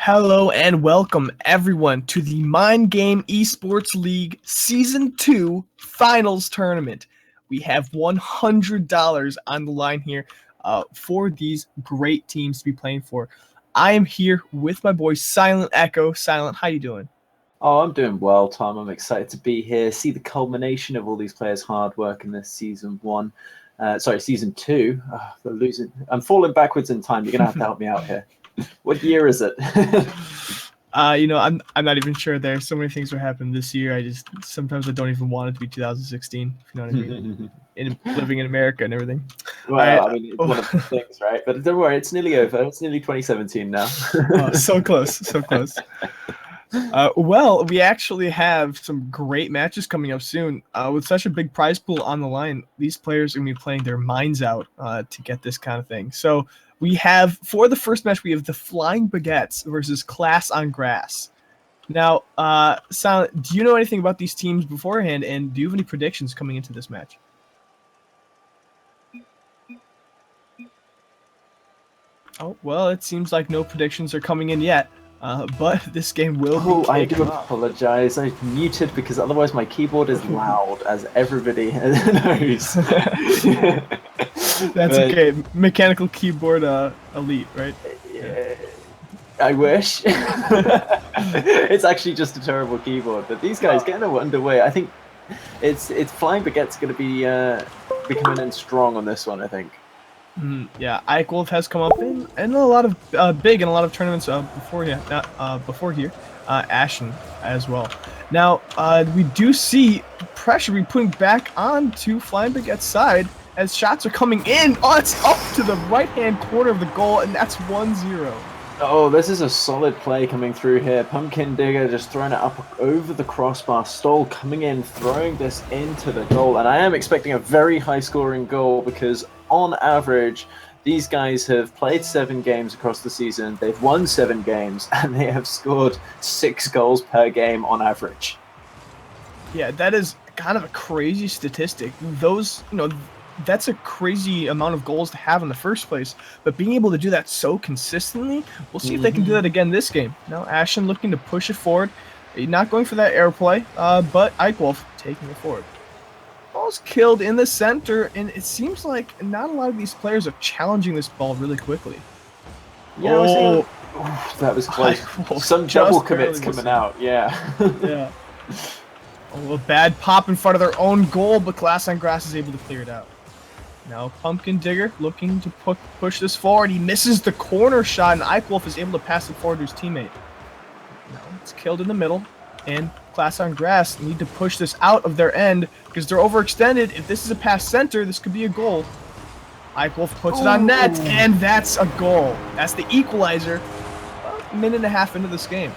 Hello and welcome everyone to the MindGame Esports League Season 2 Finals Tournament. We have $100 on the line here for these great teams to be playing for. I am here with my boy Silent Echo. Silent, how you doing? Oh, I'm doing well, Tom. I'm excited to be here, see the culmination of all these players' hard work in this season 2. They're losing. I'm falling backwards in time. You're gonna have to help me out here. What year is it? I'm not even sure. There's so many things that happened this year. Sometimes I don't even want it to be 2016. If you know what I mean? Living in America and everything. Well, I mean, it's one of the things, right? But don't worry, it's nearly over. It's nearly 2017 now. Oh, so close, so close. Well, we actually have some great matches coming up soon. With such a big prize pool on the line, these players are going to be playing their minds out to get this kind of thing. So we have, for the first match, we have the Flying Baguettes versus Class on Grass. Now, Silent, do you know anything about these teams beforehand, and do you have any predictions coming into this match? Oh, well, it seems like no predictions are coming in yet. But this game will be. I do apologize. I muted because otherwise my keyboard is loud, as everybody knows. That's okay. Mechanical keyboard elite, right? Yeah. I wish. It's actually just a terrible keyboard, but these guys getting underway. I think it's Flying Baguette's going to be coming in strong on this one. I think. Yeah, Ike Wolf has come up in a lot of big in a lot of tournaments before here. Ashen as well. Now we do see pressure be putting back onto Flying Baguette's side as shots are coming in. Oh, it's up to the right-hand corner of the goal, and that's 1-0. Oh, this is a solid play coming through here. Pumpkin Digger just throwing it up over the crossbar. Stoll coming in, throwing this into the goal. And I am expecting a very high-scoring goal because, on average, these guys have played 7 games across the season. They've won 7 games, and they have scored 6 goals per game on average. Yeah, that is kind of a crazy statistic. That's a crazy amount of goals to have in the first place, but being able to do that so consistently, we'll see if they can do that again this game. Now, Ashen looking to push it forward, not going for that air play, but Ike Wolf taking it forward. Ball's killed in the center, and it seems like not a lot of these players are challenging this ball really quickly. Yeah, that was close. Some double commits coming out, yeah. Yeah. A bad pop in front of their own goal, but Class on Grass is able to clear it out. Now Pumpkin Digger looking to push this forward. He misses the corner shot, and Ike Wolf is able to pass it forward to his teammate. Now it's killed in the middle, and Class on Grass need to push this out of their end because they're overextended. If this is a pass center, this could be a goal. Ike Wolf puts it on net, and that's a goal. That's the equalizer a minute and a half into this game.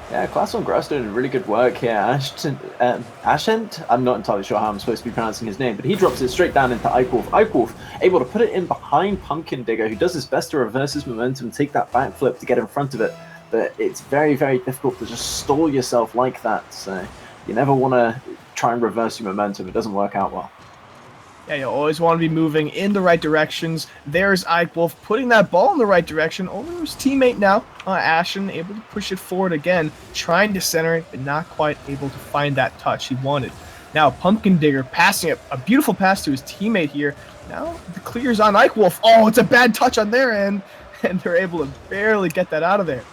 Yeah, Class on Grass doing really good work here. Ashent, I'm not entirely sure how I'm supposed to be pronouncing his name, but he drops it straight down into Ike Wolf. Ike Wolf able to put it in behind Pumpkin Digger, who does his best to reverse his momentum, take that backflip to get in front of it. But it's very, very difficult to just stall yourself like that. So you never want to try and reverse your momentum. It doesn't work out well. Yeah, you always want to be moving in the right directions. There's Ike Wolf putting that ball in the right direction. Over to his teammate now, Ashen, able to push it forward again, trying to center it, but not quite able to find that touch he wanted. Now Pumpkin Digger passing it, a beautiful pass to his teammate here. Now the clear's on Ike Wolf. Oh, it's a bad touch on their end, and they're able to barely get that out of there.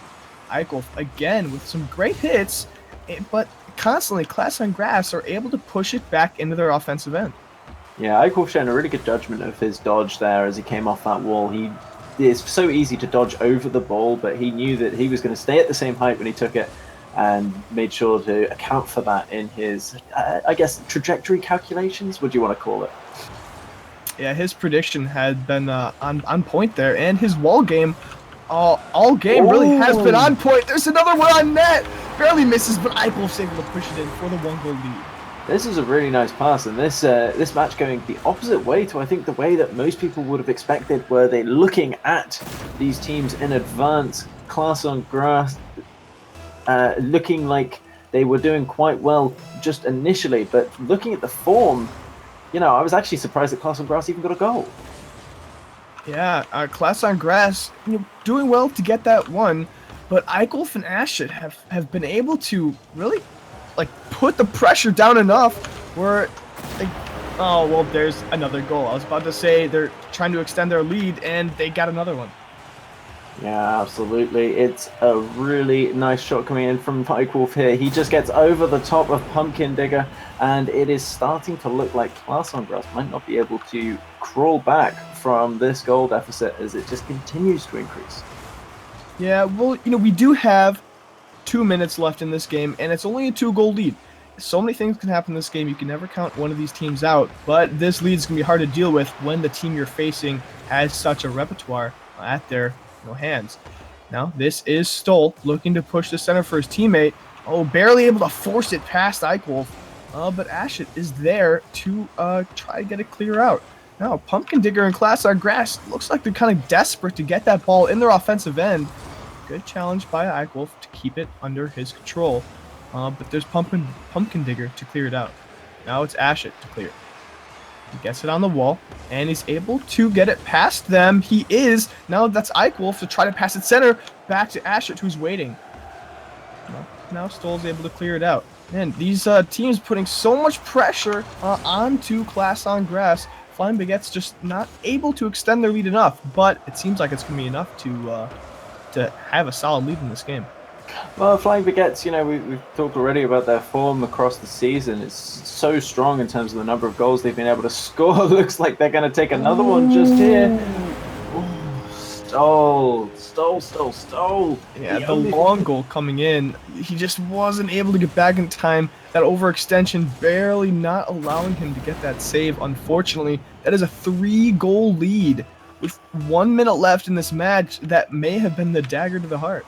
Ike Wolf again with some great hits, but constantly Class on Grass are able to push it back into their offensive end. Yeah, Ike Wolf showing a really good judgment of his dodge there as he came off that wall. It's so easy to dodge over the ball, but he knew that he was going to stay at the same height when he took it. and made sure to account for that in his, I guess, trajectory calculations. What do you want to call it? Yeah, his prediction had been on point there, and his wall game all game really has been on point. There's another one on net. Barely misses, but Eichwolf's able to push it in for the 1-goal lead. This is a really nice pass, and this match going the opposite way to, I think, the way that most people would have expected, were they looking at these teams in advance, class on grass, looking like they were doing quite well just initially, but looking at the form, you know, I was actually surprised that Class on Grass even got a goal. Yeah, Class on Grass, doing well to get that one, but Eichwolf and Ashit have been able to really, put the pressure down enough where, oh, well, there's another goal. I was about to say they're trying to extend their lead, and they got another one. Yeah, absolutely. It's a really nice shot coming in from Eichwolf here. He just gets over the top of Pumpkin Digger, and it is starting to look like Class on Grass might not be able to crawl back from this goal deficit as it just continues to increase. Yeah, well, we do have 2 minutes left in this game, and it's only a 2-goal lead. So many things can happen in this game. You can never count one of these teams out, but this lead is going to be hard to deal with when the team you're facing has such a repertoire at their hands. Now, this is Stoll looking to push the center for his teammate. Oh, barely able to force it past Eichwolf, but Ashit is there to try to get it clear out. Now, Pumpkin Digger and Class on Grass looks like they're kind of desperate to get that ball in their offensive end. Good challenge by Eichwolf to keep it under his control, but there's Pumpkin Digger to clear it out. Now it's Ashit to clear it. He gets it on the wall, and he's able to get it past them. He is. Now that's Eichwolf to try to pass it center back to Ashit, who's waiting. Now Stoll's able to clear it out. Man, these teams putting so much pressure onto Class on Grass. Flying Baguette's just not able to extend their lead enough, but it seems like it's going to be enough to have a solid lead in this game. Well, Flying Baguettes, we've talked already about their form across the season. It's so strong in terms of the number of goals they've been able to score. Looks like they're going to take another one just here. Stoll. Yeah, the long goal coming in, he just wasn't able to get back in time. That overextension barely not allowing him to get that save. Unfortunately, that is a 3-goal lead. With 1 minute left in this match, that may have been the dagger to the heart.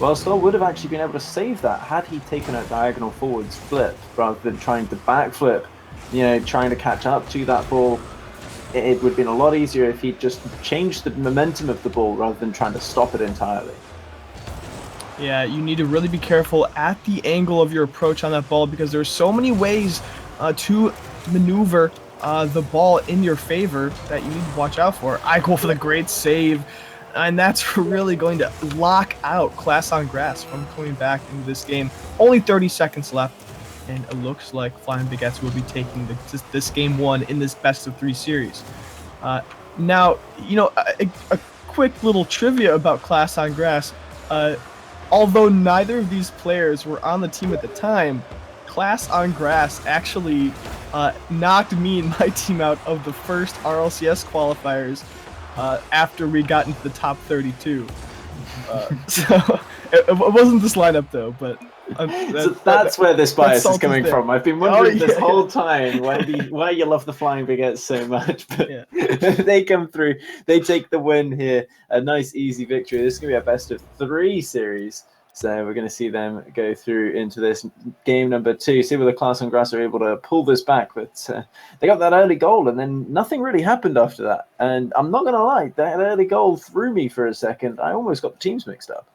Well, Stoll would have actually been able to save that had he taken a diagonal forwards flip rather than trying to backflip, trying to catch up to that ball. It would have been a lot easier if he just changed the momentum of the ball rather than trying to stop it entirely. Yeah, you need to really be careful at the angle of your approach on that ball, because there's so many ways to maneuver the ball in your favor that you need to watch out for. Eichwolf for the great save, and that's really going to lock out Class on Grass from coming back into this game. Only 30 seconds left, and it looks like Flying Baguettes will be taking this game 1 in this best-of-3 series. Now, a quick little trivia about Class on Grass. Although neither of these players were on the team at the time, Class on Grass actually knocked me and my team out of the first RLCS qualifiers after we got into the top 32. So it wasn't this lineup though, but so that's where this bias is coming from. I've been wondering this whole time why you love the Flying Baguettes so much, but they come through, they take the win here, a nice easy victory. This is going to be a best-of-3 series, so we're going to see them go through into this game number 2, see whether Class on Grass are able to pull this back, but they got that early goal and then nothing really happened after that, and I'm not going to lie, that early goal threw me for a second. I almost got the teams mixed up.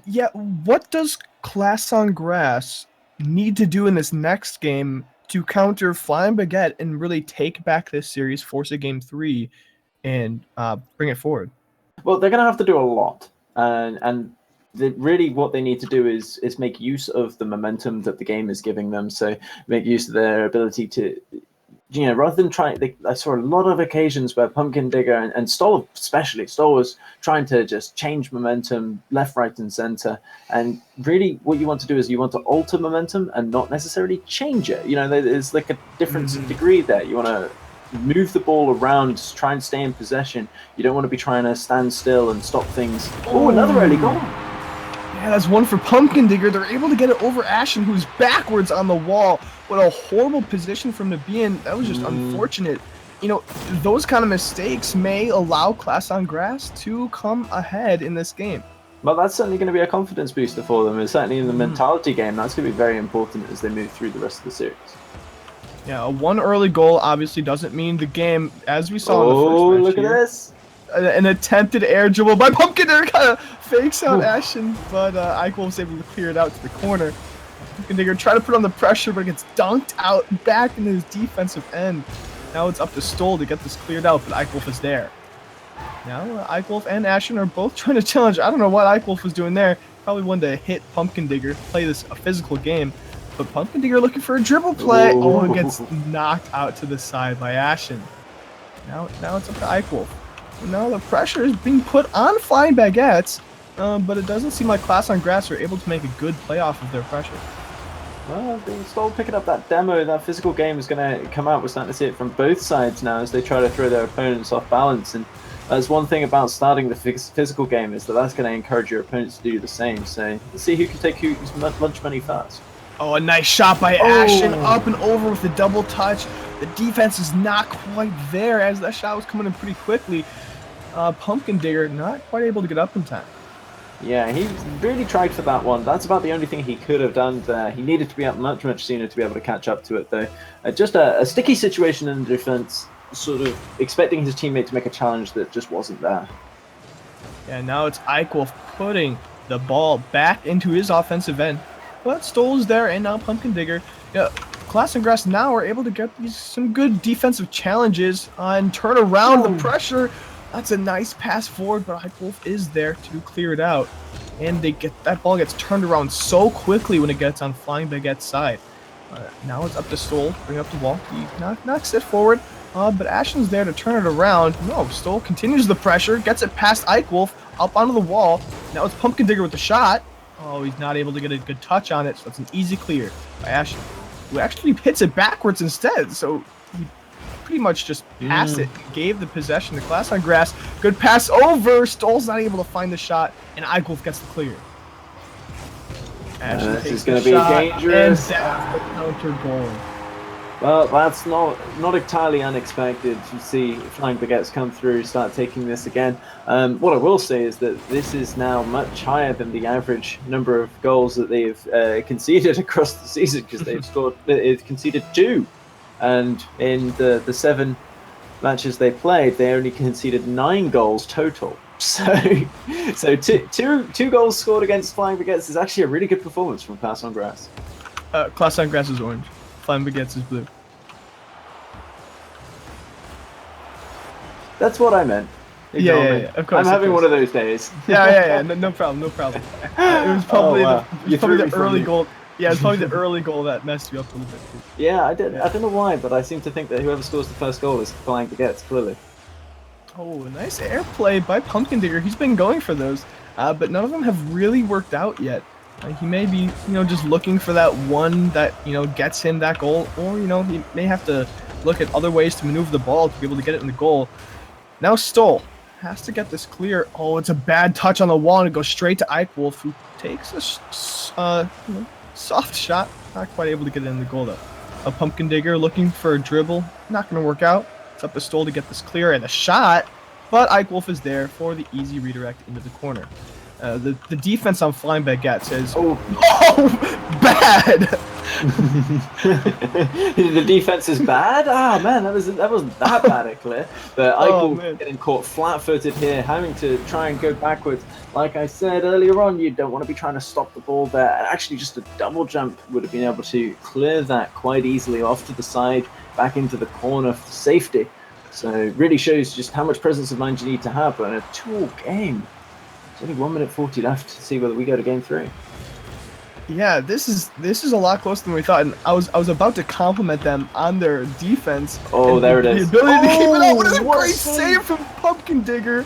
Yeah, what does Class on Grass need to do in this next game to counter Flying Baguette and really take back this series, force a game 3, and bring it forward? Well, they're going to have to do a lot, and really what they need to do is make use of the momentum that the game is giving them. So make use of their ability to, rather than trying, I saw a lot of occasions where Pumpkin Digger and Stoll especially, Stoll was trying to just change momentum left, right, and center. And really what you want to do is you want to alter momentum and not necessarily change it. There's like a difference in degree there. You want to move the ball around, try and stay in possession. You don't want to be trying to stand still and stop things. Oh, another early goal. Yeah, that's one for Pumpkin Digger. They're able to get it over Ashen, who's backwards on the wall. What a horrible position from the be in. That was just unfortunate. You know, those kind of mistakes may allow Class on Grass to come ahead in this game. Well, that's certainly going to be a confidence booster for them. And certainly in the mentality game, that's going to be very important as they move through the rest of the series. Yeah, one early goal obviously doesn't mean the game, as we saw in the first match. Oh, look at this. An attempted air dribble by Pumpkin Digger kind of fakes out Ashen, but Eichel was able to clear it out to the corner. Pumpkin Digger tried to put on the pressure, but it gets dunked out back into his defensive end. Now it's up to Stoll to get this cleared out, but Eichwolf is there. Now Eichwolf and Ashen are both trying to challenge. I don't know what Eichwolf was doing there. Probably wanted to hit Pumpkin Digger, play this a physical game. But Pumpkin Digger looking for a dribble play. Oh, it gets knocked out to the side by Ashen. Now it's up to Eichwolf. Now the pressure is being put on Flying Baguettes, but it doesn't seem like Class on Grass are able to make a good play off of their pressure. Well, being slow picking up that demo, that physical game is going to come out. We're starting to see it from both sides now as they try to throw their opponents off balance. And that's one thing about starting the physical game is that's going to encourage your opponents to do the same. So let's see who can take whose lunch money first. Oh, a nice shot by Ashen, up and over with the double touch. The defense is not quite there as that shot was coming in pretty quickly. Pumpkin Digger not quite able to get up in time. Yeah, he really tried for that one. That's about the only thing he could have done there. He needed to be up much sooner to be able to catch up to it, though. Just a sticky situation in the defense, sort of expecting his teammate to make a challenge that just wasn't there. Yeah, now it's Eichwolf putting the ball back into his offensive end. But Stoll's there, and now Pumpkin Digger. Yeah, Class and Grass now are able to get some good defensive challenges and turn around the pressure. That's a nice pass forward, but Eichwolf is there to clear it out. And that ball gets turned around so quickly when it gets on Flying Baguette's side. Now it's up to Stoll, bring up the wall. He knocks it forward, but Ashen's there to turn it around. No, Stoll continues the pressure, gets it past Eichwolf, up onto the wall. Now it's Pumpkin Digger with the shot. Oh, he's not able to get a good touch on it, so it's an easy clear by Ashen, who actually hits it backwards instead. So he pretty much just passed it, gave the possession to Class on Grass. Good pass over. Stoll's not able to find the shot, and Eichwolf gets the clear. This is going to be dangerous. And that's the counter goal. Well, that's not entirely unexpected to see Flying Baguettes come through, start taking this again. What I will say is that this is now much higher than the average number of goals that they've conceded across the season, because they've conceded 2. And in the 7 matches they played, they only conceded 9 goals total. So two goals scored against Flying Baguettes is actually a really good performance from Class on Grass. Class on Grass is orange. Flying Baguettes is blue. That's what I meant. Yeah, of course. I'm having one of those days. Yeah. No problem. It was probably the early goal. Yeah, it's probably the early goal that messed you up a little bit too. Yeah, I did. I don't know why, but I seem to think that whoever scores the first goal is Flying Baguettes, clearly. Oh, nice airplay by Pumpkin Digger. He's been going for those, but none of them have really worked out yet. He may be, just looking for that one that, gets him that goal, or, he may have to look at other ways to maneuver the ball to be able to get it in the goal. Now Stoll has to get this clear. Oh, it's a bad touch on the wall, and it goes straight to Eichwolf, who takes a soft shot. Not quite able to get it in the goal, though. A Pumpkin Digger looking for a dribble. Not going to work out. It's up to Stoll to get this clear and a shot, but Eichwolf is there for the easy redirect into the corner. The defense on Flying Baguettes is bad. The defense is bad. Man, that wasn't that bad a clear. But Eichel getting caught flat-footed here, having to try and go backwards. Like I said earlier on, you don't want to be trying to stop the ball there. And actually, just a double jump would have been able to clear that quite easily off to the side, back into the corner for safety. So it really shows just how much presence of mind you need to have in a 2-all game. There's only 1 minute 40 left to see whether we go to game 3. Yeah, this is a lot closer than we thought, and I was about to compliment them on their defense. Oh, there it is. The ability to keep it out. What a great save from Pumpkin Digger.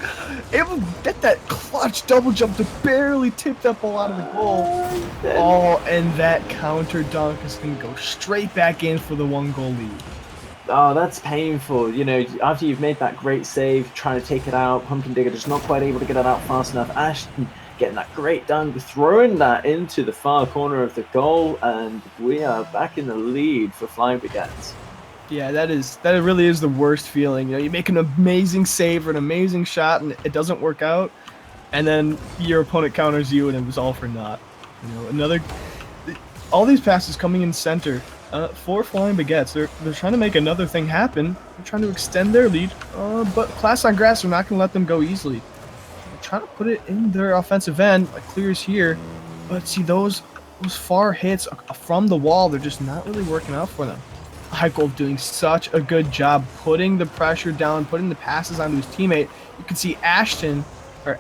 Able to get that clutch double jump to barely tip that ball out of the goal. And that counter dunk is going to go straight back in for the 1-goal lead. Oh, that's painful. After you've made that great save, trying to take it out, Pumpkin Digger just not quite able to get it out fast enough. Ashton getting that great dunk, throwing that into the far corner of the goal, and we are back in the lead for Flying Baguettes. Yeah, that really is the worst feeling. You make an amazing save or an amazing shot and it doesn't work out, and then your opponent counters you and it was all for naught. All these passes coming in center for Flying Baguettes. They're trying to make another thing happen. They're trying to extend their lead, but Class on Grass are not going to let them go easily. They're trying to put it in their offensive end, like clears here, but see those far hits from the wall. They're just not really working out for them. Heiko doing such a good job putting the pressure down, putting the passes onto his teammate. You can see Ashton. I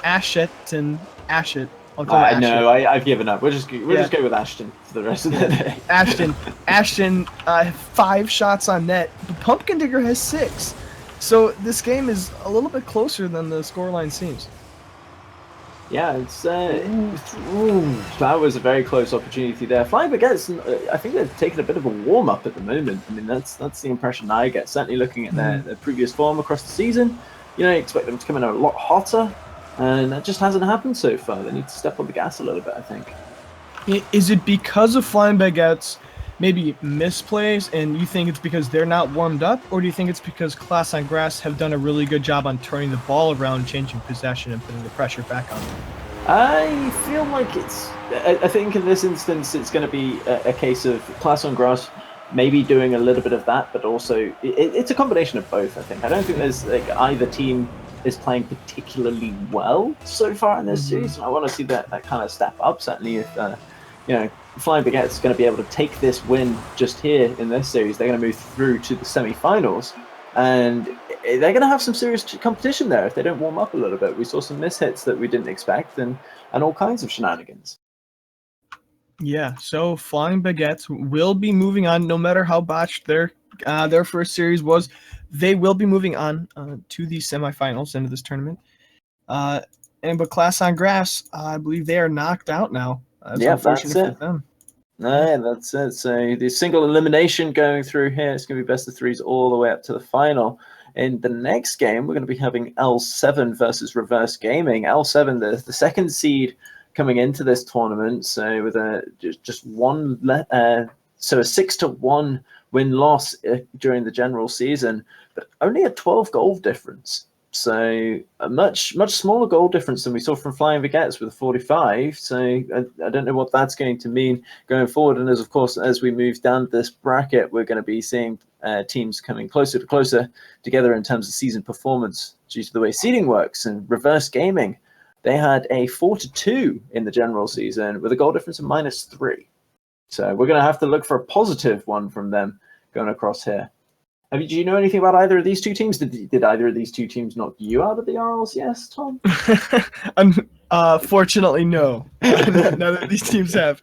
know. I've given up. We'll just go with Ashton for the rest of the day. Ashton, 5 shots on net. But Pumpkin Digger has 6. So this game is a little bit closer than the scoreline seems. Yeah, it's that was a very close opportunity there. Flying Baguettes, I think they've taken a bit of a warm up at the moment. I mean, that's the impression I get. Certainly looking at their previous form across the season, you expect them to come in a lot hotter, and that just hasn't happened so far. They need to step on the gas a little bit, I think. Is it because of Flying Baguettes maybe misplays, and you think it's because they're not warmed up, or do you think it's because Class on Grass have done a really good job on turning the ball around, changing possession, and putting the pressure back on them? I feel like I think in this instance it's going to be a case of Class on Grass maybe doing a little bit of that, but also it's a combination of both, I think. I don't think there's either team is playing particularly well so far in this series. I want to see that kind of step up, certainly if Flying Baguette's going to be able to take this win just here in this series. They're going to move through to the semi-finals, and they're going to have some serious competition there if they don't warm up a little bit. We saw some mishits that we didn't expect, and all kinds of shenanigans. Yeah, so Flying Baguettes will be moving on, no matter how botched their first series was. They will be moving on to the semifinals into this tournament. But Class on Grass, I believe they are knocked out now. That's unfortunate for them. No, that's it. So the single elimination going through here. It's going to be best of 3s all the way up to the final. In the next game, we're going to be having L7 versus Reverse Gaming. L7, the second seed coming into this tournament. So with just one, so a 6-1 win-loss during the general season, but only a 12 goal difference. So a much smaller goal difference than we saw from Flying Baguettes with a 45. So I don't know what that's going to mean going forward. And as we move down this bracket, we're going to be seeing teams coming closer together in terms of season performance due to the way seeding works. And Reverse Gaming, they had a 4-2 in the general season with a goal difference of -3. So we're going to have to look for a positive one from them going across here. Do you know anything about either of these two teams? Did either of these two teams knock you out of the RLs? Yes, Tom? Fortunately, no. None of these teams have.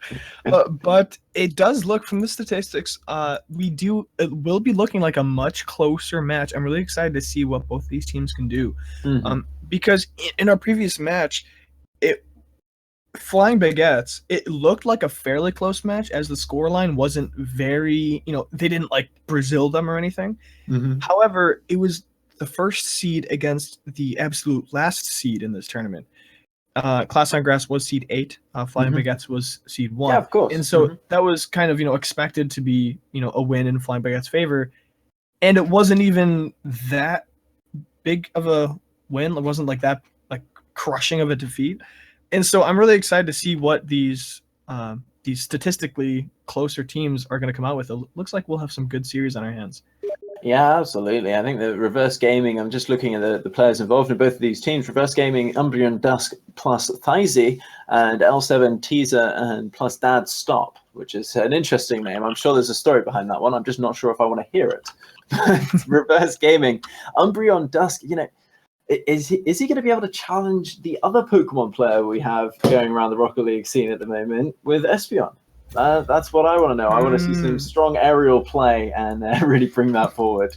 But it does look from the statistics, it will be looking like a much closer match. I'm really excited to see what both these teams can do. Because in our previous match, Flying Baguettes, it looked like a fairly close match as the scoreline wasn't very, they didn't Brazil them or anything. However, it was the first seed against the absolute last seed in this tournament. Class on Grass was seed 8. Flying Baguettes was seed 1. Yeah, of course. And so that was kind of, expected to be, a win in Flying Baguettes' favor. And it wasn't even that big of a win. It wasn't that crushing of a defeat. And so I'm really excited to see what these statistically closer teams are going to come out with. It looks like we'll have some good series on our hands. Yeah, absolutely. I think the Reverse Gaming, I'm just looking at the players involved in both of these teams. Reverse Gaming, Umbreon Dusk plus Thyzy, and L7 Teaser and plus Dad Stop, which is an interesting name. I'm sure there's a story behind that one. I'm just not sure if I want to hear it. Reverse Gaming, Umbreon Dusk, is he going to be able to challenge the other Pokemon player we have going around the Rocket League scene at the moment with Espeon? That's what I want to know. I want to see some strong aerial play and really bring that forward.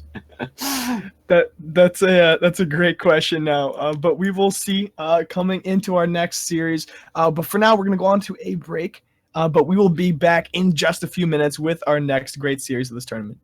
That's a great question now. But we will see coming into our next series. But for now, we're going to go on to a break. But we will be back in just a few minutes with our next great series of this tournament.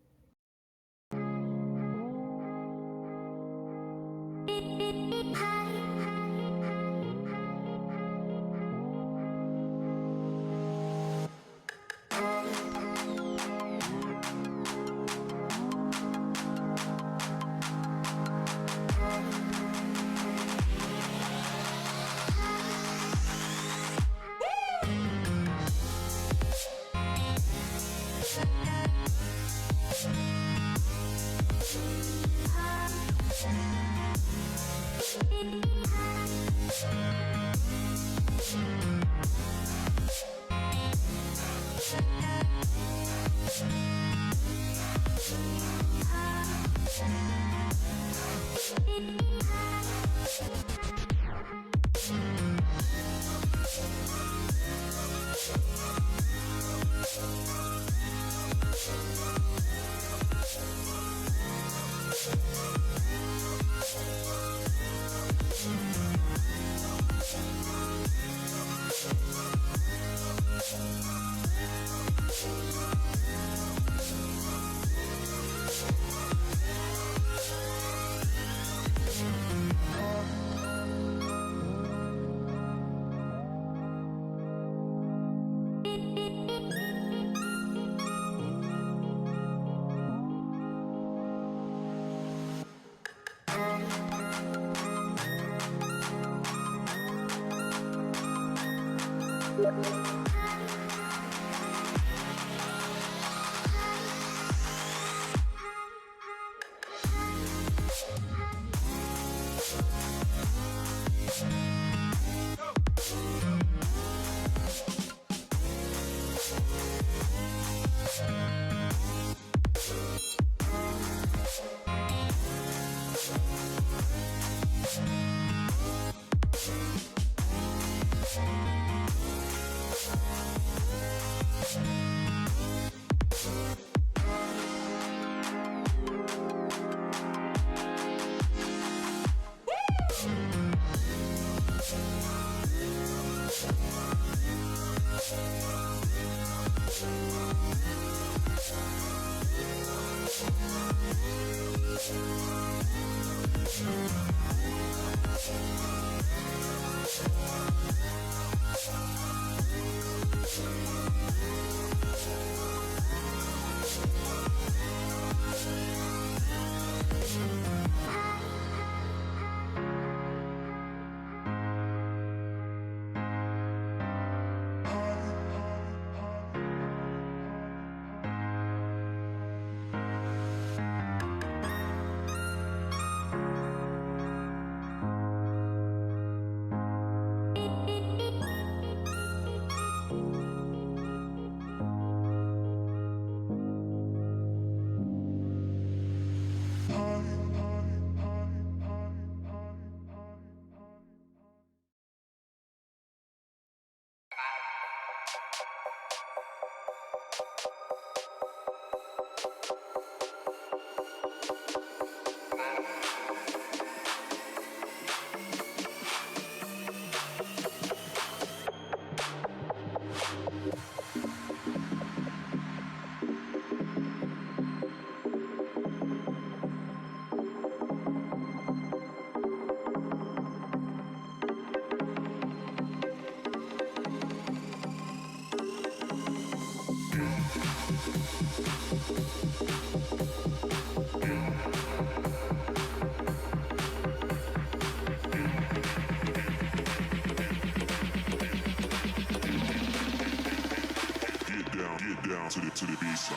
To the B-side.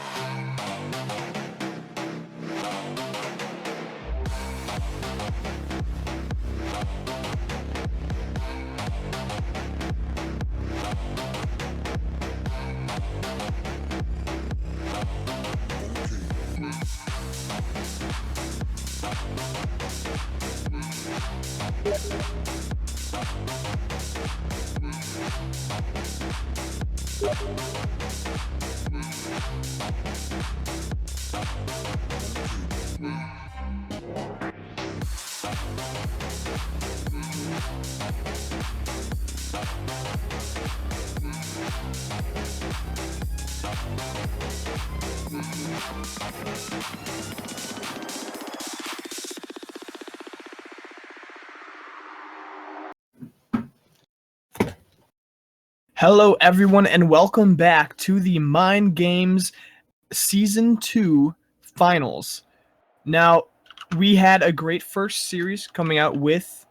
Hello, everyone, and welcome back to the MindGames Season 2 Finals. Now, we had a great first series coming out with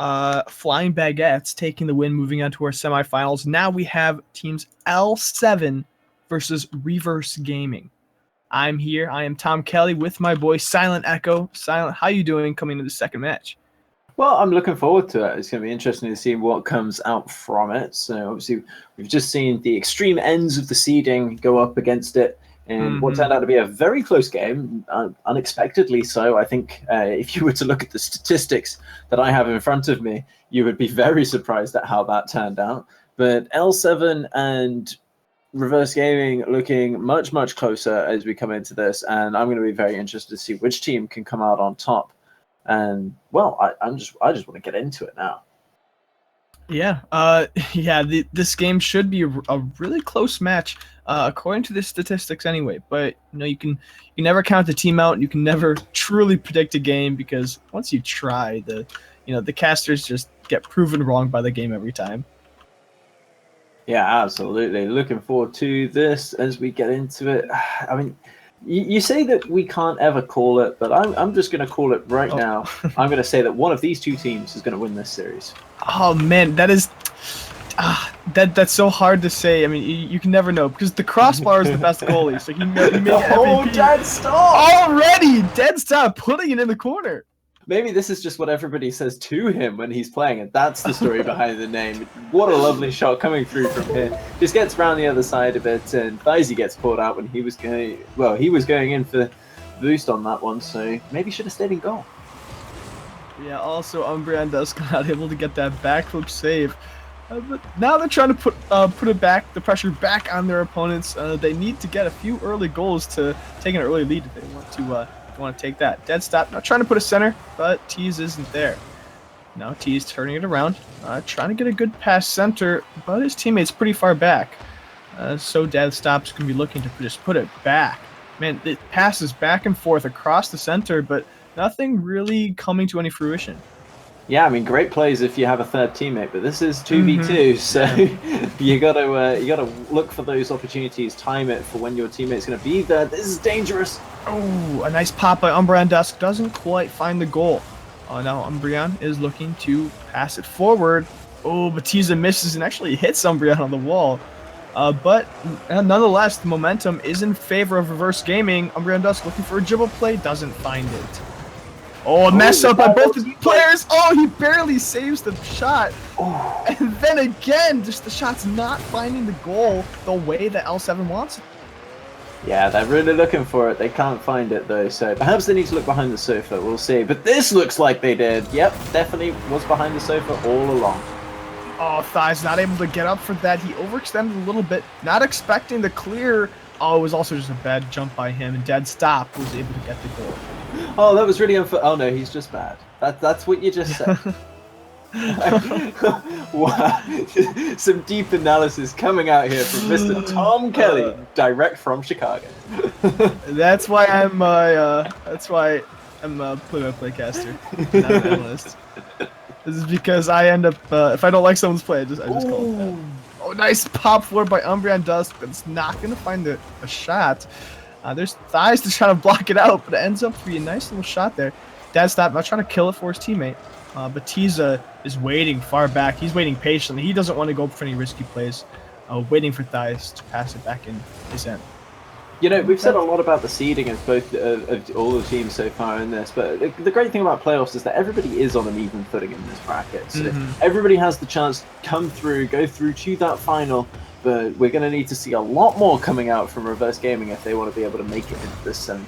Flying Baguettes taking the win, moving on to our semifinals. Now we have teams L7 versus Reverse Gaming. I'm here. I am Tom Kelly with my boy Silent Echo. Silent, how you doing coming into the second match? Well, I'm looking forward to it. It's going to be interesting to see what comes out from it. So obviously, we've just seen the extreme ends of the seeding go up against it, and what turned out to be a very close game, unexpectedly so. I think if you were to look at the statistics that I have in front of me, you would be very surprised at how that turned out. But L7 and Reverse Gaming looking much, much closer as we come into this, and I'm going to be very interested to see which team can come out on top. And well, I just want to get into it now. Yeah, this game should be a really close match, according to the statistics anyway. But you can never count the team out. You can never truly predict a game because once you try, the casters just get proven wrong by the game every time. Yeah, absolutely. Looking forward to this as we get into it. I mean, you say that we can't ever call it, but I'm just going to call it right now. I'm going to say that one of these two teams is going to win this series. Oh man, that is That's so hard to say. I mean, you can never know because the crossbar is the best goalie, so he may The whole MVP. dead stop! Already dead stop, putting it in the corner. Maybe this is just what everybody says to him when he's playing it. That's the story behind the name. What a lovely shot coming through from here. Just gets around the other side of it, and Thaisy gets caught out when he was going. Well, he was going in for boost on that one, so maybe should have stayed in goal. Yeah. Also, Umbreon Dusk not able to get that backflip save. But now they're trying to put the pressure back on their opponents. They need to get a few early goals to take an early lead if they want to take that. Dead stop. Now trying to put a center, but Tease isn't there. Now Tease turning it around, trying to get a good pass center, but his teammate's pretty far back. So Dead Stop's gonna be looking to just put it back. Man, it passes back and forth across the center, but nothing really coming to any fruition. Yeah, I mean, great plays if you have a third teammate, but this is 2v2, so you gotta look for those opportunities, time it for when your teammate's gonna be there. This is dangerous. Oh, a nice pop by Umbreon Dusk, doesn't quite find the goal. Now Umbreon is looking to pass it forward. Oh, Batiza misses and actually hits Umbreon on the wall. But nonetheless, the momentum is in favor of reverse gaming. Umbreon Dusk looking for a dribble play, doesn't find it. Oh, a mess up by both the players. Oh, he barely saves the shot. Oh. And then again, just the shot's not finding the goal the way that L7 wants it. Yeah, they're really looking for it. They can't find it though, so perhaps they need to look behind the sofa. We'll see. But this looks like they did. Yep, definitely was behind the sofa all along. Oh, Thigh's not able to get up for that. He overextended a little bit, not expecting the clear. Oh, it was also just a bad jump by him, and Dead Stop was able to get the goal. Oh, that was really unfair. Oh no, he's just bad. That's what you just said. Wow, some deep analysis coming out here from Mr. Tom Kelly, direct from Chicago. That's why I'm a play-by-play caster, not an analyst. This is because I end up if I don't like someone's play, I just call it that. Oh, nice pop forward by Umbreon Dusk, but it's not gonna find a shot. There's Thighs to try to block it out, but it ends up to be a nice little shot there. Dad Stop not trying to kill it for his teammate. Batiza is waiting far back. He's waiting patiently. He doesn't want to go for any risky plays. Waiting for Thighs to pass it back in his end. You know, we've said a lot about the seeding of both of all the teams so far in this, but the great thing about playoffs is that everybody is on an even footing in this bracket. So everybody has the chance to come through, go through to that final. But we're going to need to see a lot more coming out from Reverse Gaming if they want to be able to make it into this semifinal.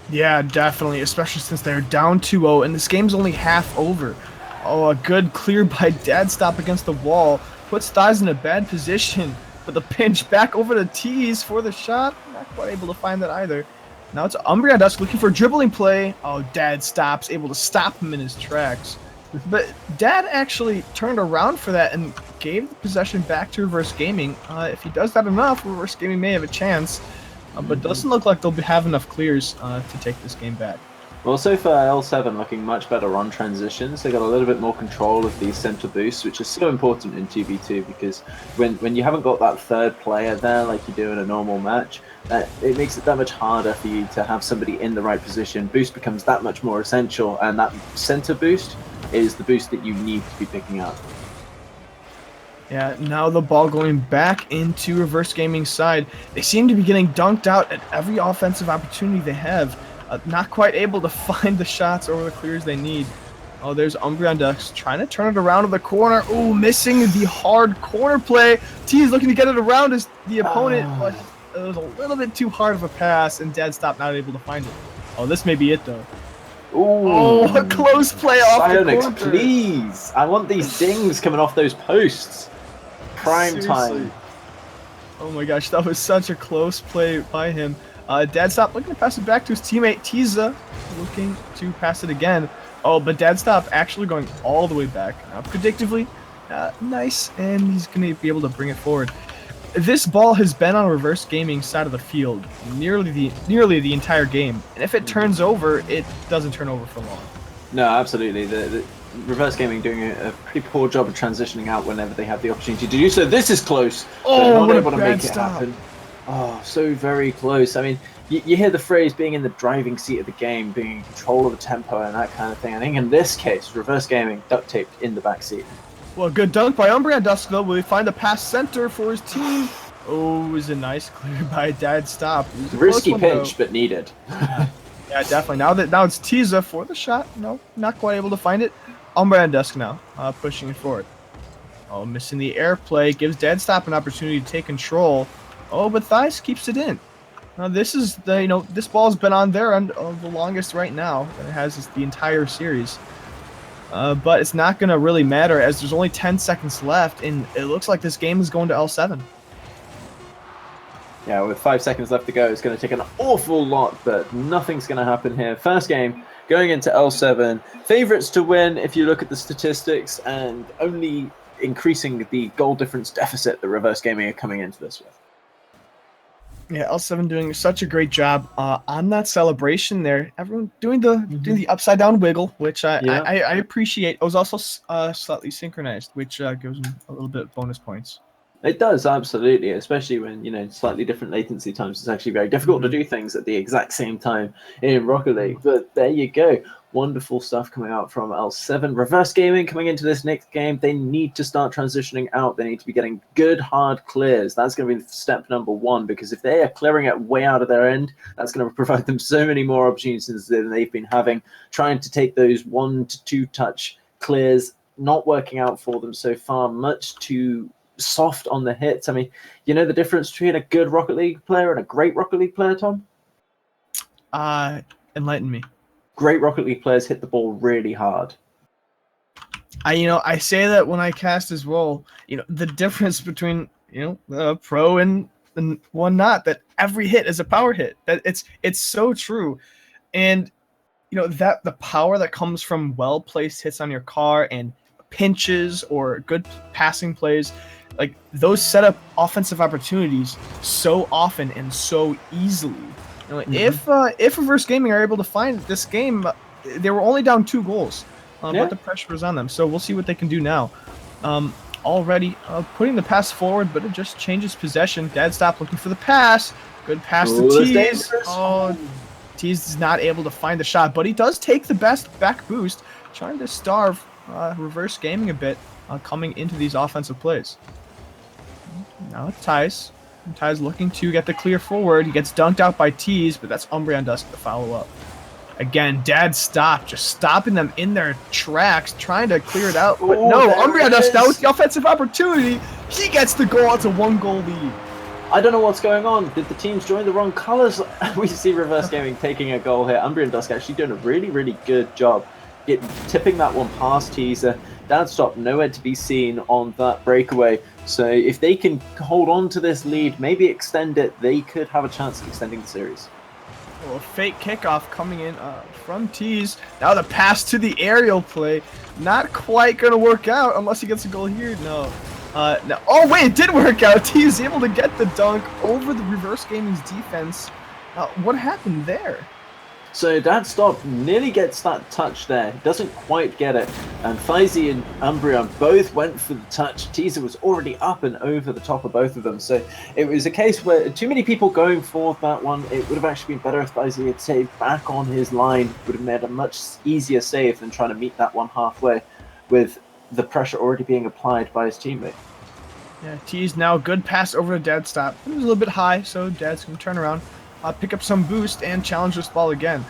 Yeah, definitely, especially since they're down 2-0 and this game's only half over. Oh, a good clear by Dad Stop against the wall. Puts Thighs in a bad position, but the pinch back over to Tease for the shot. Not quite able to find that either. Now it's Umbreon Dusk looking for a dribbling play. Oh, Dad Stop's able to stop him in his tracks. But Dad actually turned around for that and gave the possession back to Reverse Gaming. If he does that enough, Reverse Gaming may have a chance. But doesn't look like they'll have enough clears to take this game back. Well, so far L7 looking much better on transitions. They got a little bit more control of these center boosts, which is so important in 2v2 because when you haven't got that third player there like you do in a normal match, it makes it that much harder for you to have somebody in the right position. Boost becomes that much more essential, and that center boost is the boost that you need to be picking up. Yeah, now the ball going back into Reverse Gaming's side. They seem to be getting dunked out at every offensive opportunity they have. Not quite able to find the shots or the clears they need. Oh, there's Umbreon Dusk trying to turn it around to the corner. Oh, missing the hard corner play. T is looking to get it around the opponent, but it was a little bit too hard of a pass, and Dead Stop not able to find it. Oh, this may be it, though. Ooh. Oh, a close play off the Psyonix, corner. please! I want these dings coming off those posts. Prime Seriously. time. Oh my gosh, that was such a close play by him. Dad Stop looking to pass it back to his teammate Tiza, looking to pass it again. Oh, but Dad Stop actually going all the way back. Predictively, nice, and he's going to be able to bring it forward. This ball has been on Reverse Gaming's side of the field nearly the entire game, and if it turns over, it doesn't turn over for long. No, absolutely. The Reverse Gaming doing a pretty poor job of transitioning out whenever they have the opportunity to do so. This is close. Oh, not what a able to bad make it stop. happen. Oh, so very close. I mean, you hear the phrase being in the driving seat of the game, being in control of the tempo and that kind of thing. I think in this case, Reverse Gaming duct taped in the back seat. Well, good dunk by Umbreon Dusk, though. Will he find the pass center for his team? Oh, it was a nice clear by Dad Stop. It was a close Risky one, pinch, though. but needed. Yeah, definitely. Now it's Tiza for the shot. No, not quite able to find it. Umbreon Dusk now, pushing it forward. Oh, missing the airplay. Gives Dad Stop an opportunity to take control. Oh, but Thies keeps it in. Now this is this ball's been on their end of the longest right now. And it has the entire series. But it's not going to really matter as there's only 10 seconds left, and it looks like this game is going to L7. Yeah, with 5 seconds left to go, it's going to take an awful lot, but nothing's going to happen here. First game, going into L7. Favorites to win if you look at the statistics, and only increasing the goal difference deficit that Reverse Gaming are coming into this with. Yeah, L7 doing such a great job on that celebration there. Everyone doing the upside down wiggle, which I appreciate. It was also slightly synchronized, which gives them a little bit of bonus points. It does, absolutely, especially when, slightly different latency times. It's actually very difficult to do things at the exact same time in Rocket League. But there you go. Wonderful stuff coming out from L7. Reverse Gaming coming into this next game. They need to start transitioning out. They need to be getting good, hard clears. That's going to be step number one, because if they are clearing it way out of their end, that's going to provide them so many more opportunities than they've been having, trying to take those 1 to 2 touch clears, not working out for them so far, much too soft on the hits. I mean, you know the difference between a good Rocket League player and a great Rocket League player, Tom? Enlighten me. Great Rocket League players hit the ball really hard. I say that when I cast as well. The difference between the pro and one not, that every hit is a power hit. That it's so true, and that the power that comes from well placed hits on your car and pinches or good passing plays, like those set up offensive opportunities so often and so easily. If Reverse Gaming are able to find this game, they were only down 2 goals, but the pressure was on them. So we'll see what they can do now. Already putting the pass forward, but it just changes possession. Dad Stop looking for the pass. Good pass to Tease. Oh, Tease is not able to find the shot, but he does take the best back boost, trying to starve Reverse Gaming a bit coming into these offensive plays. Now it's Ties. Ty's looking to get the clear forward. He gets dunked out by Tease, but that's Umbreon Dusk to follow up. Again, Dad Stop, just stopping them in their tracks, trying to clear it out. But no, Umbreon Dusk now with the offensive opportunity. He gets the goal. It's a 1-goal lead. I don't know what's going on. Did the teams join the wrong colors? We see Reverse Gaming taking a goal here. Umbreon Dusk actually doing a really, really good job tipping that one past Teaser. Dad Stop nowhere to be seen on that breakaway. So if they can hold on to this lead, maybe extend it, they could have a chance of extending the series. Well, a fake kickoff coming in from Tease. Now the pass to the aerial play. Not quite going to work out unless he gets a goal here. No. No. Oh, wait, it did work out. Tease able to get the dunk over the Reverse Gaming's defense. What happened there? So Dad Stop nearly gets that touch there, doesn't quite get it, and Faisy and Umbreon both went for the touch. Teaser was already up and over the top of both of them, so it was a case where too many people going for that one. It would have actually been better if Faisy had saved back on his line, would have made a much easier save than trying to meet that one halfway with the pressure already being applied by his teammate. Yeah, Tease now good pass over to Dad Stop. It was a little bit high, so Dad's going to turn around. Pick up some boost and challenge this ball again.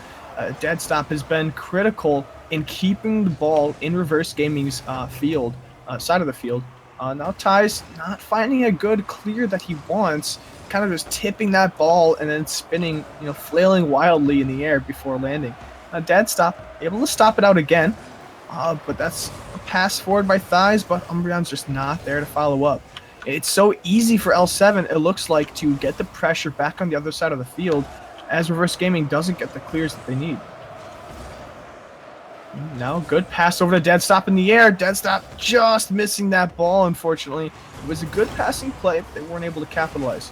Dad Stop has been critical in keeping the ball in Reverse Gaming's field, side of the field. Now Ty's not finding a good clear that he wants, kind of just tipping that ball and then spinning, flailing wildly in the air before landing. Dad Stop able to stop it out again, but that's a pass forward by Thighs, but Umbreon's just not there to follow up. It's so easy for L7, it looks like, to get the pressure back on the other side of the field as Reverse Gaming doesn't get the clears that they need. Now, good pass over to Dad Stop in the air. Dad Stop just missing that ball, unfortunately. It was a good passing play, but they weren't able to capitalize.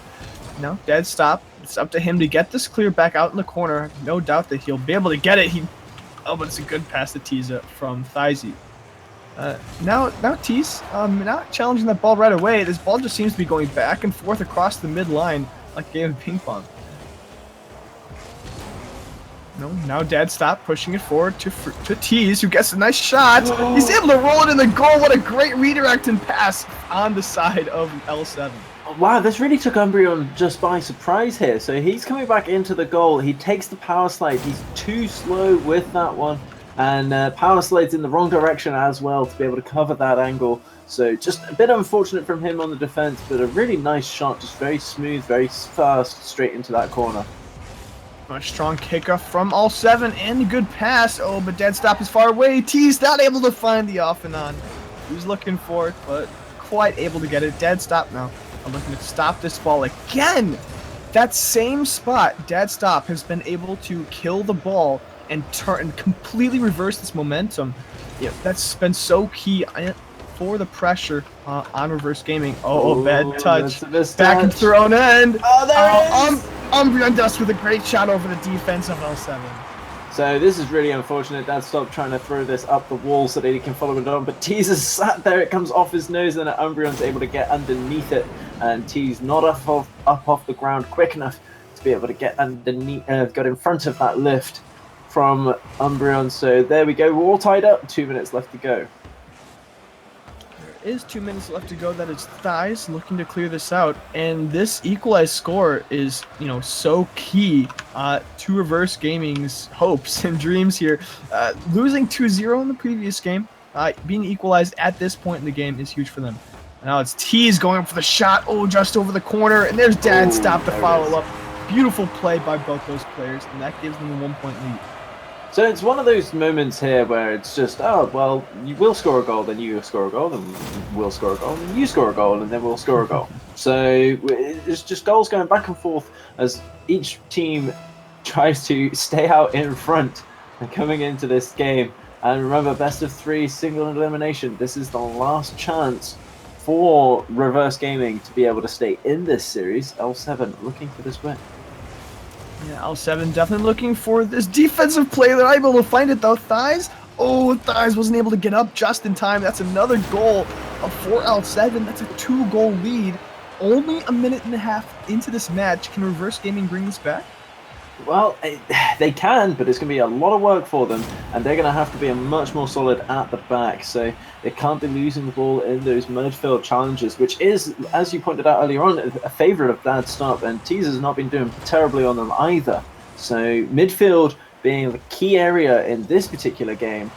Now, Dad Stop, it's up to him to get this clear back out in the corner. No doubt that he'll be able to get it. But it's a good pass to Tiza from Thizy. Now Tease, not challenging that ball right away. This ball just seems to be going back and forth across the midline like a game of ping pong. No, now Dad stopped pushing it forward to Tease, who gets a nice shot. He's able to roll it in the goal. What a great redirect and pass on the side of L7. Wow, this really took Umbreon just by surprise here. So he's coming back into the goal. He takes the power slide. He's too slow with that one. And power slides in the wrong direction as well to be able to cover that angle. So just a bit unfortunate from him on the defense, but a really nice shot. Just very smooth, very fast, straight into that corner. A strong kickoff from all 7 and a good pass. Oh, but Dead Stop is far away. T's not able to find the off and on. He was looking for it, but quite able to get it. Dead Stop now. I'm looking to stop this ball again. That same spot, Dead Stop has been able to kill the ball and turn and completely reverse this momentum. Yeah, that's been so key for the pressure on reverse gaming. Oh, bad touch. Back and thrown end. Oh, there it is. Umbreon Dust with a great shot over the defense of L7. So this is really unfortunate. Dad stopped trying to throw this up the wall so that he can follow it on, but Tease is sat there. It comes off his nose, and Umbreon's able to get underneath it, and Tease not up off the ground quick enough to be able to get underneath, got in front of that lift from Umbreon. So there we go. We're all tied up. 2 minutes left to go. There is 2 minutes left to go. That is Thighs looking to clear this out, and this equalized score is, so key to Reverse Gaming's hopes and dreams here. Losing 2-0 in the previous game, being equalized at this point in the game is huge for them. Now it's Tease going for the shot. Oh, just over the corner, and there's Dad Stop to follow up. Beautiful play by both those players, and that gives them a 1-point lead. So it's one of those moments here where it's just, oh, well, you will score a goal, then you score a goal, then we'll score a goal, then you score a goal, and then we'll score a goal. So it's just goals going back and forth as each team tries to stay out in front and coming into this game. And remember, best of 3, single elimination. This is the last chance for Reverse Gaming to be able to stay in this series. L7 looking for this win. Yeah, L7 definitely looking for this defensive play. They're not able to find it though. Thighs. Oh, Thighs wasn't able to get up just in time. That's another goal for L7. That's a 2-goal lead. Only a minute and a half into this match. Can Reverse Gaming bring this back? Well, they can, but it's going to be a lot of work for them, and they're going to have to be much more solid at the back. So they can't be losing the ball in those midfield challenges, which is, as you pointed out earlier on, a favourite of Dad Stop, and Tease has not been doing terribly on them either. So midfield being the key area in this particular game.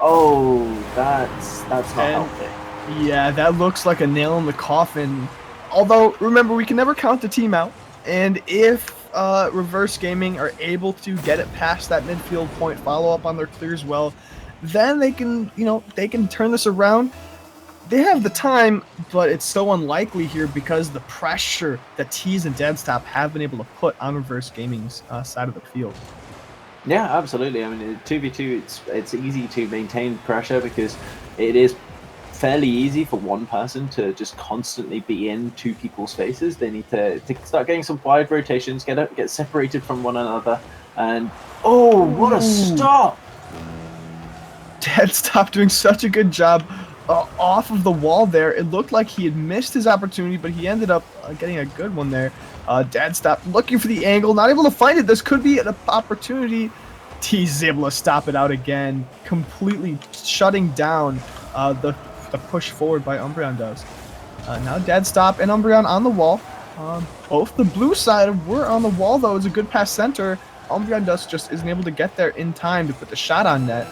Oh, that's not healthy. Yeah, that looks like a nail in the coffin. Although, remember, we can never count the team out, and if Reverse Gaming are able to get it past that midfield point, follow up on their clears well, then they can, they can turn this around. They have the time, but it's so unlikely here because the pressure that Tease and Dead Stop have been able to put on Reverse Gaming's side of the field. Yeah, absolutely. I mean, 2v2, it's easy to maintain pressure because it is fairly easy for one person to just constantly be in 2 people's faces. They need to start getting some wide rotations, get separated from one another, and oh, what a stop! Dead Stop doing such a good job off of the wall there. It looked like he had missed his opportunity, but he ended up getting a good one there. Dead Stop looking for the angle, not able to find it. This could be an opportunity. He's able to stop it out again, completely shutting down the push forward by Umbreon does. Now Dead Stop and Umbreon on the wall. Both the blue side were on the wall though. It's a good pass center. Umbreon Dust just isn't able to get there in time to put the shot on net.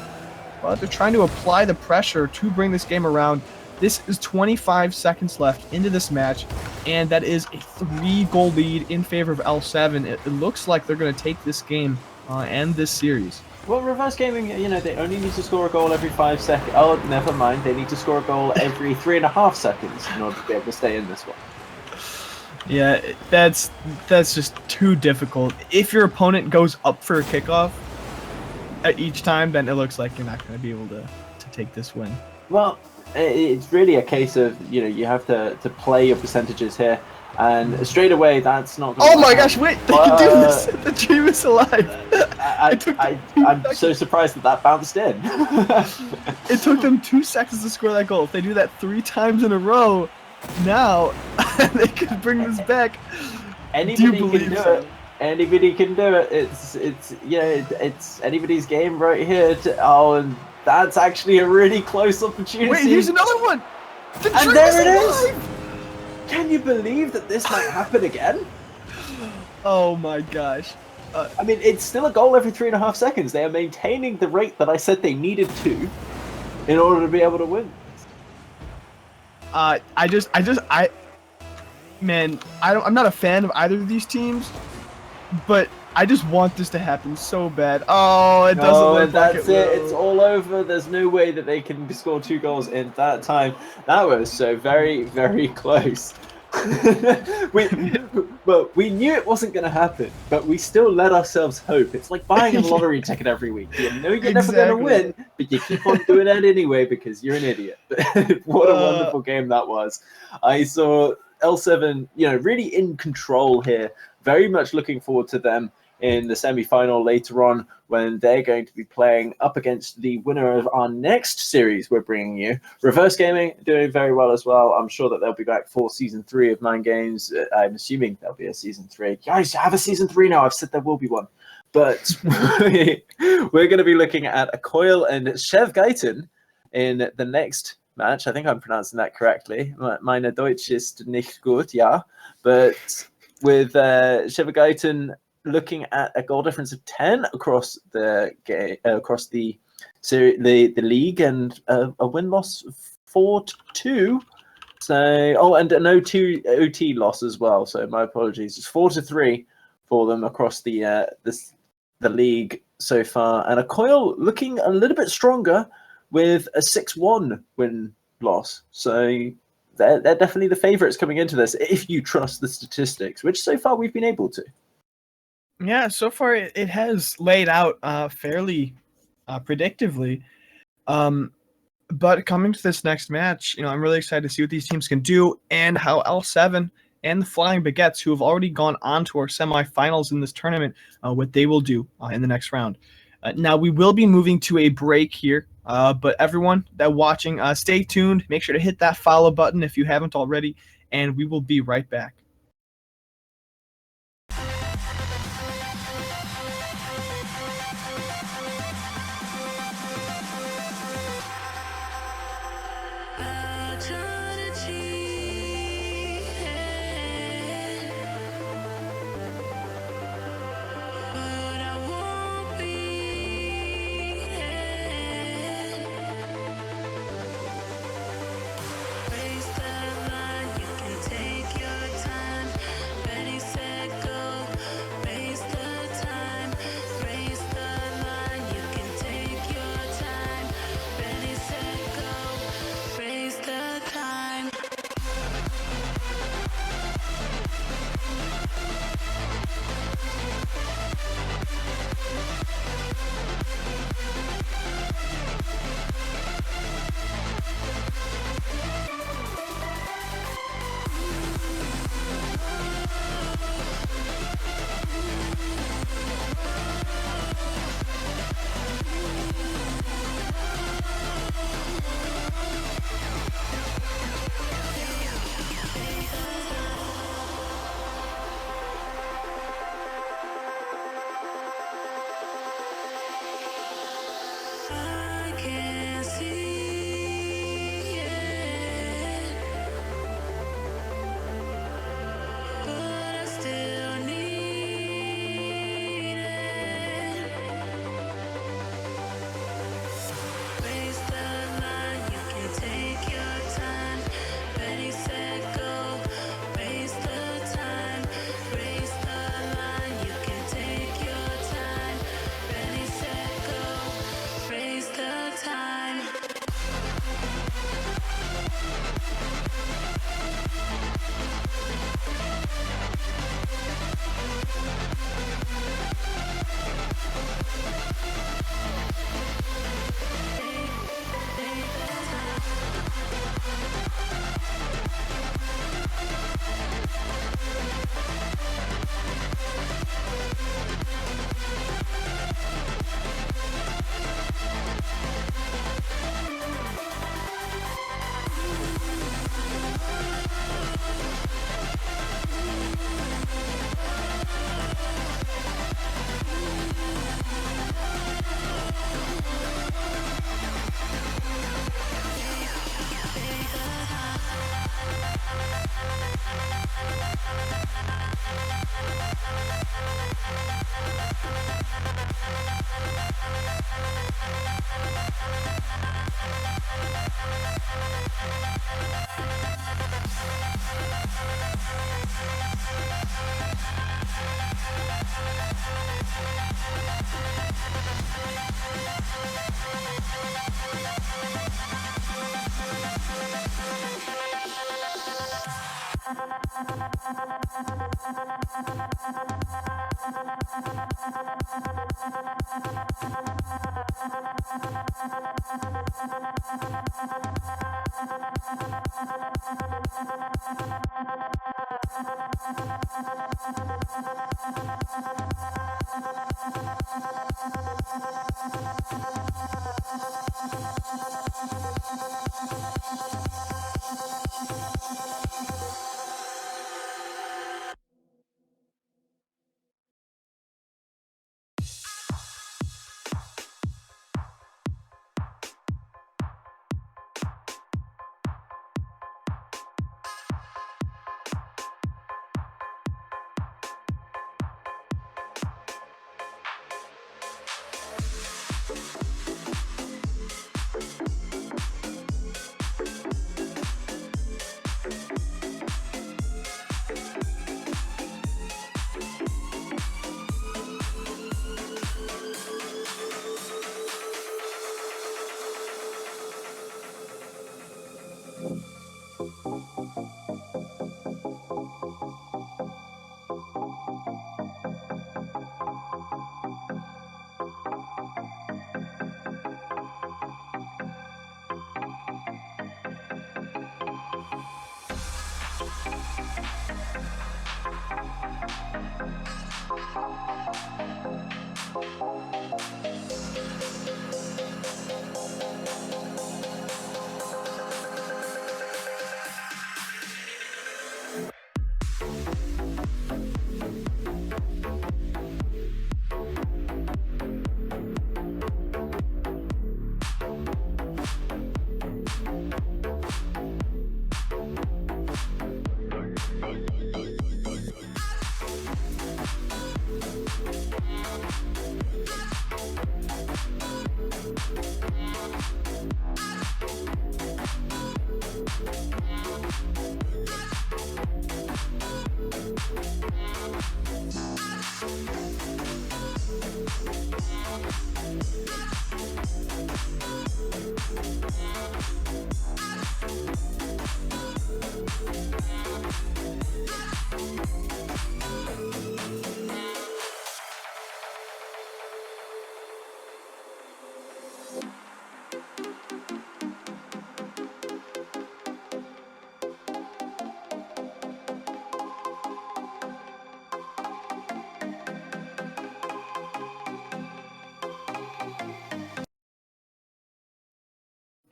But they're trying to apply the pressure to bring this game around. This is 25 seconds left into this match, and that is a 3-goal lead in favor of L7. It looks like they're going to take this game and this series. Well, Reverse Gaming, they only need to score a goal every 5 seconds. Oh, never mind. They need to score a goal every 3.5 seconds in order to be able to stay in this one. Yeah, that's just too difficult. If your opponent goes up for a kickoff at each time, then it looks like you're not going to be able to take this win. Well, it's really a case of, you have to play your percentages here. And straight away, that's not going to Oh my gosh, wait, they can do this! The dream is alive! I'm so surprised that bounced in. It took them 2 seconds to score that goal. If they do that 3 times in a row, now they could bring this back. Anybody can do it. Anybody can do it. It's anybody's game right here. And that's actually a really close opportunity. Wait, here's another one. The And dream there it alive! is. Can you believe that this might happen again? Oh my gosh. I mean, it's still a goal every 3.5 seconds. They are maintaining the rate that I said they needed to in order to be able to win. Man, I'm not a fan of either of these teams, but I just want this to happen so bad. Oh, it doesn't look and like that's it. it. It's all over. There's no way that they can score 2 goals in that time. That was so very, very close. we knew it wasn't going to happen, but we still let ourselves hope. It's like buying a lottery ticket every week. You know you're never going to win, but you keep on doing it anyway because you're an idiot. What a wonderful game that was. I saw L7, really in control here. Very much looking forward to them in the semi-final later on when they're going to be playing up against the winner of our next series we're bringing you. Reverse Gaming doing very well as well. I'm sure that they'll be back for Season 3 of MindGames. I'm assuming there'll be a Season 3. Guys, have a Season 3 now. I've said there will be one. But we're going to be looking at Coil and Chev Gaitin in the next match. I think I'm pronouncing that correctly. Meine Deutsch ist nicht gut, ja. But with Chev Gaitin looking at a goal difference of 10 across the game, across the league, and a win-loss 4-2. So, and an OT loss as well. So my apologies. It's 4-3 for them across the league so far, and a Coil looking a little bit stronger with a 6-1 win-loss. So they're definitely the favourites coming into this, if you trust the statistics, which so far we've been able to. Yeah, so far it has laid out fairly predictively. But coming to this next match, I'm really excited to see what these teams can do and how L7 and the Flying Baguettes, who have already gone on to our semifinals in this tournament, what they will do in the next round. Now, we will be moving to a break here, but everyone that watching, stay tuned. Make sure to hit that follow button if you haven't already, and we will be right back. Take your time.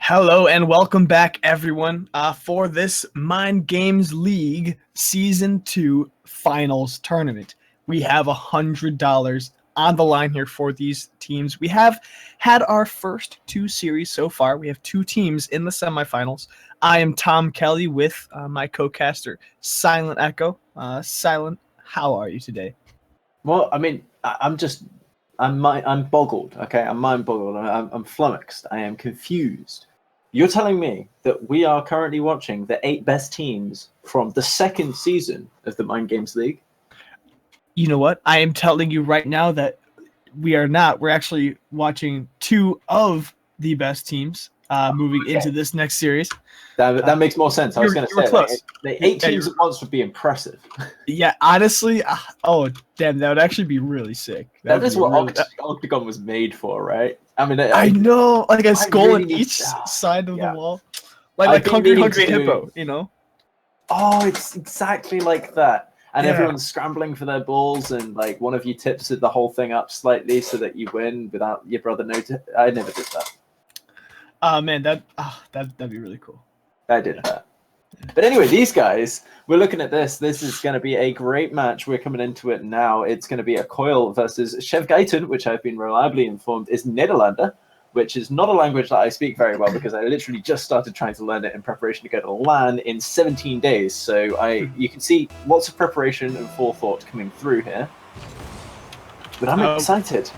Hello and welcome back, everyone, for this MindGames League Season 2 Finals Tournament. We have $100 on the line here for these teams. We have had our first 2 series so far. We have 2 teams in the semifinals. I am Tom Kelly with my co-caster, Silent Echo. Silent, how are you today? Well, I mean, I'm boggled, okay? I'm mind-boggled. I'm flummoxed. I am confused. You're telling me that we are currently watching the 8 best teams from the second season of the MindGames League? You know what? I am telling you right now that we are not. We're actually watching 2 of the best teams moving into this next series. That makes more sense. I was going to say, close. Like, the 8 teams at once would be impressive. Yeah, honestly, oh damn, that would actually be really sick. That is what Octagon was made for, right? I mean, I know, like a skull really on each side of the wall, I've like been Hungry meaning to Hippo, you know? Oh, it's exactly like that. And everyone's scrambling for their balls, and like one of you tips the whole thing up slightly so that you win without your brother noticing. I never did that. Man, that'd be really cool. I did that. But anyway, these guys, we're looking at this. This is going to be a great match. We're coming into it now. It's going to be a Coil versus Chef Gaiten, which I've been reliably informed is Nederlander, which is not a language that I speak very well because I literally just started trying to learn it in preparation to go to LAN in 17 days. So you can see lots of preparation and forethought coming through here. But I'm excited.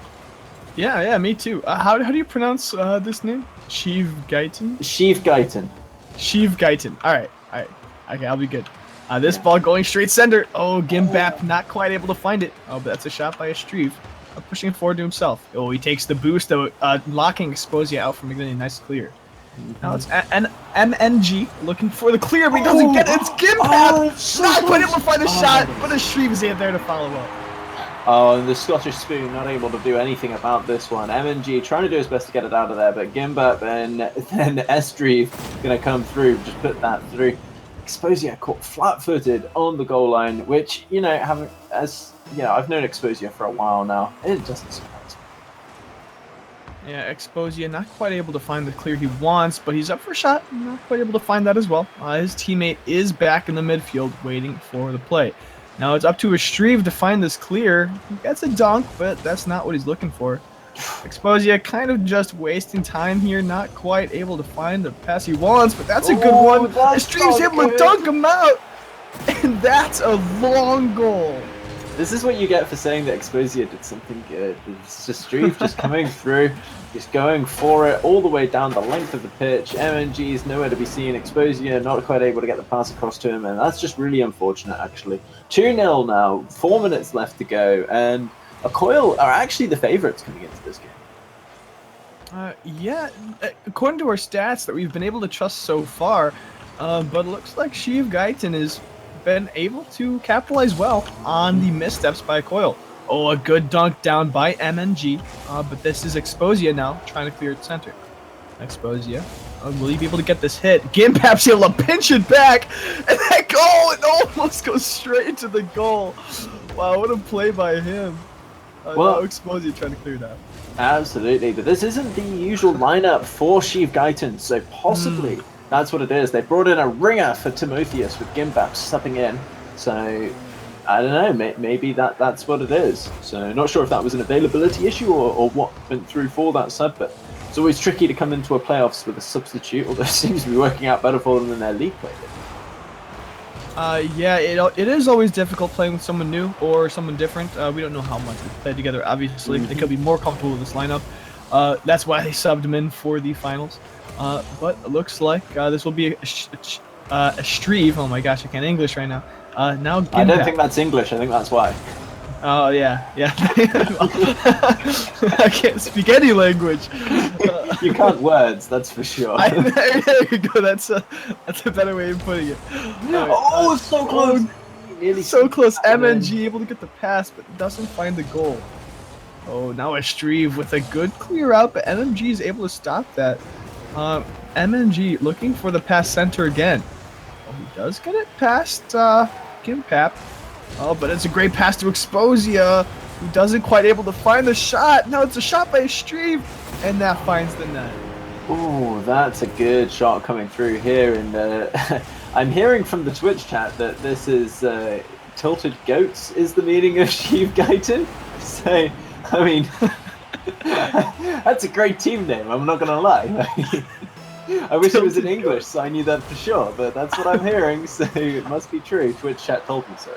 Yeah, me too. How do you pronounce this name? Sheev Guyton? Sheev Guyton. Sheev Guyton. All right. Okay, I'll be good. This ball going straight center. Oh, Gimbap not quite able to find it. Oh, but that's a shot by Estreve. Pushing it forward to himself. Oh, he takes the boost, though, locking Exposia out from getting a nice clear. Now it's MNG looking for the clear, but he doesn't get it. It's Gimbap! Not quite able to find the shot, but Estreve is there to follow up. Oh, and the Scottish Spoon not able to do anything about this one. MNG trying to do his best to get it out of there, but Gimbap and then Estreve going to come through, just put that through. Exposia caught flat-footed on the goal line, which, you know, I've known Exposia for a while now. It doesn't surprise me. Yeah, Exposia not quite able to find the clear he wants, but he's up for a shot. Not quite able to find that as well. His teammate is back in the midfield waiting for the play. Now it's up to Estreve to find this clear. He gets a dunk, but that's not what he's looking for. Exposia kind of just wasting time here, not quite able to find the pass he wants, but that's a good one. Estreve's able to dunk him out, and that's a long goal. This is what you get for saying that Exposia did something good. It's just Estreve just coming through, just going for it all the way down the length of the pitch. MNG is nowhere to be seen. Exposia not quite able to get the pass across to him, and that's just really unfortunate, actually. 2-0 now, 4 minutes left to go, and Coil are actually the favourites coming into this game. Yeah, according to our stats that we've been able to trust so far, but it looks like Sheev Guyton has been able to capitalize well on the missteps by Coil. Oh, a good dunk down by MNG, but this is Exposia now trying to clear its center. Exposia, will he be able to get this hit? Gimpap's able to pinch it back, and that goal, it almost goes straight into the goal. Wow, what a play by him. Well, Exposia trying to clear that. Absolutely, but this isn't the usual lineup for Sheev Guyton, so possibly that's what it is. They brought in a ringer for Timotheus with Gimbap stepping in, so I don't know, maybe that's what it is. So not sure if that was an availability issue or what went through for that sub, but it's always tricky to come into a playoffs with a substitute, although it seems to be working out better for them than their league play did. Yeah, it is always difficult playing with someone new or someone different. We don't know how much we played together, obviously. They could be more comfortable with this lineup. That's why they subbed him in for the finals. But it looks like this will be a Estreve. Oh my gosh, I can't English right now. Now Gimbap. I don't think that's English, I think that's why. Oh, yeah. I can't speak any language. You can't words, that's for sure. There you go. That's a better way of putting it. Oh, so close. So close. MNG able to get the pass, but doesn't find the goal. Oh, now Estreve with a good clear out, but MMG is able to stop that. MNG looking for the pass center again. Oh, he does get it past Gimpap. Oh, but it's a great pass to Exposia, who doesn't quite able to find the shot. No, it's a shot by Estreve, and that finds the net. Oh, that's a good shot coming through here. And I'm hearing from the Twitch chat that this is Tilted Goats is the meaning of Sheev Guyton. So, I mean, that's a great team name, I'm not going to lie. I wish it was in English, so I knew that for sure, but that's what I'm hearing, so it must be true. Twitch chat told me so.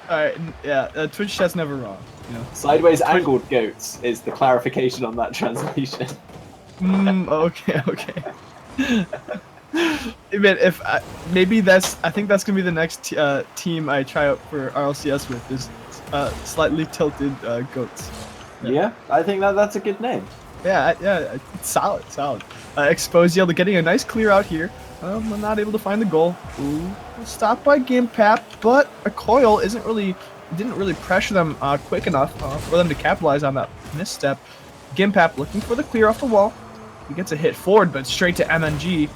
Alright, yeah, Twitch chat's never wrong. You know. Sideways angled goats is the clarification on that translation. Okay. Maybe I think that's gonna be the next team I try out for RLCS with is slightly tilted goats. Yeah, I think that's a good name. Yeah, it's solid. Exposia getting a nice clear out here. I'm not able to find the goal. Ooh, stopped by Gimpap, but a Coil didn't really pressure them quick enough for them to capitalize on that misstep. Gimpap looking for the clear off the wall. He gets a hit forward, but straight to MNG.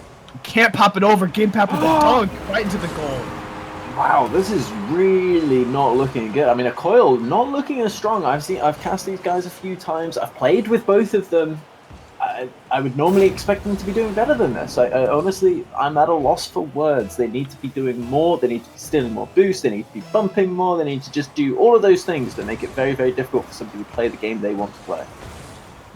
Can't pop it over. Gimpap with a dunk right into the goal. Wow, this is really not looking good. I mean, a Coil not looking as strong. I've cast these guys a few times. I've played with both of them. I would normally expect them to be doing better than this. Honestly, I'm at a loss for words. They need to be doing more. They need to be stealing more boost. They need to be bumping more. They need to just do all of those things that make it very, very difficult for somebody to play the game they want to play.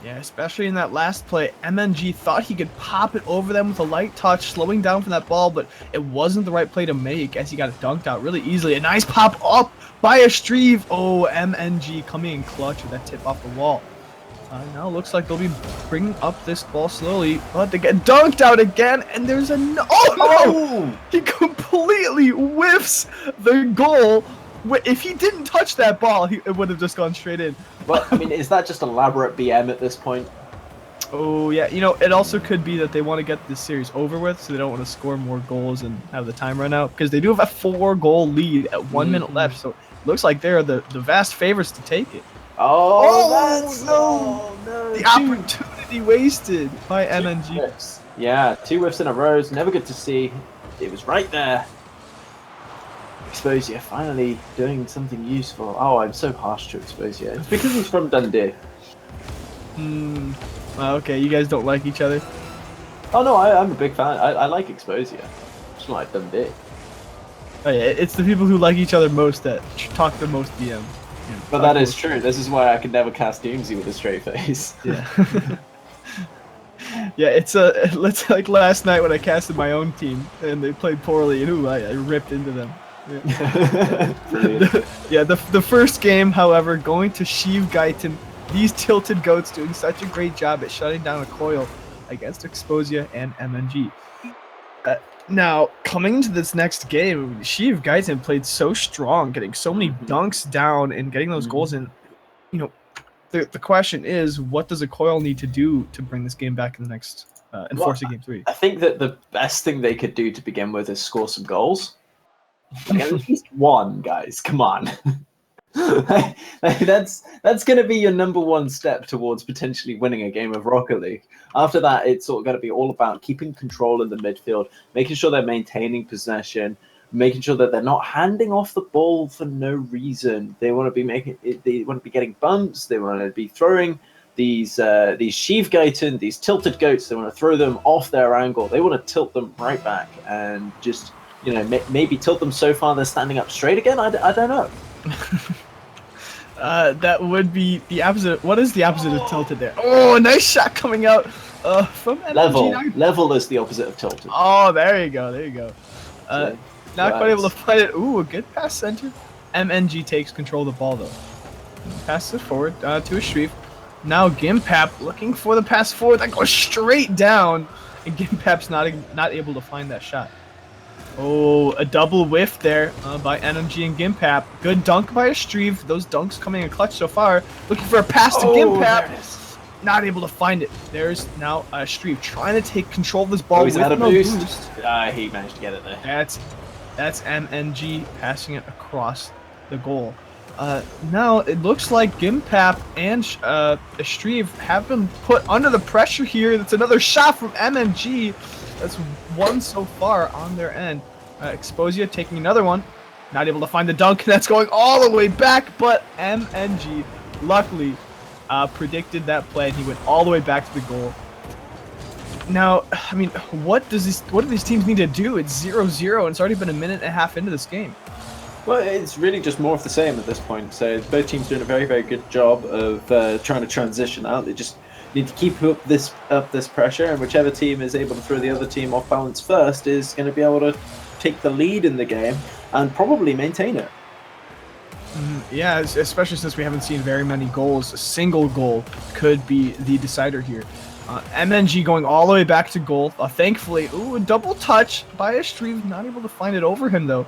Yeah, especially in that last play, MNG thought he could pop it over them with a light touch, slowing down from that ball, but it wasn't the right play to make as he got it dunked out really easily. A nice pop up by Estreve. Oh, MNG coming in clutch with that tip off the wall. Now looks like they'll be bringing up this ball slowly, but they get dunked out again, and there's a no! He completely whiffs the goal. If he didn't touch that ball, it would have just gone straight in. Well, I mean, is that just elaborate BM at this point? Oh yeah, you know, it also could be that they want to get this series over with, so they don't want to score more goals and have the time run out, because they do have a 4-goal lead at 1 minute left, so it looks like they're the vast favorites to take it. Oh, no! The opportunity wasted by MNG. Yeah, 2 whiffs in a row is never good to see. It was right there. Exposure finally doing something useful. Oh, I'm so harsh to Exposure. It's because he's from Dundee. Okay, you guys don't like each other? Oh no, I'm a big fan. I like Exposure. Just like Dundee. Oh yeah, it's the people who like each other most that talk the most DM. But that is true. This is why I can never cast Doomsy with a straight face. Yeah. Yeah, it's like last night when I casted my own team and they played poorly, and I ripped into them. Yeah, the first game, however, going to Sheev Gaitan. These tilted goats doing such a great job at shutting down a coil against Exposia and MNG. Now, coming into this next game, Sheev Gaitan played so strong, getting so many dunks down and getting those goals in. You know, the question is, what does a coil need to do to bring this game back in the next enforce game 3? I think that the best thing they could do to begin with is score some goals. Like, at least one, guys. Come on. That's going to be your #1 step towards potentially winning a game of Rocket League. After that, it's sort of going to be all about keeping control in the midfield, making sure they're maintaining possession, making sure that they're not handing off the ball for no reason. They want to be getting bumps. They want to be throwing these Sheev Gaitan, these tilted goats. They want to throw them off their angle. They want to tilt them right back and just, you know, maybe tilt them so far they're standing up straight again. I don't know. That would be the opposite. What is the opposite of tilted there? Oh, a nice shot coming out from MNG. Level is the opposite of tilted. Oh, there you go. Not quite able to fight it. Ooh, a good pass center. MNG takes control of the ball though. Passes it forward to a Shreef. Now Gimpap looking for the pass forward that goes straight down, and Gimpap's not able to find that shot. Oh, a double whiff there by MMG and Gimpap. Good dunk by a Streve. Those dunks coming in clutch so far. Looking for a pass to Gimpap. Not able to find it. There's now a Streve trying to take control of this ball with no boost. He managed to get it there. That's MNG passing it across the goal. Now it looks like Gimpap and Streve have been put under the pressure here. That's another shot from MMG. That's one so far on their end. Exposia taking another one. Not able to find the dunk. That's going all the way back, but MNG luckily predicted that play, and he went all the way back to the goal. Now, I mean, what do these teams need to do? It's 0-0, and it's already been a minute and a half into this game. Well, it's really just more of the same at this point. So both teams doing a very, very good job of trying to transition out. They just need to keep up this pressure, and whichever team is able to throw the other team off balance first is going to be able to take the lead in the game and probably maintain it. Yeah, especially since we haven't seen very many goals. A single goal could be the decider here. MNG going all the way back to goal. Thankfully, a double touch by a Streve. Not able to find it over him, though.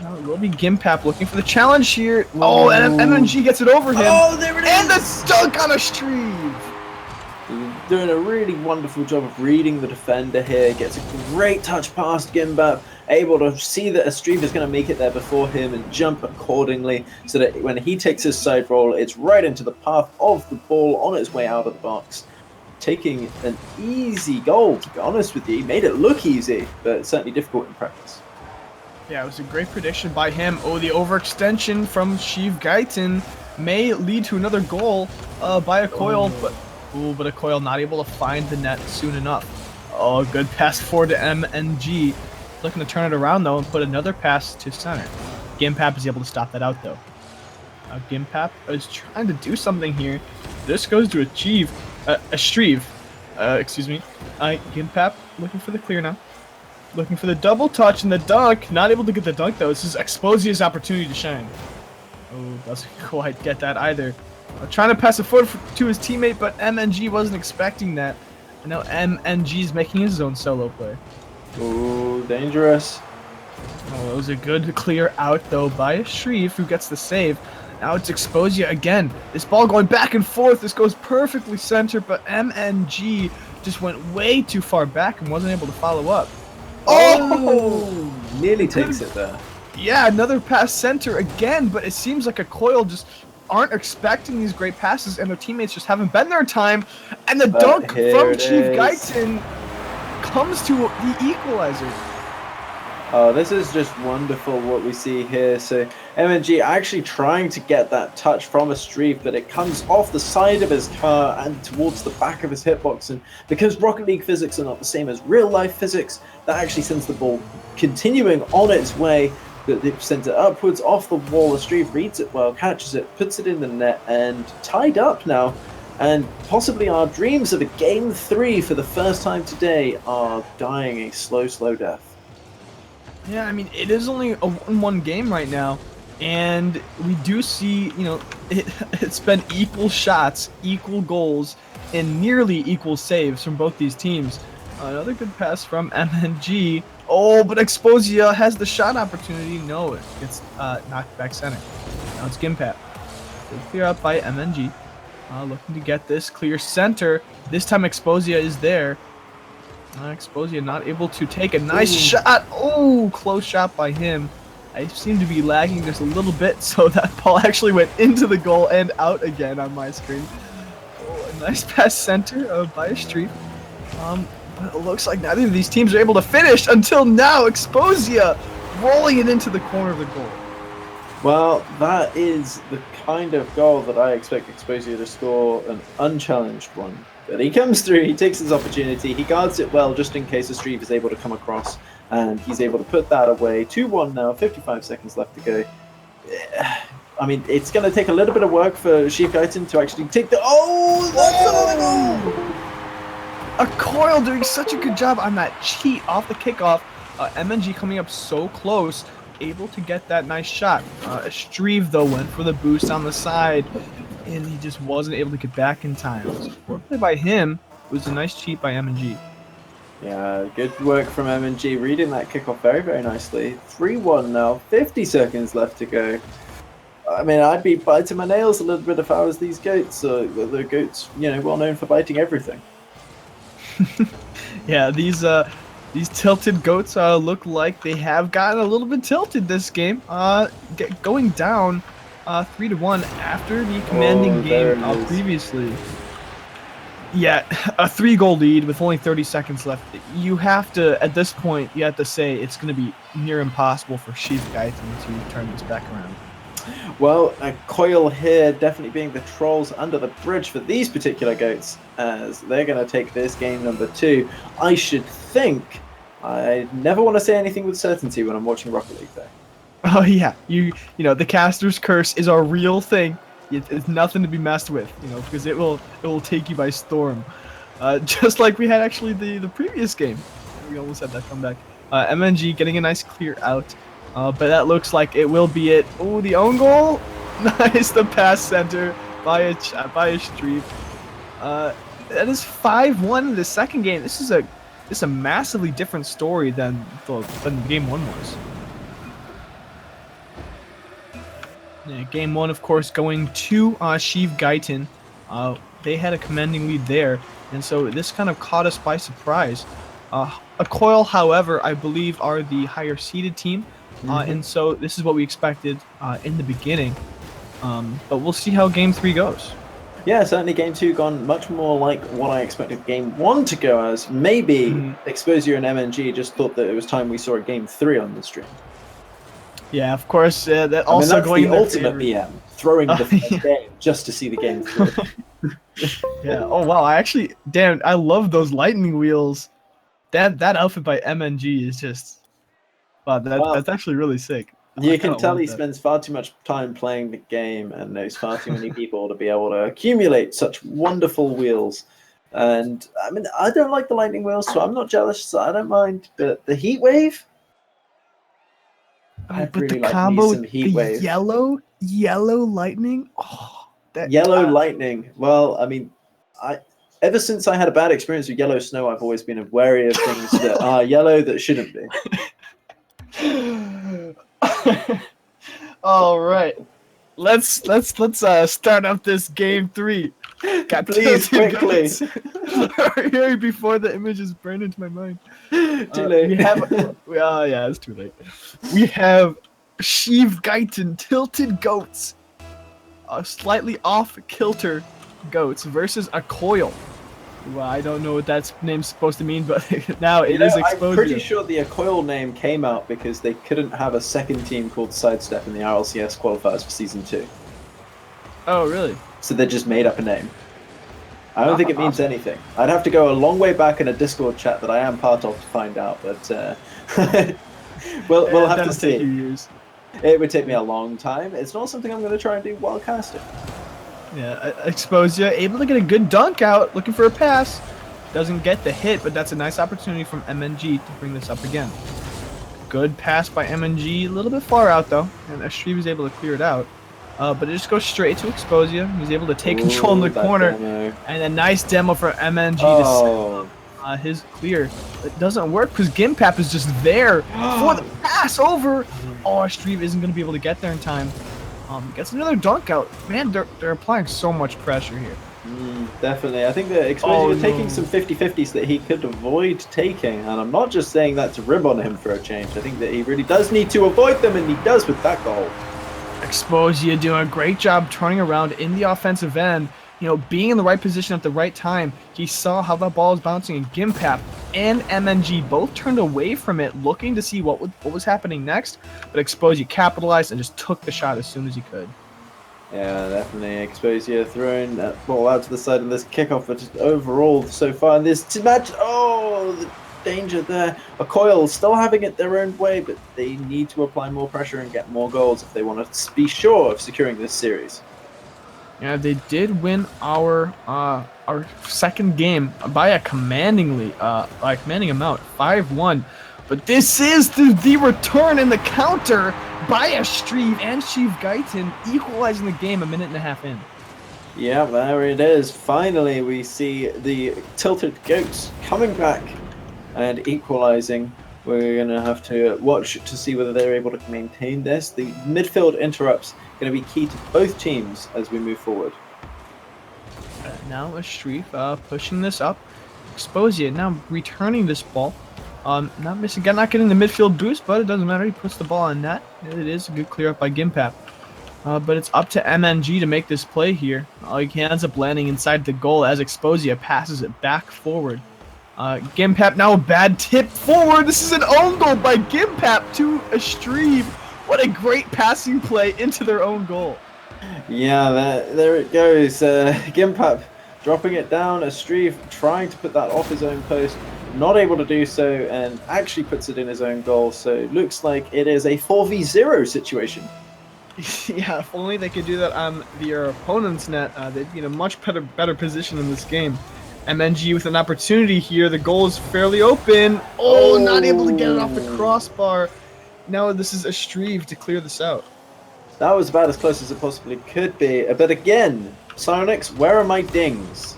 Now it will be Gimpap looking for the challenge here. Oh, and MNG gets it over him. Oh, there it is! And the dunk on a Streve. Doing a really wonderful job of reading the defender here. Gets a great touch past Gimpap. Able to see that a Streve is going to make it there before him and jump accordingly, so that when he takes his side roll, it's right into the path of the ball on its way out of the box. Taking an easy goal, to be honest with you. He made it look easy, but certainly difficult in practice. Yeah, it was a great prediction by him. Oh, the overextension from Sheev Gaitan may lead to another goal by a Coil, but a Coil not able to find the net soon enough. Oh, good pass forward to MNG. Looking to turn it around, though, and put another pass to center. Gimpap is able to stop that out, though. Gimpap is trying to do something here. This goes to achieve a Streve. Gimpap looking for the clear now. Looking for the double touch and the dunk. Not able to get the dunk, though. This is Exposia's opportunity to shine. Oh, doesn't quite get that either. Trying to pass it forward to his teammate, but MNG wasn't expecting that. And now MNG is making his own solo play. Ooh, dangerous. Oh, it was a good clear out, though, by Shreve, who gets the save. Now it's Exposia again. This ball going back and forth. This goes perfectly center, but MNG just went way too far back and wasn't able to follow up. Oh! Nearly takes it there. Yeah, another pass center again, but it seems like a Coil just aren't expecting these great passes, and their teammates just haven't been there in time. And the dunk from Chief Guyton comes to the equalizer. Oh, this is just wonderful what we see here. So MNG actually trying to get that touch from a Street, but it comes off the side of his car and towards the back of his hitbox. And because Rocket League physics are not the same as real life physics, that actually sends the ball continuing on its way. That they've sent it upwards off the wall. The Street reads it well, catches it, puts it in the net, and tied up now. And possibly our dreams of a game 3 for the first time today are dying a slow, slow death. Yeah, I mean, it is only a 1-1 game right now, and we do see, you know, it's been equal shots, equal goals, and nearly equal saves from both these teams. Another good pass from MNG. Oh, but Exposia has the shot opportunity. No, it gets knocked back center. Now it's Gimpat. Good clear out by MNG. Looking to get this clear center. This time Exposia is there. Exposia not able to take a nice shot. Oh, close shot by him. I seem to be lagging just a little bit, so that ball actually went into the goal and out again on my screen. Oh, a nice pass center by a Street. But it looks like neither of these teams are able to finish until now. Exposia rolling it into the corner of the goal. Well, that is the kind of goal that I expect Exposia to score, an unchallenged one. But he comes through, he takes his opportunity, he guards it well just in case the Street is able to come across, and he's able to put that away. 2-1 now, 55 seconds left to go. I mean, it's going to take a little bit of work for Chief Guyton to actually take the... Oh, that's another goal! A Coil doing such a good job on that cheat off the kickoff. MNG coming up so close, able to get that nice shot. Shreve, though, went for the boost on the side, and he just wasn't able to get back in time. It was a poor play by him. It was a nice cheat by MNG. Yeah, good work from MNG, reading that kickoff very, very nicely. 3-1 now, 50 seconds left to go. I mean, I'd be biting my nails a little bit if I was these goats. The goats, you know, well known for biting everything. Yeah, these tilted goats look like they have gotten a little bit tilted this game. Going down 3-1 after the commanding game previously. Yeah, a 3-goal lead with only 30 seconds left. You have to, at this point, you have to say it's going to be near impossible for Chief Guyton to turn this back around. Well, a Coil here definitely being the trolls under the bridge for these particular goats, as they're going to take this game number 2. I should think. I never want to say anything with certainty when I'm watching Rocket League, though. Oh yeah, you know the caster's curse is a real thing. It's nothing to be messed with, you know, because it will take you by storm. Just like we had actually the previous game. We almost had that comeback. MNG getting a nice clear out. But that looks like it will be it. Oh, the own goal! Nice, the pass center by a Street. That is 5-1 in the second game. This is a massively different story than game 1 was. Yeah, game 1, of course, going to Chief Guyton. They had a commanding lead there, and so this kind of caught us by surprise. A Coil, however, I believe are the higher seeded team. And so this is what we expected in the beginning. But we'll see how Game 3 goes. Yeah, certainly Game 2 gone much more like what I expected Game 1 to go as. Maybe Exposia and MNG just thought that it was time we saw a Game 3 on the stream. Yeah, of course. That also that's going the ultimate BM, throwing the game just to see the Game 3. Yeah. Oh wow! I love those lightning wheels. That outfit by MNG is just. Wow, that's actually really sick. You can tell he spends far too much time playing the game and knows far too many people to be able to accumulate such wonderful wheels. And I mean, I don't like the lightning wheels, so I'm not jealous. So I don't mind. But the heat wave. But the combo with the yellow lightning. Oh, Yellow lightning. Well, I mean, ever since I had a bad experience with yellow snow, I've always been wary of things that are yellow that shouldn't be. All right, let's start up this game 3. Got Please, tilted quickly. goats. Hurry before the images burn into my mind. Too late. We have. Yeah, it's too late. We have Sheev Guyton tilted goats, slightly off kilter goats versus a coil. Well, I don't know what that name's supposed to mean, but now it is exposed. I'm pretty sure the Acoil name came out because they couldn't have a second team called Sidestep in the RLCS qualifiers for Season 2. Oh, really? So they just made up a name. I don't think it means anything. I'd have to go a long way back in a Discord chat that I am part of to find out, but we'll have to see. Years. It would take me a long time. It's not something I'm going to try and do while casting. Yeah, Exposia able to get a good dunk out, looking for a pass. Doesn't get the hit, but that's a nice opportunity from MNG to bring this up again. Good pass by MNG, a little bit far out though, and Ashri was able to clear it out. But it just goes straight to Exposia. He's able to take control in the corner, and a nice demo for MNG to set his clear. It doesn't work because Gimpap is just there for the pass over. Oh, Ashri isn't going to be able to get there in time. Gets another dunk out. Man, they're applying so much pressure here. Definitely. I think that Exposia was taking some 50-50s that he could avoid taking, and I'm not just saying that to rib on him for a change. I think that he really does need to avoid them, and he does with that goal. Exposia doing a great job turning around in the offensive end, you know, being in the right position at the right time. He saw how that ball was bouncing, and Gimpap and MNG both turned away from it, looking to see what was happening next. But Exposia capitalized and just took the shot as soon as he could. Yeah, definitely. Exposia throwing that ball out to the side of this kickoff, but just overall so far in this match, the danger there. Acoil still having it their own way, but they need to apply more pressure and get more goals if they want to be sure of securing this series. Yeah, they did win our second game by a commanding amount, 5-1. But this is the return and the counter by a Streeve and Sheev Guyton, equalizing the game a minute and a half in. Yeah, there it is. Finally, we see the Tilted Goats coming back and equalizing. We're going to have to watch to see whether they're able to maintain this. The midfield interrupts going to be key to both teams as we move forward. Now a Streef pushing this up. Exposia now returning this ball. Not getting the midfield boost, but it doesn't matter. He puts the ball on net. It is a good clear up by Gimpap. But it's up to MNG to make this play here. He ends up landing inside the goal as Exposia passes it back forward. Gimpap now a bad tip forward. This is an own goal by Gimpap to a Streeve. What a great passing play into their own goal. Yeah, there it goes. Gimpap dropping it down. Streeve trying to put that off his own post. Not able to do so, and actually puts it in his own goal. So it looks like it is a 4v0 situation. Yeah, if only they could do that on their opponent's net, they'd be in a much better position in this game. MNG with an opportunity here. The goal is fairly open. Oh, not able to get it off the crossbar. Now this is a Streeve to clear this out. That was about as close as it possibly could be. But again, Psionics, where are my dings?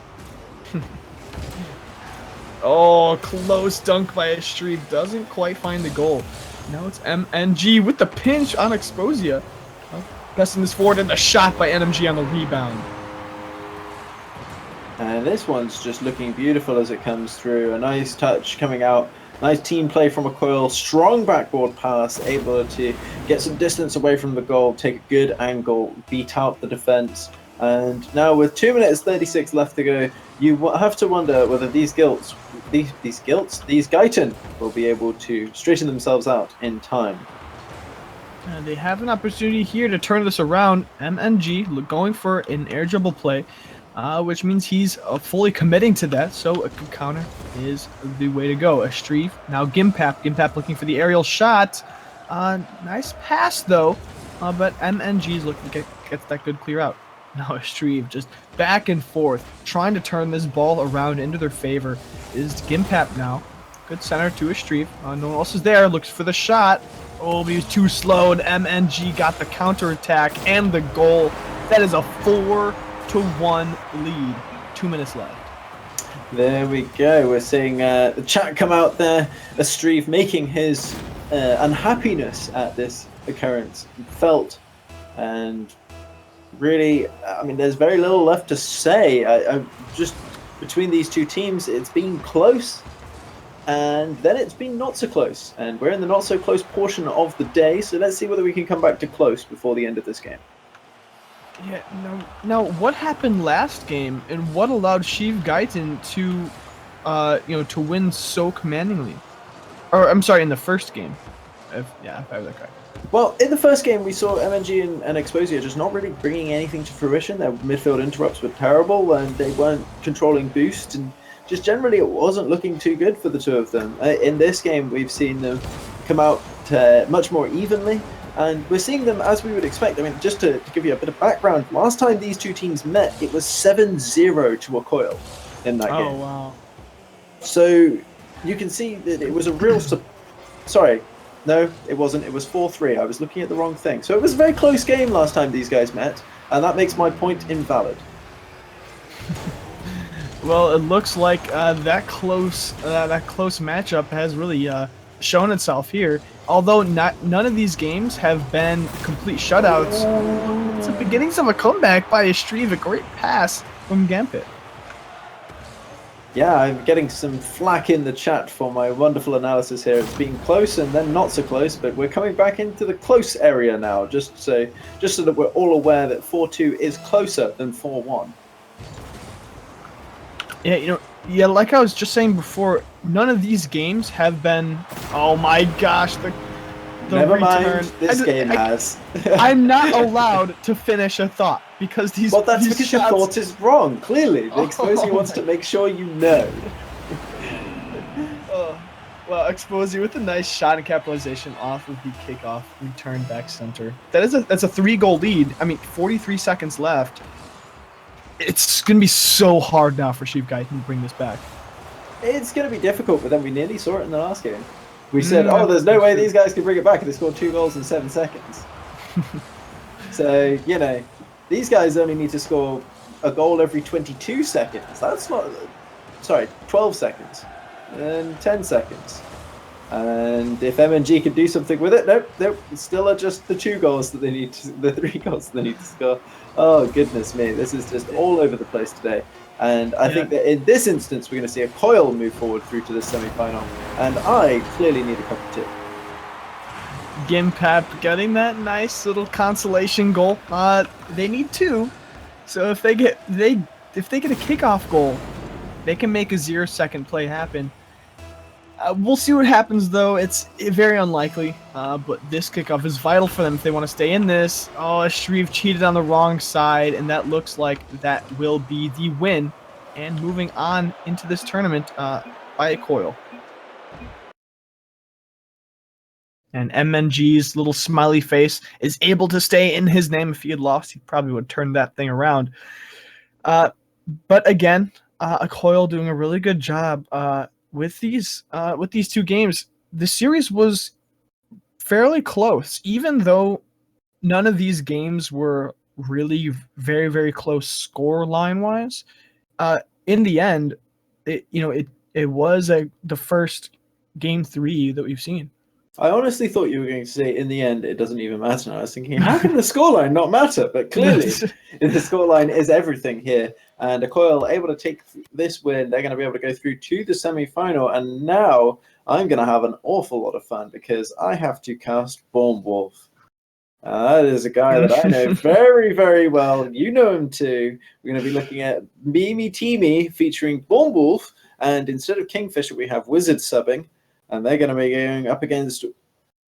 Oh, close dunk by a Streeve. Doesn't quite find the goal. Now it's MNG with the pinch on Exposia. Pressing this forward and the shot by NMG on the rebound. And this one's just looking beautiful as it comes through. A nice touch coming out. Nice team play from Acoil. Strong backboard pass. Able to get some distance away from the goal. Take a good angle. Beat out the defense. And now with 2 minutes 36 left to go, you have to wonder whether these Guyton will be able to straighten themselves out in time. They have an opportunity here to turn this around. MNG going for an air dribble play. Which means he's fully committing to that, so a good counter is the way to go. A Streeve, now Gimpap looking for the aerial shot. Nice pass though, but MNG is looking to get that good clear out. Now a Streeve just back and forth, trying to turn this ball around into their favor. Is Gimpap now. Good center to a Streeve. No one else is there, looks for the shot. Oh, but he was too slow, and MNG got the counter attack and the goal. That is a 4-1 2-1 lead. 2 minutes left. There we go. We're seeing the chat come out there. Astrive making his unhappiness at this occurrence felt, and really, I mean, there's very little left to say. I just between these two teams, it's been close, and then it's been not so close, and we're in the not so close portion of the day. So let's see whether we can come back to close before the end of this game. Yeah, now what happened last game, and what allowed Shiv Gaiten to, to win so commandingly? Or I'm sorry, in the first game. If I have that correct. Well, in the first game, we saw MNG and Exposure just not really bringing anything to fruition. Their midfield interrupts were terrible, and they weren't controlling boost, and just generally it wasn't looking too good for the two of them. In this game, we've seen them come out much more evenly, and we're seeing them as we would expect. I mean, just to give you a bit of background, last time these two teams met, it was 7-0 to Akoil in that game. Oh, wow. So you can see that it was a real... Sorry. No, it wasn't. It was 4-3. I was looking at the wrong thing. So it was a very close game last time these guys met, and that makes my point invalid. Well, it looks like that close matchup has really shown itself here. Although none of these games have been complete shutouts, it's the beginnings of a comeback by Astrive. A great pass from Gambit. Yeah, I'm getting some flack in the chat for my wonderful analysis here. It's been close and then not so close, but we're coming back into the close area now, just so that we're all aware that 4-2 is closer than 4-1. Yeah, like I was just saying before, none of these games have been. Oh my gosh, the Never return. mind, this game has. I'm not allowed to finish a thought because these. Well, that's these because shots... your thought is wrong. Clearly, the Exposure wants to make sure you know. Well, Exposure with a nice shot and capitalization off of the kickoff return back center. That's a 3-goal lead. I mean, 43 seconds left. It's gonna be so hard now for Shiv Gaiten to bring this back. It's going to be difficult, but then we nearly saw it in the last game. We said, there's no way these guys can bring it back, and they scored 2 goals in 7 seconds. So, these guys only need to score a goal every 22 seconds. That's not... Sorry, 12 seconds. And 10 seconds. And if MNG could do something with it, nope, it's still just the 2 goals that they need the 3 goals that they need to score. Oh, goodness me, this is just all over the place today. And I think that in this instance, we're going to see Akoil move forward through to the semi-final. And I clearly need a cup of tea. Gimpap getting that nice little consolation goal. They need 2. So if they get a kickoff goal, they can make a 0-second play happen. We'll see what happens, though. It's very unlikely, but this kickoff is vital for them if they want to stay in this. Oh, Astrive cheated on the wrong side, and that looks like that will be the win. And moving on into this tournament by Akoil. And MNG's little smiley face is able to stay in his name. If he had lost, he probably would turn that thing around. But again, Akoil doing a really good job with these 2 games. The series was fairly close, even though none of these games were really very, very close score line wise. In the end, it was the first game 3 that we've seen. I honestly thought you were going to say, in the end, it doesn't even matter. And I was thinking, how can the scoreline not matter? But clearly, the scoreline is everything here. And Akoil able to take this win. They're going to be able to go through to the semi-final. And now I'm going to have an awful lot of fun because I have to cast Born Wolf. That is a guy that I know very, very well. You know him too. We're going to be looking at Mimi Teamy featuring Born Wolf. And instead of Kingfisher, we have Wizard subbing. And they're going to be going up against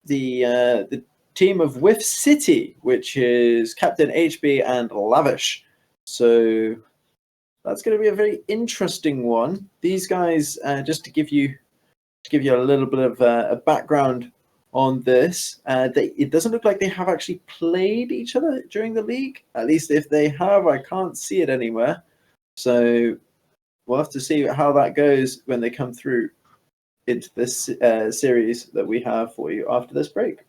the team of Whiff City, which is Captain HB and Lavish. So that's going to be a very interesting one. These guys, just to give you a little bit of a background on this, it doesn't look like they have actually played each other during the league. At least if they have, I can't see it anywhere. So we'll have to see how that goes when they come through into this series that we have for you after this break.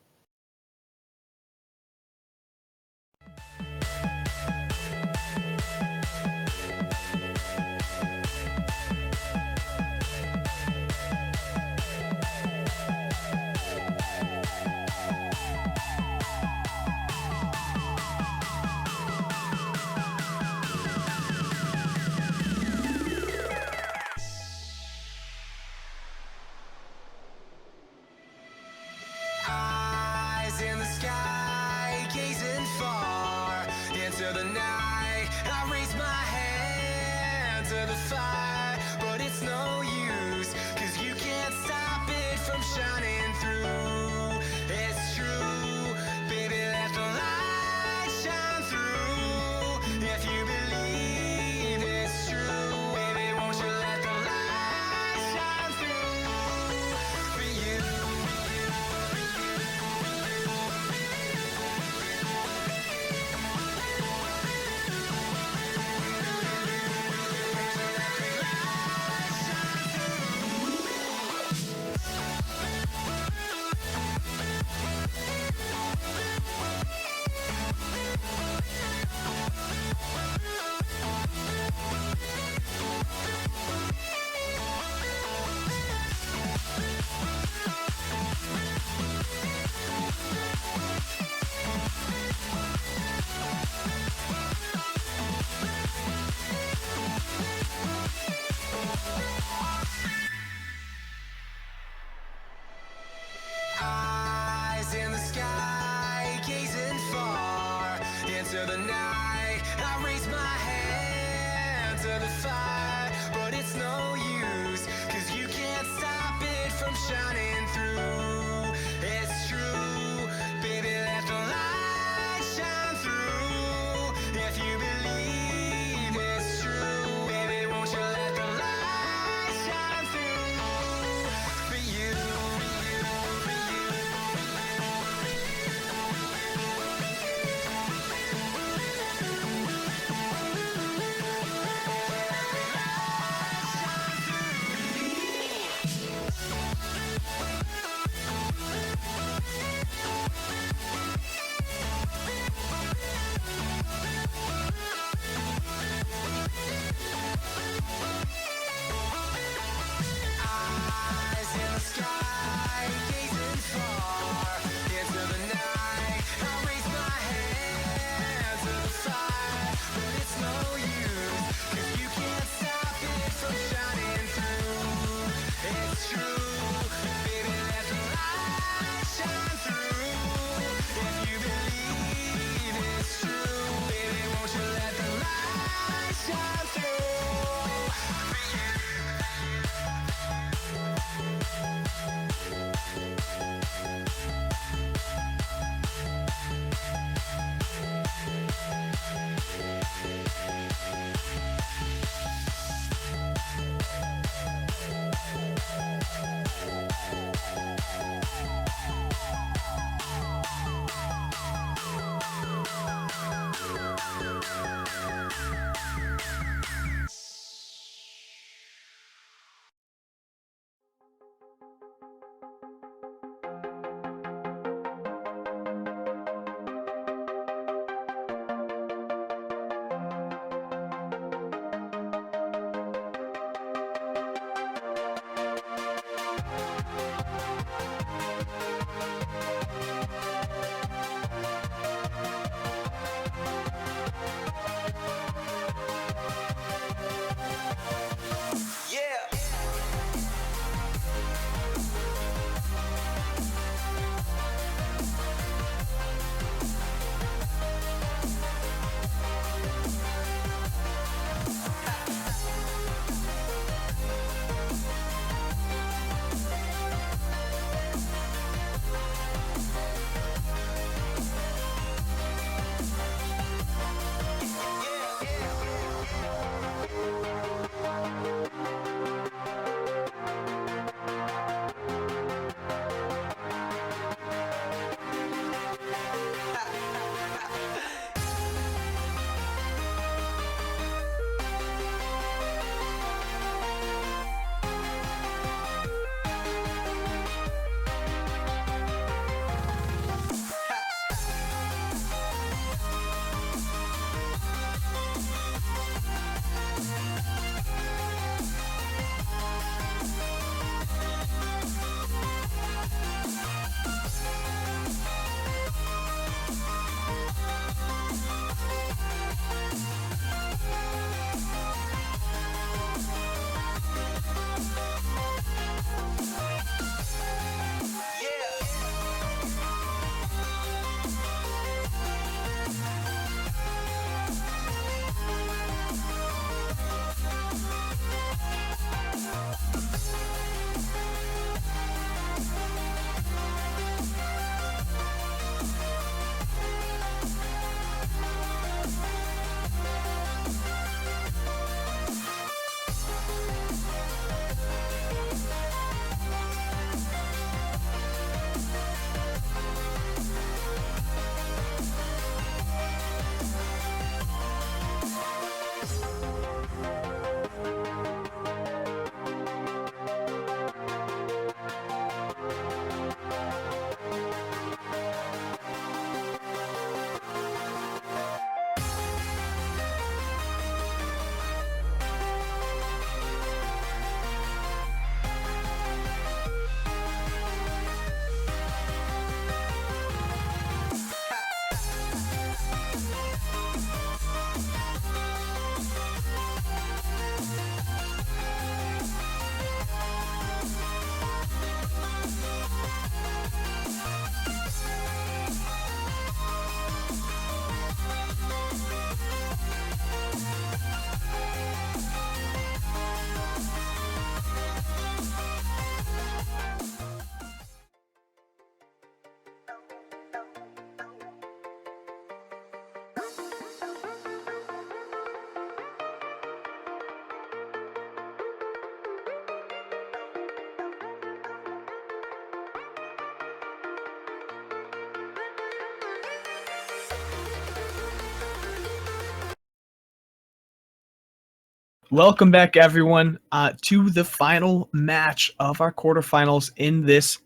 Welcome back, everyone, to the final match of our quarterfinals in this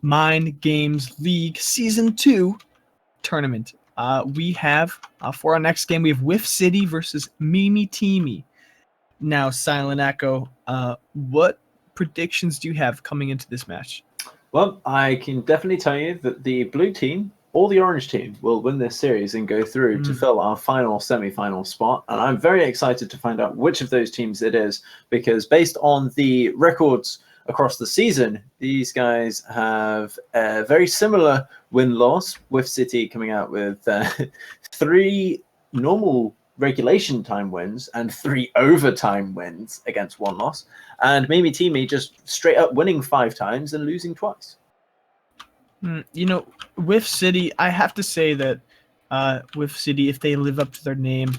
Mind Games League Season 2 tournament. We have, for our next game, we have Whiff City versus Mimi Teamy. Now, Silent Echo, what predictions do you have coming into this match? Well, I can definitely tell you that the blue team or the orange team will win this series and go through to fill our final semi-final spot. And I'm very excited to find out which of those teams it is, because based on the records across the season, these guys have a very similar win-loss, with City coming out with 3 normal regulation time wins and 3 overtime wins against 1 loss, and Mimi Teamy just straight up winning 5 times and losing twice. You know, Whiff City, I have to say that Whiff City, if they live up to their name,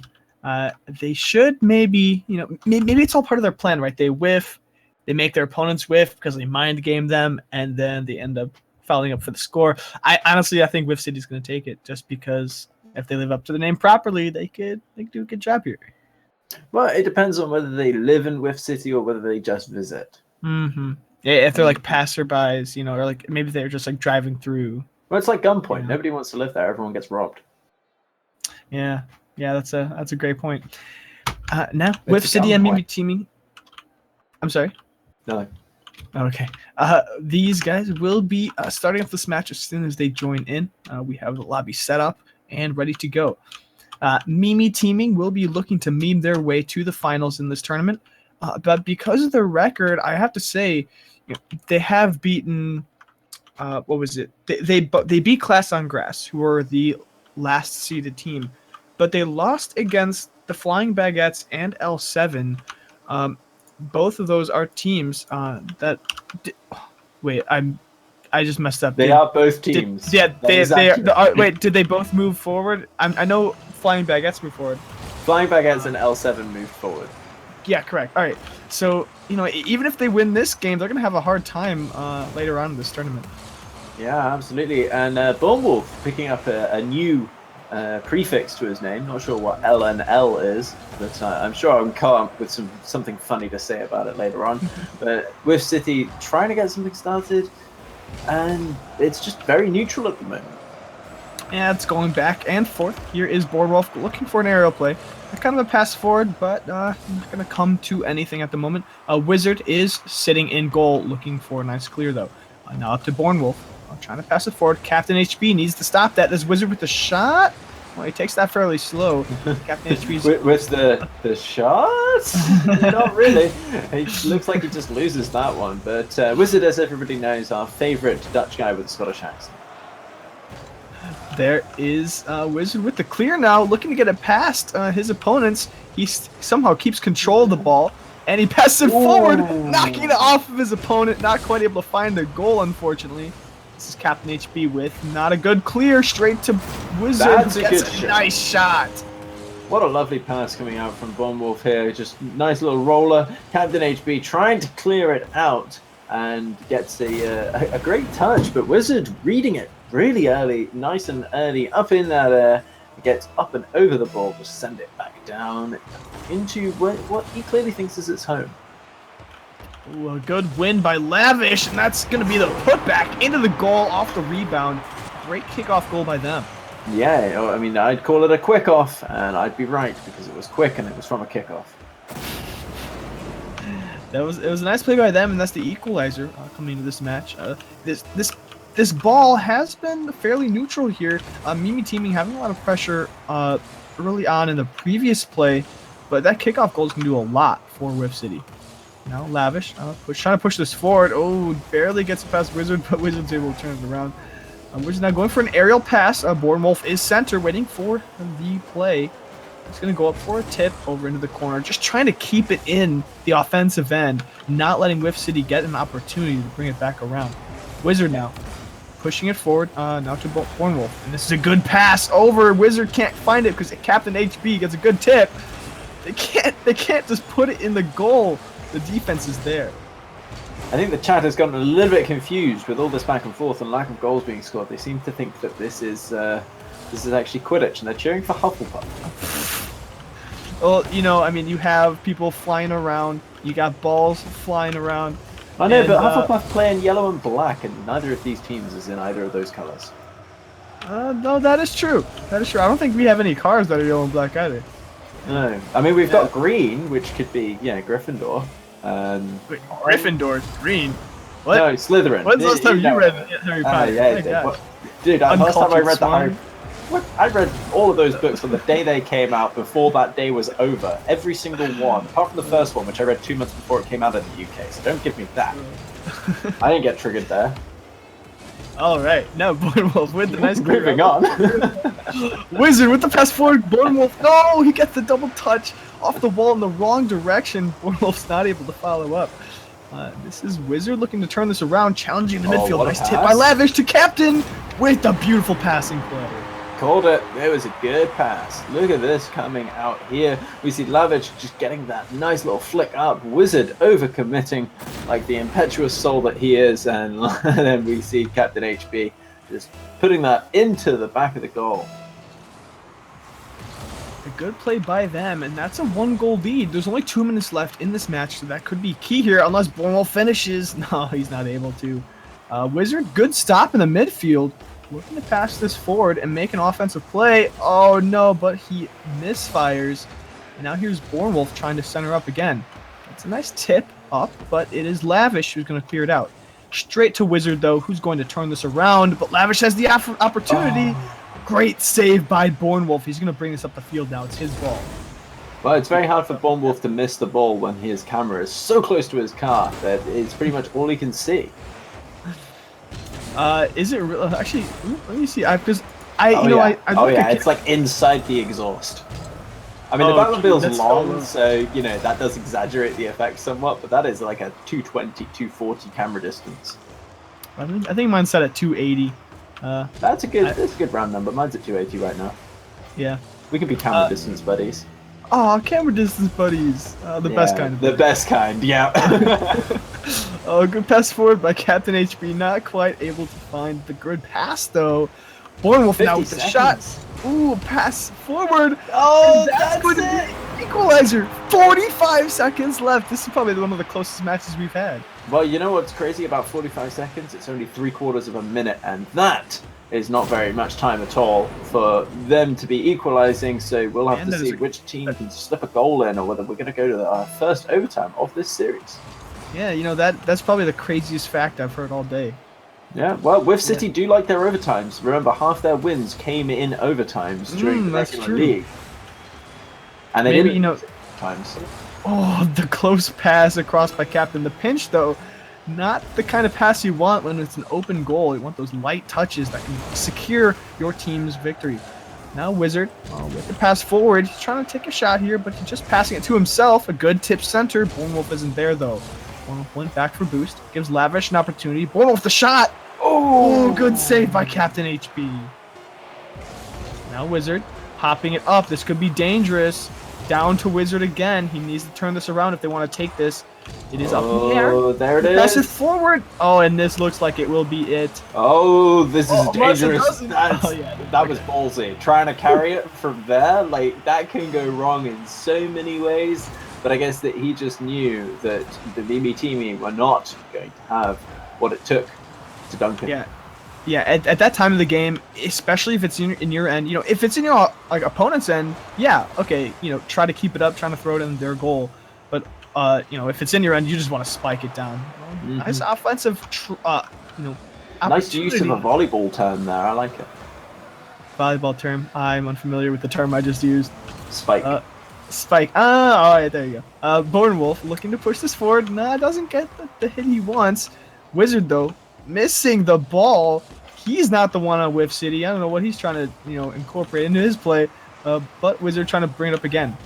they should maybe, maybe it's all part of their plan, right? They whiff, they make their opponents whiff because they mind game them, and then they end up fouling up for the score. I think Whiff City's going to take it, just because if they live up to the name properly, they could do a good job here. Well, it depends on whether they live in Whiff City or whether they just visit. Mm-hmm. Yeah, if they're like passerbys, or like maybe they're just like driving through. Well, it's like gunpoint. Yeah. Nobody wants to live there. Everyone gets robbed. Yeah, that's a great point. Now, It's Whiff a City and gunpoint. Mimi Teamy. I'm sorry. No. Okay. These guys will be starting off this match as soon as they join in. We have the lobby set up and ready to go. Mimi Teaming will be looking to meme their way to the finals in this tournament. But because of their record, I have to say, they have beaten. What was it? They beat Class on Grass, who were the last seeded team, but they lost against the Flying Baguettes and L7. Both of those are teams that. Wait, I just messed up. They are both teams. Wait, did they both move forward? I know Flying Baguettes moved forward. Flying Baguettes and L7 moved forward. Yeah, correct. All right. So, even if they win this game, they're going to have a hard time later on in this tournament. Yeah, absolutely. And Bonewolf picking up a new prefix to his name. Not sure what L and L is, but I'm sure I'll come up with something funny to say about it later on. But Whiff City trying to get something started, and it's just very neutral at the moment. Yeah, it's going back and forth. Here is Boardwolf looking for an aerial play. Kind of a pass forward, but not going to come to anything at the moment. Wizard is sitting in goal, looking for a nice clear, though. Now up to Bournewolf, trying to pass it forward. Captain HB needs to stop that. There's Wizard with the shot. Well, he takes that fairly slow. Captain HB's... with the shot? Not really. It looks like he just loses that one. But Wizard, as everybody knows, our favourite Dutch guy with a Scottish accent. There is Wizard with the clear now, looking to get it past his opponents. He somehow keeps control of the ball, and he passes it forward, knocking it off of his opponent. Not quite able to find the goal, unfortunately. This is Captain HB with not a good clear, straight to Wizard. That's a Gets good a shot. nice shot. What a lovely pass coming out from Bonewolf here. Just nice little roller. Captain HB trying to clear it out and gets a great touch, but Wizard reading it really early, nice and early, up in that air, gets up and over the ball, to send it back down into what he clearly thinks is its home. Ooh, a good win by Lavish, and that's going to be the putback into the goal off the rebound. Great kickoff goal by them. Yeah, I mean, I'd call it a quick off, and I'd be right, because it was quick and it was from a kickoff. It was a nice play by them, and that's the equalizer coming into this match. This ball has been fairly neutral here. Mimi Teaming having a lot of pressure early on in the previous play, but that kickoff goal is going to do a lot for Whiff City. Now Lavish trying to push this forward. Oh, barely gets it past Wizard, but Wizard's able to turn it around. Wizard now going for an aerial pass. Bournewolf is center, waiting for the play. He's going to go up for a tip over into the corner, just trying to keep it in the offensive end, not letting Whiff City get an opportunity to bring it back around. Wizard now pushing it forward, now to Bournewolf. And this is a good pass over. Wizard can't find it because Captain HB gets a good tip. They can't just put it in the goal. The defense is there. I think the chat has gotten a little bit confused with all this back and forth and lack of goals being scored. They seem to think that this is actually Quidditch, and they're cheering for Hufflepuff. Well, you know, I mean, you have people flying around. You got balls flying around. I know, And, but Hufflepuff play in yellow and black, and neither of these teams is in either of those colors. No, that is true. That is true. I don't think we have any cars that are yellow and black either. No, I mean we've got green, which could be Gryffindor. Wait, Gryffindor, green. What? No, Slytherin. When's the last time you read Harry Potter? Yeah, Oh my gosh. dude, last time I Uncultured read swine. I read all of those books on the day they came out. Before that day was over, every single one, apart from the first one, which I read 2 months before it came out in the UK. So don't give me that. I didn't get triggered there. All right, now Bournemouth with the nice clear Moving up. on. Wizard with the pass forward. Bournemouth, no, he gets the double touch off the wall in the wrong direction. Bournemouth's not able to follow up. This is Wizard looking to turn this around, challenging the midfield. what a Nice pass. tip by Lavish to Captain with a beautiful passing play. Called it. It was a good pass. Look at this coming out here. We see Lavish just getting that nice little flick up. Wizard overcommitting like the impetuous soul that he is. And then we see Captain HB just putting that into the back of the goal. A good play by them, and that's a 1-goal lead. There's only 2 minutes left in this match, so that could be key here unless Bournemouth finishes. No, he's not able to. Wizard, good stop in the midfield. Looking to pass this forward and make an offensive play. Oh no, but he misfires. And now here's Bournemouth trying to center up again. It's a nice tip up, but it is Lavish who's going to clear it out. Straight to Wizard though, who's going to turn this around, but Lavish has the opportunity. Great save by Bournemouth. He's going to bring this up the field now. It's his ball. Well, it's very hard for Bournemouth to miss the ball when his camera is so close to his car that it's pretty much all he can see. Is it real? Actually, let me see. I look at It's like inside the exhaust. I mean, Oh, the Batmobile's that's so long, low. so, that does exaggerate the effect somewhat, but that is like a 220, 240 camera distance. I think mine's set at 280. That's a good round number. Mine's at 280 right now. Yeah. We can be camera distance buddies. Oh, camera distance buddies. The best kind of The best kind, yeah. Oh, good pass forward by Captain HB. Not quite able to find the good pass, though. Bournemouth now with the shot. Ooh, pass forward. Oh, And that's going to be equalizer. 45 seconds left. This is probably one of the closest matches we've had. Well, you know what's crazy about 45 seconds? It's only 3/4 of a minute, and that is not very much time at all for them to be equalizing. So we'll have to see which team can slip a goal in, or whether we're going to go to our first overtime of this series. Yeah, that's probably the craziest fact I've heard all day. Yeah, well, with City do like their overtimes. Remember, half their wins came in overtimes during the that's regular true. league. And they Maybe, didn't times. Oh, the close pass across by Captain. The pinch, though, not the kind of pass you want when it's an open goal. You want those light touches that can secure your team's victory. Now Wizard with the pass forward. He's trying to take a shot here, but he's just passing it to himself. A good tip center. Bournemouth isn't there, though. Bournemouth went back for boost. Gives Lavish an opportunity. Bournemouth the shot. Oh, good save by Captain HB. Now Wizard popping it up. This could be dangerous. Down to Wizard again. He needs to turn this around if they want to take this. It is up in the air. Oh, there it Pass it is. forward. Oh, and this looks like it will be it. Oh, this is unless it dangerous. doesn't. Oh, yeah. That was ballsy. Trying to carry it from there, like, that can go wrong in so many ways. But I guess that he just knew that the Mimi Teamy were not going to have what it took to dunk it. Yeah. At that time of the game, especially if it's in your end, if it's in your opponent's end, yeah, okay, try to keep it up, trying to throw it in their goal. But if it's in your end, you just want to spike it down. Nice offensive, Nice use of a opportunity. volleyball term there. I like it. Volleyball term. I'm unfamiliar with the term I just used. Spike. Spike. All right, there you go. Bournemouth looking to push this forward. Nah, doesn't get the hit he wants. Wizard, though, missing the ball. He's not the one on Whiff City. I don't know what he's trying to, incorporate into his play. But Wizard trying to bring it up again.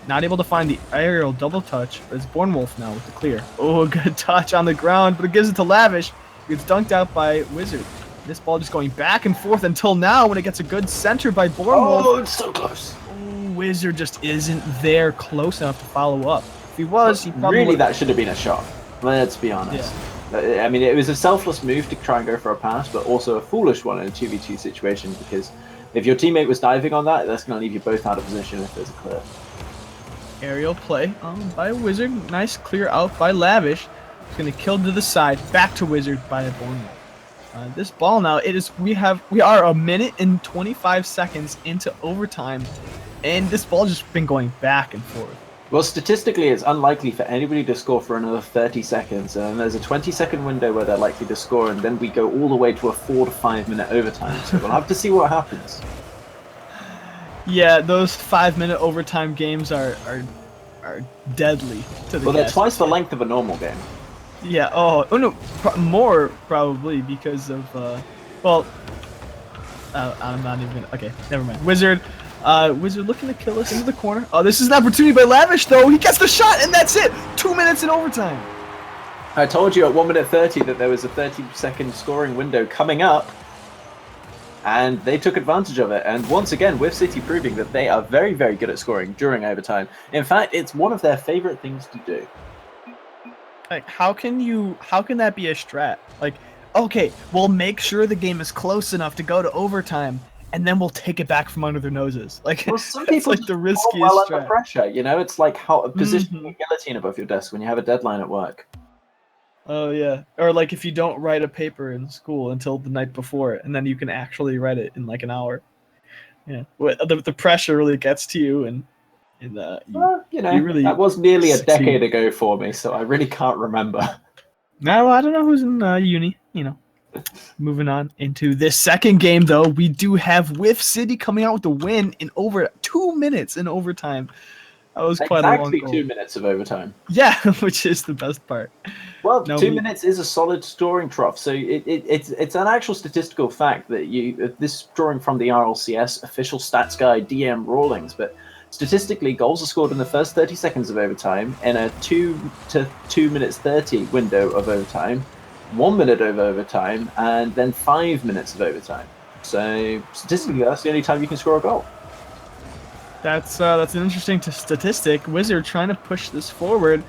Not able to find the aerial double touch. But it's Bournemouth now with the clear. Oh, good touch on the ground, but it gives it to Lavish. It's dunked out by Wizard. This ball just going back and forth until now when it gets a good center by Bournemouth. Oh, it's so close. Wizard just isn't there close enough to follow up. If he was, he probably Really, would've- that should have been a shot. Let's be honest. I mean, it was a selfless move to try and go for a pass, but also a foolish one in a 2v2 situation, because if your teammate was diving on that, that's going to leave you both out of position if there's a clear. Aerial play by Wizard. Nice clear out by Lavish. It's gonna kill to the side. Back to Wizard by Borneo. This ball now, we are a minute and 25 seconds into overtime, and this ball just been going back and forth. Well, statistically, it's unlikely for anybody to score for another 30 seconds, and there's a 20-second window where they're likely to score, and then we go all the way to a 4 to 5 minute overtime. So we'll have to see what happens. Yeah, those 5-minute overtime games are deadly to the Well, they're guests. twice the length of a normal game. Yeah. Oh no, more probably because of I'm not even okay. Never mind. Wizard looking to kill us into the corner. Oh, this is an opportunity by Lavish though. He gets the shot and that's it. 2 minutes in overtime. I told you at 1 minute 30 that there was a 30-second scoring window coming up, and they took advantage of it. And once again, with City proving that they are very, very good at scoring during overtime. In fact, it's one of their favorite things to do. Like, how can that be a strat? Like, okay, we'll make sure the game is close enough to go to overtime, and then we'll take it back from under their noses. Like, Well, some it's people like the riskiest score well under strat. pressure. You know, it's like how positioning a guillotine above your desk when you have a deadline at work. Oh yeah, or like if you don't write a paper in school until the night before, and then you can actually write it in like an hour. Yeah, the pressure really gets to you, and Well, you know, you really that was nearly a succeed. decade ago for me, so I really can't remember. No, I don't know who's in uni. You know, moving on into this second game though, we do have Whiff City coming out with the win in over 2 minutes in overtime. That was quite a long Exactly goal. 2 minutes of overtime. Yeah, which is the best part. Well, No, 2 minutes is a solid scoring trough, so it's an actual statistical fact that this drawing from the RLCS official stats guy DM Rawlings, but statistically goals are scored in the first 30 seconds of overtime in a 2 to 2 minutes 30 window of overtime, 1 minute of overtime, and then 5 minutes of overtime. So statistically, that's the only time you can score a goal. That's an interesting statistic. Wizard trying to push this forward.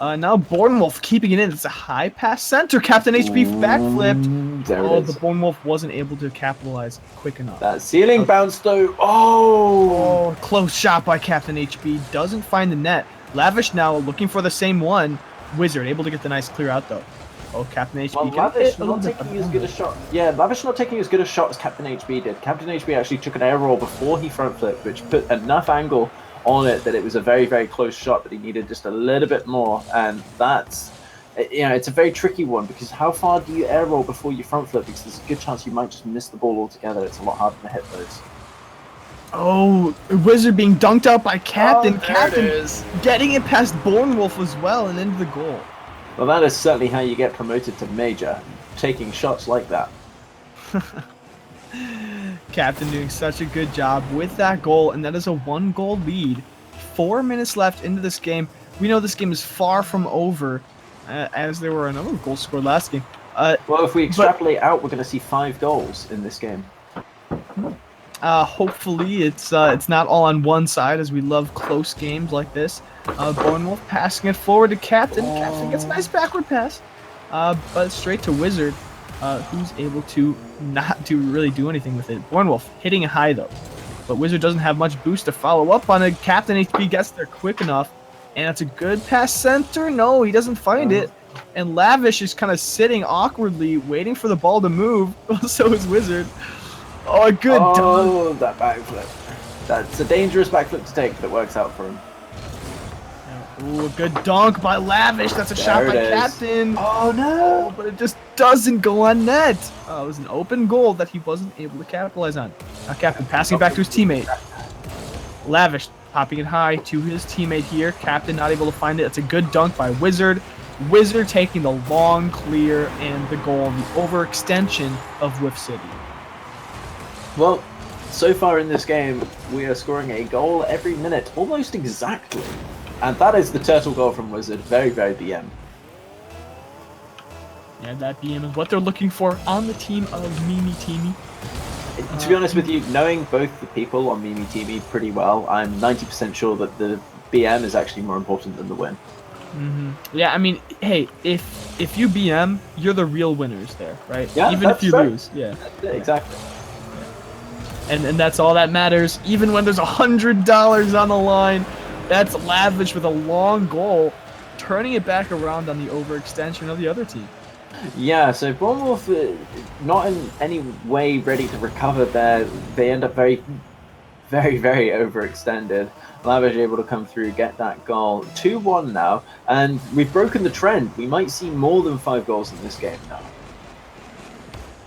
Now Bornwolf keeping it in. It's a high pass center. Captain HP backflipped. There it Oh, is. the Bornwolf wasn't able to capitalize quick enough. That ceiling bounce though. Oh! Oh, close shot by Captain HP. Doesn't find the net. Lavish now looking for the same one. Wizard able to get the nice clear out though. Oh, Captain HP. Well, getting Lavish hit a not little bit taking as above good a it. shot. Yeah, Lavish not taking as good a shot as Captain HB did. Captain HB actually took an air roll before he front flipped, which put enough angle on it that it was a very, very close shot, but he needed just a little bit more. And that's, you know, it's a very tricky one because how far do you air roll before you front flip? Because there's a good chance you might just miss the ball altogether. It's a lot harder to hit those. Oh, Wizard being dunked out by Captain. Oh, there Captain it is. getting it past Bornwolf as well and into the goal. Well, that is certainly how you get promoted to major, taking shots like that. Captain doing such a good job with that goal, and that is a 1-goal lead. 4 minutes left into this game. We know this game is far from over, as there were another goal scored last game. Well, if we extrapolate out, we're going to see 5 goals in this game. Hopefully it's not all on one side, as we love close games like this. Bornwolf passing it forward to Captain. Captain gets a nice backward pass, but straight to Wizard, who's able to not really do anything with it. Bornwolf hitting it high though, but Wizard doesn't have much boost to follow up on it. Captain HP gets there quick enough, and it's a good pass center. No, he doesn't find it, and Lavish is kind of sitting awkwardly, waiting for the ball to move. So is Wizard. Oh, a good dunk. Oh, that backflip. That's a dangerous backflip to take, but it works out for him. Ooh, a good dunk by Lavish. That's a shot by There it is. Captain. Oh, no! Oh, but it just doesn't go on net. Oh, it was an open goal that he wasn't able to capitalize on. Now Captain passing it back to his teammate. Lavish popping it high to his teammate here. Captain not able to find it. It's a good dunk by Wizard. Wizard taking the long clear and the goal, the overextension of Whiff City. Well, so far in this game, we are scoring a goal every minute, almost exactly. And that is the turtle goal from Wizard. Very, very BM. Yeah, that BM is what they're looking for on the team of Mimi Teamy. To be honest with you, knowing both the people on Mimi TV pretty well, I'm 90% sure that the BM is actually more important than the win. Yeah, I mean, hey, if you BM, you're the real winners there, right? Yeah, even if that's you right. lose, yeah. Exactly. And that's all that matters. Even when there's $100 on the line, That's Lavish with a long goal, turning it back around on the overextension of the other team. Yeah, so Bournemouth not in any way ready to recover there. They end up very, very overextended. Lavish able to come through, get that goal. 2-1 now, and we've broken the trend. We might see more than 5 goals in this game now.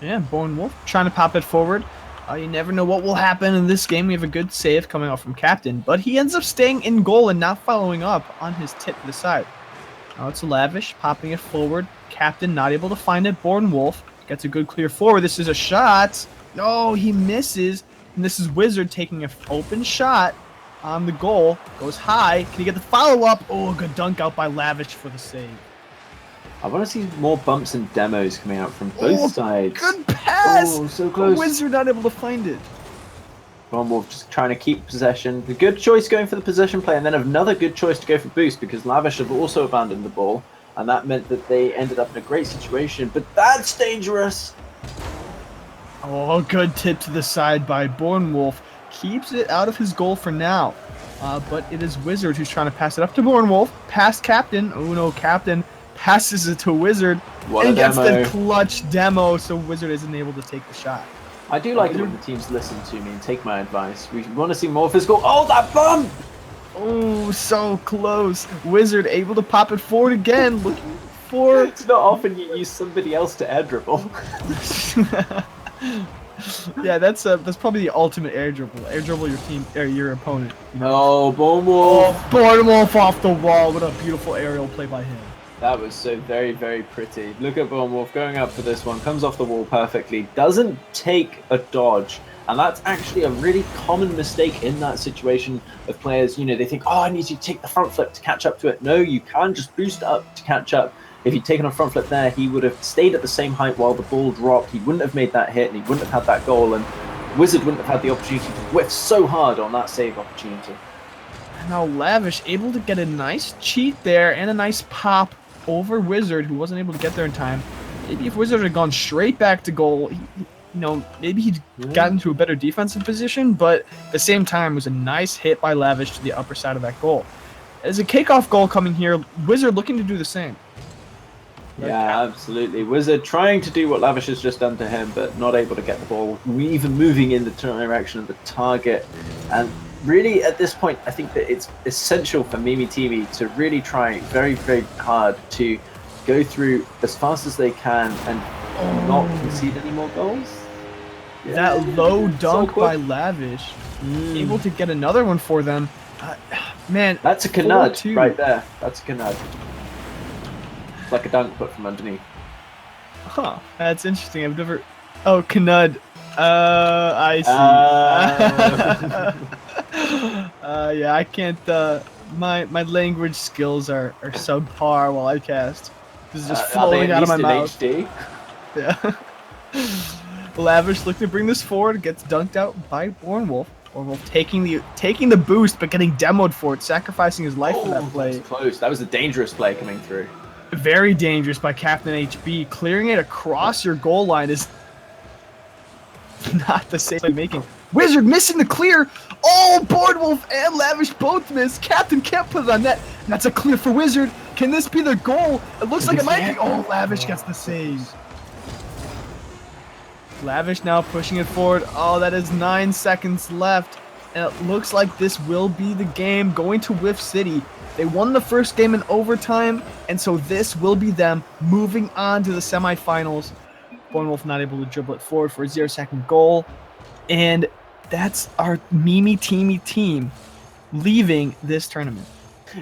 Yeah, Bournemouth trying to pop it forward. You never know what will happen in this game. We have a good save coming out from Captain, but he ends up staying in goal and not following up on his tip to the side. Now it's Lavish popping it forward. Captain not able to find it. Bournemouth gets a good clear forward. This is a shot. No, he misses. And this is Wizard taking an open shot on the goal. Goes high. Can he get the follow-up? Oh, good dunk out by Lavish for the save. I want to see more bumps and demos coming out from both sides. Good pass! Oh, so close. Wizard not able to find it. Bournemouth just trying to keep possession. A good choice going for the possession play, and then another good choice to go for boost because Lavish have also abandoned the ball, and that meant that they ended up in a great situation. But that's dangerous. Oh, good tip to the side by Bournemouth. Keeps it out of his goal for now. But it is Wizard who's trying to pass it up to Bournemouth. Past Captain. Oh no, Captain passes it to Wizard and gets the clutch demo, so Wizard isn't able to take the shot. I do like it when the teams listen to me and take my advice. We want to see more physical. Oh, that bump! Oh, so close. Wizard able to pop it forward again, looking for... It's not often you use somebody else to air dribble. Yeah, that's probably the ultimate air dribble. Air dribble your team or your opponent. No, Bournemouth. Oh, Bournemouth off the wall. What a beautiful aerial play by him. That was so very pretty. Look at Bournemouth going up for this one. Comes off the wall perfectly. Doesn't take a dodge. And that's actually a really common mistake in that situation of players. You know, they think, oh, I need to take the front flip to catch up to it. No, you can just boost up to catch up. If he'd taken a front flip there, he would have stayed at the same height while the ball dropped. He wouldn't have made that hit, and he wouldn't have had that goal. And Wizard wouldn't have had the opportunity to whiff so hard on that save opportunity. Now Lavish able to get a nice cheat there and a nice pop over Wizard, who wasn't able to get there in time. Maybe if Wizard had gone straight back to goal, maybe he'd gotten to a better defensive position, but at the same time, it was a nice hit by Lavish to the upper side of that goal. As a kickoff goal coming here, Wizard looking to do the same. Yeah, absolutely. Wizard trying to do what Lavish has just done to him, but not able to get the ball even moving in the direction of the target. And really, at this point, I think that it's essential for Mimi TV to really try very hard to go through as fast as they can and not concede any more goals. Yeah. That low dunk by Lavish, able to get another one for them. Man, that's a Knud right there. That's a Knud. It's like a dunk, but from underneath. Huh, that's interesting. I've never... Oh, Knud. I see. Yeah, I can't... My language skills are subpar while I cast. This is just flowing out of my mouth. HD? Yeah. Lavish looking to bring this forward, gets dunked out by Bournemouth. Bournemouth taking the boost, but getting demoed for it, sacrificing his life for that play. That was close. That was a dangerous play coming through. Very dangerous by Captain HB. Clearing it across your goal line is not the same making. Wizard missing the clear. Oh, Bournemouth and Lavish both miss. Captain can't put it on net. That's a clear for Wizard. Can this be their goal? It looks like it might be. Oh, Lavish gets the save. Lavish now pushing it forward. Oh, that is 9 seconds left. And it looks like this will be the game going to Whiff City. They won the first game in overtime, and so this will be them moving on to the semifinals. Bournemouth not able to dribble it forward for a 0-second goal. And that's our Mimi team leaving this tournament.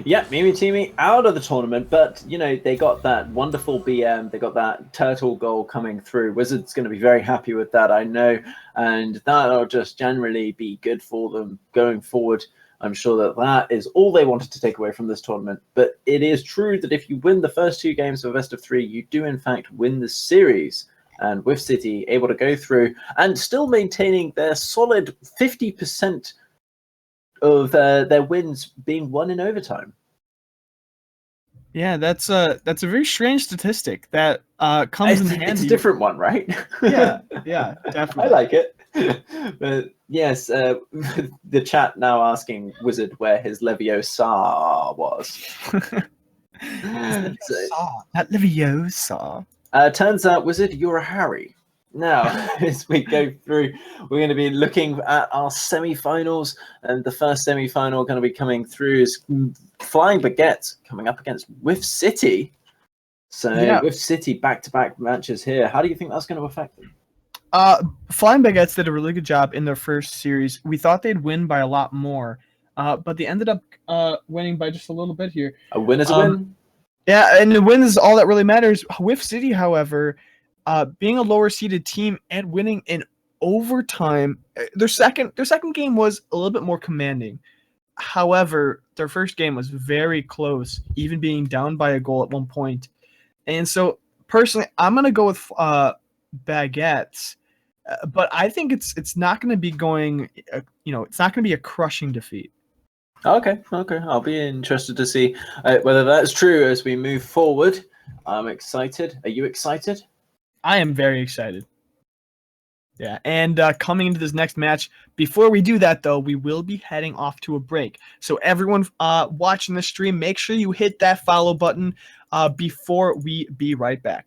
Yeah, Mimi Teamy out of the tournament, but, you know, they got that wonderful BM, they got that turtle goal coming through. Wizards going to be very happy with that, I know, and that'll just generally be good for them going forward. I'm sure that that is all they wanted to take away from this tournament, but it is true that if you win the first 2 games of a best of 3, you do in fact win the series. And Whiff City able to go through and still maintaining their solid 50% of their wins being won in overtime. Yeah, that's a very strange statistic that comes in handy. It's a different one, right? Yeah, definitely. I like it. But yes, the chat now asking Wizard where his Leviosa was. So, Not Leviosa. turns out, Wizard, you're a Harry. Now, as we go through, we're going to be looking at our semi-finals, and the first semi-final going to be coming through is Flying Baguette coming up against With City. So Yeah. With City back-to-back matches here. How do you think that's going to affect them? Flying Baguettes did a really good job in their first series. We thought they'd win by a lot more, but they ended up winning by just a little bit here. A win is a win. Yeah, and the win is all that really matters. With City, however, being a lower-seeded team and winning in overtime, their second game was a little bit more commanding. However, their first game was very close, even being down by a goal at one point. And so, personally, I'm gonna go with Baguettes. But I think it's not going to be going, it's not going to be a crushing defeat. Okay. I'll be interested to see whether that's true as we move forward. I'm excited. Are you excited? I am very excited. Yeah, and coming into this next match, before we do that, though, we will be heading off to a break. So everyone watching the stream, make sure you hit that follow button before we be right back.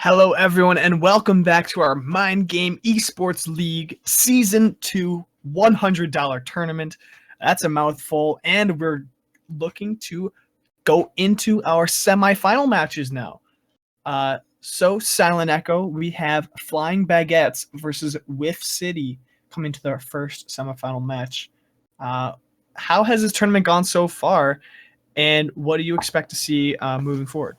Hello, everyone, and welcome back to our Mind Game Esports League Season 2 $100 tournament. That's a mouthful, and we're looking to go into our semifinal matches now. So, Silent Echo, we have Flying Baguettes versus Whiff City coming to their first semifinal match. How has this tournament gone so far, and what do you expect to see moving forward?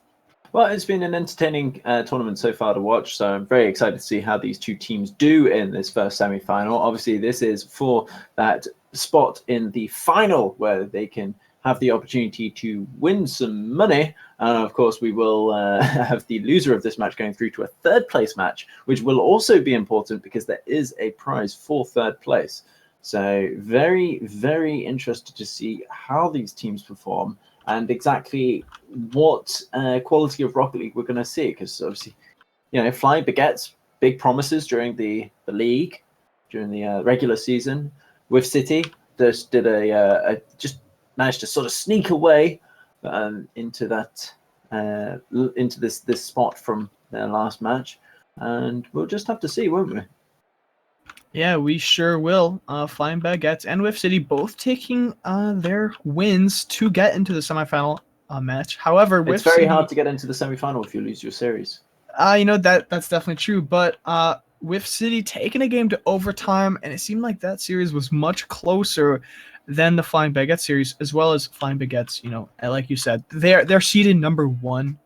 Well, it's been an entertaining tournament so far to watch, so I'm very excited to see how these two teams do in this first semi-final. Obviously, this is for that spot in the final where they can have the opportunity to win some money. And of course, we will have the loser of this match going through to a third place match, which will also be important because there is a prize for third place. So very, very interested to see how these teams perform and exactly what quality of Rocket League we're going to see. Because obviously, Flying Baguettes, big promises during the league, during the regular season. With City, just did just managed to sort of sneak away into that into this spot from their last match, and we'll just have to see, won't we? Yeah, we sure will. Flying Baguettes and Whiff City both taking their wins to get into the semifinal match. However, Whiff It's very City, hard to get into the semifinal if you lose your series. that's definitely true. But Whiff City taking a game to overtime, and it seemed like that series was much closer than the Flying Baguettes series, as well as Flying Baguettes. Like you said, they're seeded number 1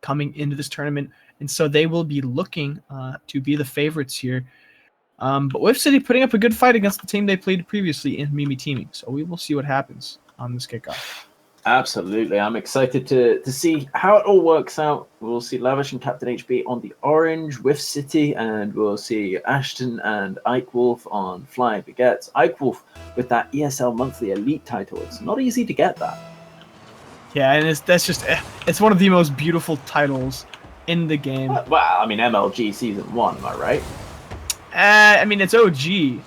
coming into this tournament, and so they will be looking to be the favorites here. But Whiff City putting up a good fight against the team they played previously in Mimi teaming. So we will see what happens on this kickoff. Absolutely. I'm excited to see how it all works out. We'll see Lavish and Captain HB on the orange, Whiff City, and we'll see Ashton and Ike Wolf on Flying Baguettes. Ike Wolf with that ESL Monthly Elite title. It's not easy to get that. Yeah, and it's one of the most beautiful titles in the game. Well, I mean, MLG Season 1, am I right? I mean, it's OG,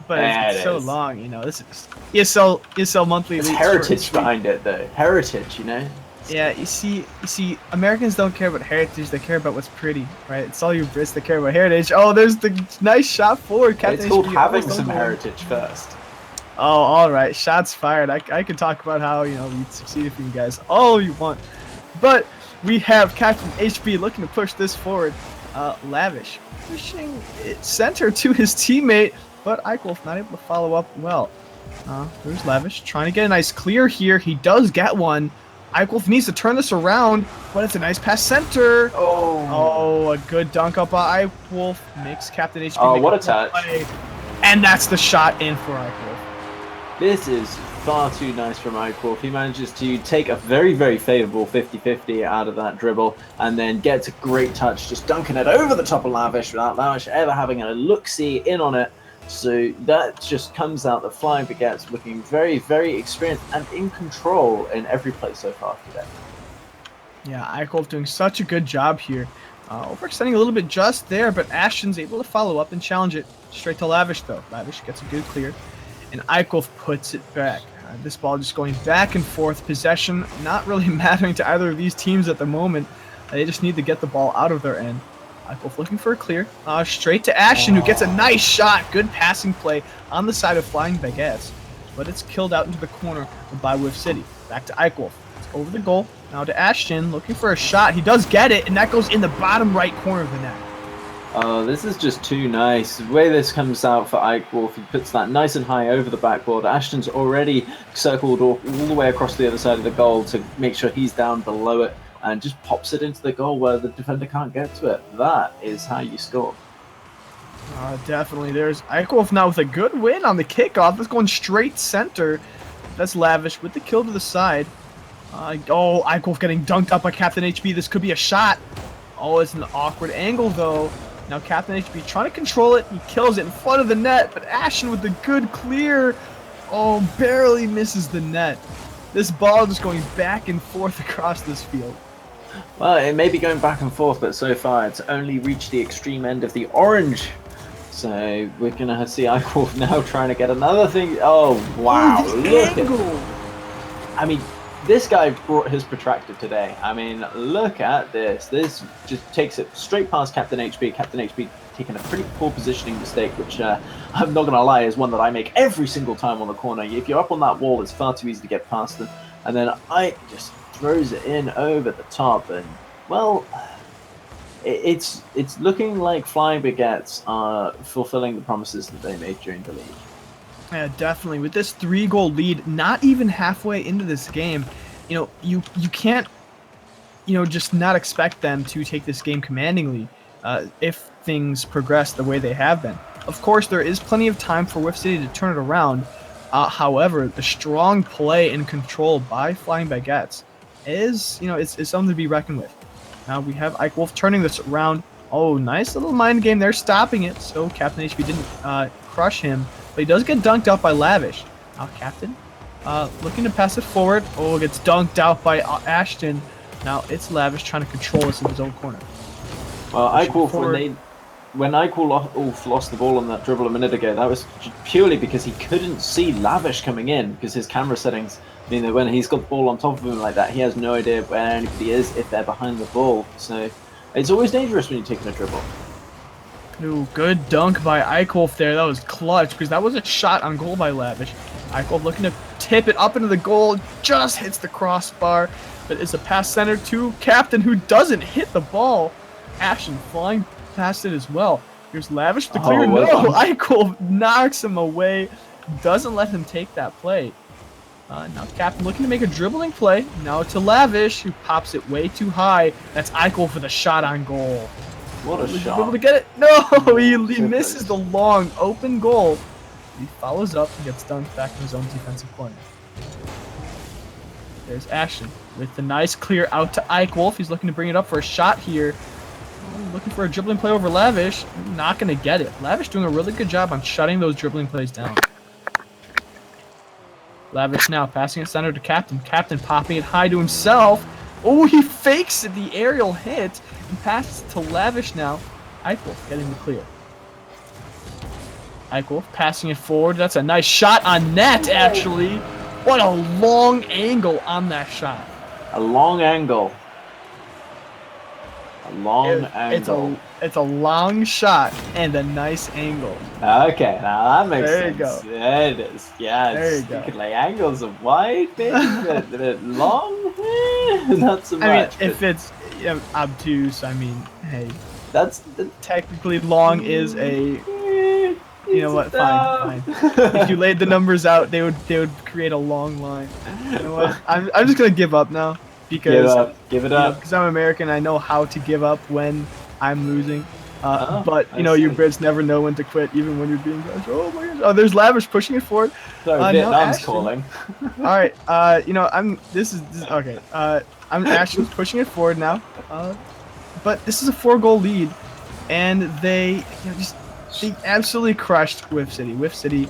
but it's so is. long, This is ESL Monthly. It's heritage behind it, though. Heritage, Yeah, you see, Americans don't care about heritage; they care about what's pretty, right? It's all you Brits that care about heritage. Oh, there's the nice shot forward. Captain It's called HB having almost some over. heritage first. Oh, all right. Shots fired. I can talk about how we succeeded for you guys all you want, but we have Captain HB looking to push this forward. Lavish pushing it center to his teammate, but Eichwolf not able to follow up well. There's Lavish trying to get a nice clear here. He does get one. Eichwolf needs to turn this around, but it's a nice pass center. Oh, a good dunk up by Eichwolf. Makes Captain HB. Oh, what a touch. Play. And that's the shot in for Eichwolf. This is far too nice from Ike Wolf. He manages to take a very, very favorable 50-50 out of that dribble and then gets a great touch, just dunking it over the top of Lavish without Lavish ever having a look-see in on it. So that just comes out that Flying Baguettes looking very, very experienced and in control in every play so far today. Yeah, Eichwolf doing such a good job here. Overextending a little bit just there, but Ashton's able to follow up and challenge it straight to Lavish, though. Lavish gets a good clear, and Eichwolf puts it back. This ball just going back and forth. Possession not really mattering to either of these teams at the moment. They just need to get the ball out of their end. Eichwolf looking for a clear. Straight to Ashton, who gets a nice shot. Good passing play on the side of Flying Baguettes, but it's killed out into the corner by Whiff City. Back to Eichwolf. It's over the goal. Now to Ashton, looking for a shot. He does get it, and that goes in the bottom right corner of the net. Oh, this is just too nice. The way this comes out for Ike Wolf, he puts that nice and high over the backboard. Ashton's already circled all the way across the other side of the goal to make sure he's down below it and just pops it into the goal where the defender can't get to it. That is how you score. Definitely. There's Ike Wolf now with a good win on the kickoff. That's going straight center. That's Lavish with the kill to the side. Ike Wolf getting dunked up by Captain HB. This could be a shot. Oh, it's an awkward angle, though. Now Captain HB trying to control it. He kills it in front of the net, but Ashton with the good clear. Oh, barely misses the net. This ball just going back and forth across this field. Well, it may be going back and forth, but so far it's only reached the extreme end of the orange. So we're going to see Ike Wolf now trying to get another thing. Oh, wow. Look at, I mean, This guy brought his protractor today. I mean, look at this. This just takes it straight past Captain HB. Captain HB taking a pretty poor positioning mistake, which I'm not going to lie, is one that I make every single time on the corner. If you're up on that wall, it's far too easy to get past them. And then Ike just throws it in over the top. And, well, it's looking like Flying Baguettes are fulfilling the promises that they made during the league. Yeah, definitely. With this 3-goal lead, not even halfway into this game, you can't, just not expect them to take this game commandingly if things progress the way they have been. Of course, there is plenty of time for Whiff City to turn it around. However, the strong play and control by Flying Baguettes is, it's something to be reckoned with. Now we have Ike Wolf turning this around. Oh, nice little mind game there, stopping it. So Captain HB didn't crush him. But he does get dunked out by Lavish. Now Captain, looking to pass it forward. Oh, it gets dunked out by Ashton. Now it's Lavish trying to control this in his own corner. Well, Eichwolf, when Eichwolf lost the ball on that dribble a minute ago, that was purely because he couldn't see Lavish coming in, because his camera settings mean that when he's got the ball on top of him like that, he has no idea where anybody is if they're behind the ball. So it's always dangerous when you're taking a dribble. Ooh, good dunk by Eichwolf there. That was clutch, because that was a shot on goal by Lavish. Eichwolf looking to tip it up into the goal, just hits the crossbar. But it's a pass center to Captain, who doesn't hit the ball. Ashton flying past it as well. Here's Lavish to clear. No, Eichwolf knocks him away. Doesn't let him take that play. Now Captain looking to make a dribbling play. Now to Lavish, who pops it way too high. That's Eichwolf for the shot on goal. What a shot. Able to get it? No, he misses the long open goal. He follows up and gets dunked back in his own defensive corner. There's Ashton with the nice clear out to Eichwolf. He's looking to bring it up for a shot here. Looking for a dribbling play over Lavish. Not going to get it. Lavish doing a really good job on shutting those dribbling plays down. Lavish now passing it center to Captain. Captain popping it high to himself. Oh, he fakes the aerial hit and passes to Lavish now. Eichwolf getting the clear. Eichwolf passing it forward. That's a nice shot on net, actually. What a long angle on that shot. A long angle. A long angle. It's a long shot and a nice angle. Okay, now that makes sense. There you go. There it is. Yeah, there you go. You can lay angles of wide, but long, not so much. I mean, if it's obtuse, I mean, hey, that's technically long is a. You know what? Fine. If you laid the numbers out, they would create a long line. You know what? I'm just gonna give up now because give it up. Because I'm American, I know how to give up when I'm losing. But you Brits never know when to quit, even when you're being judged. Oh my gosh! Oh, there's Lavish pushing it forward. Sorry, Vietnam's calling. All right. This is okay. I'm Ashton's pushing it forward now. But this is a 4-goal lead, and they absolutely crushed Whiff City. Whiff City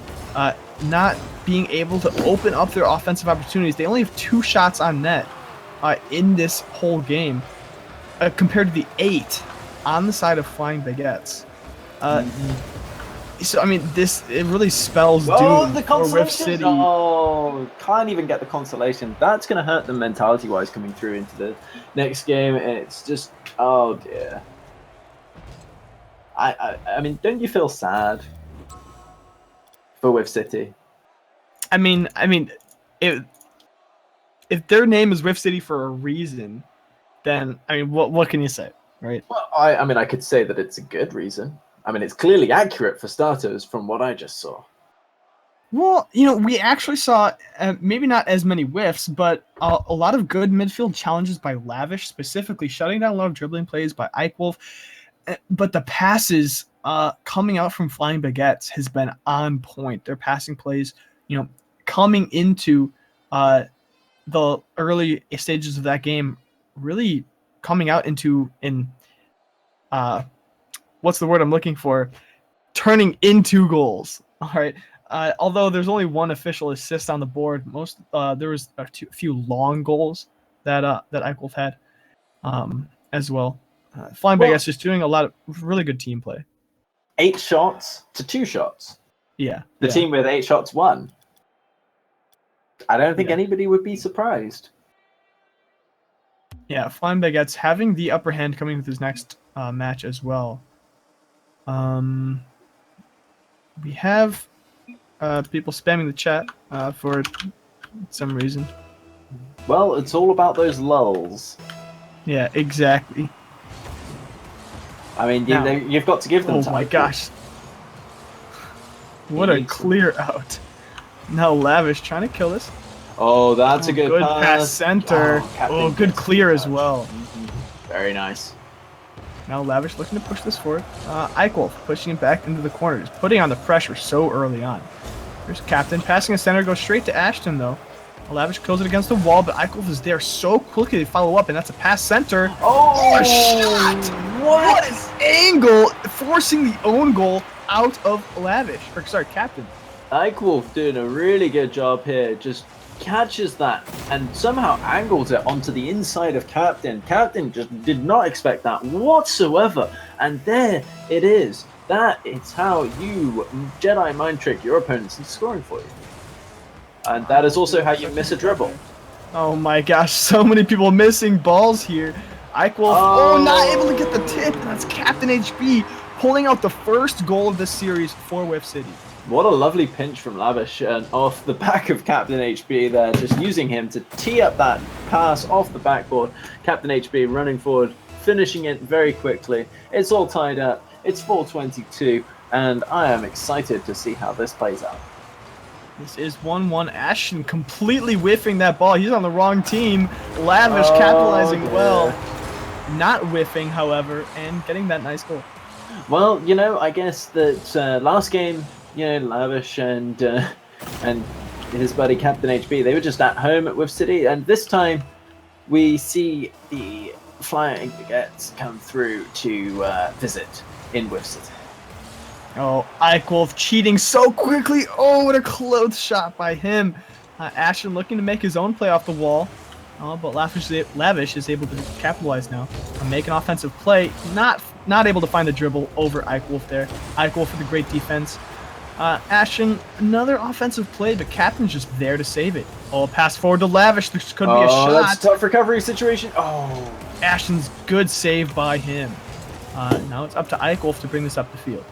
not being able to open up their offensive opportunities. They only have 2 shots on net in this whole game compared to the 8 on the side of Flying Baguettes. So, I mean, it really spells doom for Whiff City. Oh, can't even get the consolation. That's going to hurt them mentality-wise coming through into the next game. It's just, oh dear. I mean, don't you feel sad for Whiff City? I mean, if their name is Whiff City for a reason, then I mean, what can you say, right? Well, I mean, I could say that it's a good reason. I mean, it's clearly accurate for starters from what I just saw. Well, we actually saw maybe not as many whiffs, but a lot of good midfield challenges by Lavish, specifically shutting down a lot of dribbling plays by Eichwolf. But the passes coming out from Flying Baguettes has been on point. Their passing plays, coming into the early stages of that game, really coming out in what's the word I'm looking for? Turning into goals. All right. Although there's only 1 official assist on the board, there was a few long goals that Eichwolf had as well. Flying Baguettes just doing a lot of really good team play. 8 shots to 2 shots. Yeah. The team with 8 shots won. I don't think anybody would be surprised. Yeah, Flying Baguette's having the upper hand coming into this next match as well. We have people spamming the chat for some reason. Well, it's all about those lulls. Yeah, exactly. I mean, Now- you've got to give them Oh time. my gosh. What a needs to- clear out. Now Lavish trying to kill this. Oh, that's a good pass center. Captain Oh, good gets clear the as touch. well. Very nice. Now Lavish looking to push this forward. Eichwolf pushing it back into the corner, just putting on the pressure so early on. There's Captain passing a center, goes straight to Ashton though. Lavish kills it against the wall, but Eichwolf is there so quickly to follow up, and that's a pass center. Oh, a shot! What an angle, forcing the own goal out of Lavish. Or sorry, Captain. Eichwolf doing a really good job here. Just catches that and somehow angles it onto the inside of Captain. Captain just did not expect that whatsoever. And there it is. That is how you Jedi mind trick your opponents into scoring for you. And that is also how you miss a dribble. Oh my gosh, so many people missing balls here. Eichwolf, not able to get the tip. That's Captain HB pulling out the first goal of this series for Whiff City. What a lovely pinch from Lavish and off the back of Captain HB there, just using him to tee up that pass off the backboard. Captain HB running forward, finishing it very quickly. It's all tied up. It's 4:22, and I am excited to see how this plays out. This is 1-1. Ashton completely whiffing that ball. He's on the wrong team. Lavish capitalizing well. Not whiffing, however, and getting that nice goal. Well, you know, I guess that last game, you know, Lavish and his buddy Captain HB, they were just at home at Whiff City, and this time we see the Flying Baguettes come through to visit in Whiff City. Oh, Eichwolf cheating so quickly. Oh, what a close shot by him. Ashton looking to make his own play off the wall. Oh, but Lavish is able to capitalize now and make an offensive play. Not able to find the dribble over Eichwolf there. Eichwolf with a great defense. Ashton, another offensive play, but Captain's just there to save it. Oh, pass forward to Lavish. This could be a shot. That's a tough recovery situation. Oh. Ashton's good save by him. Now it's up to Eichwolf to bring this up the field.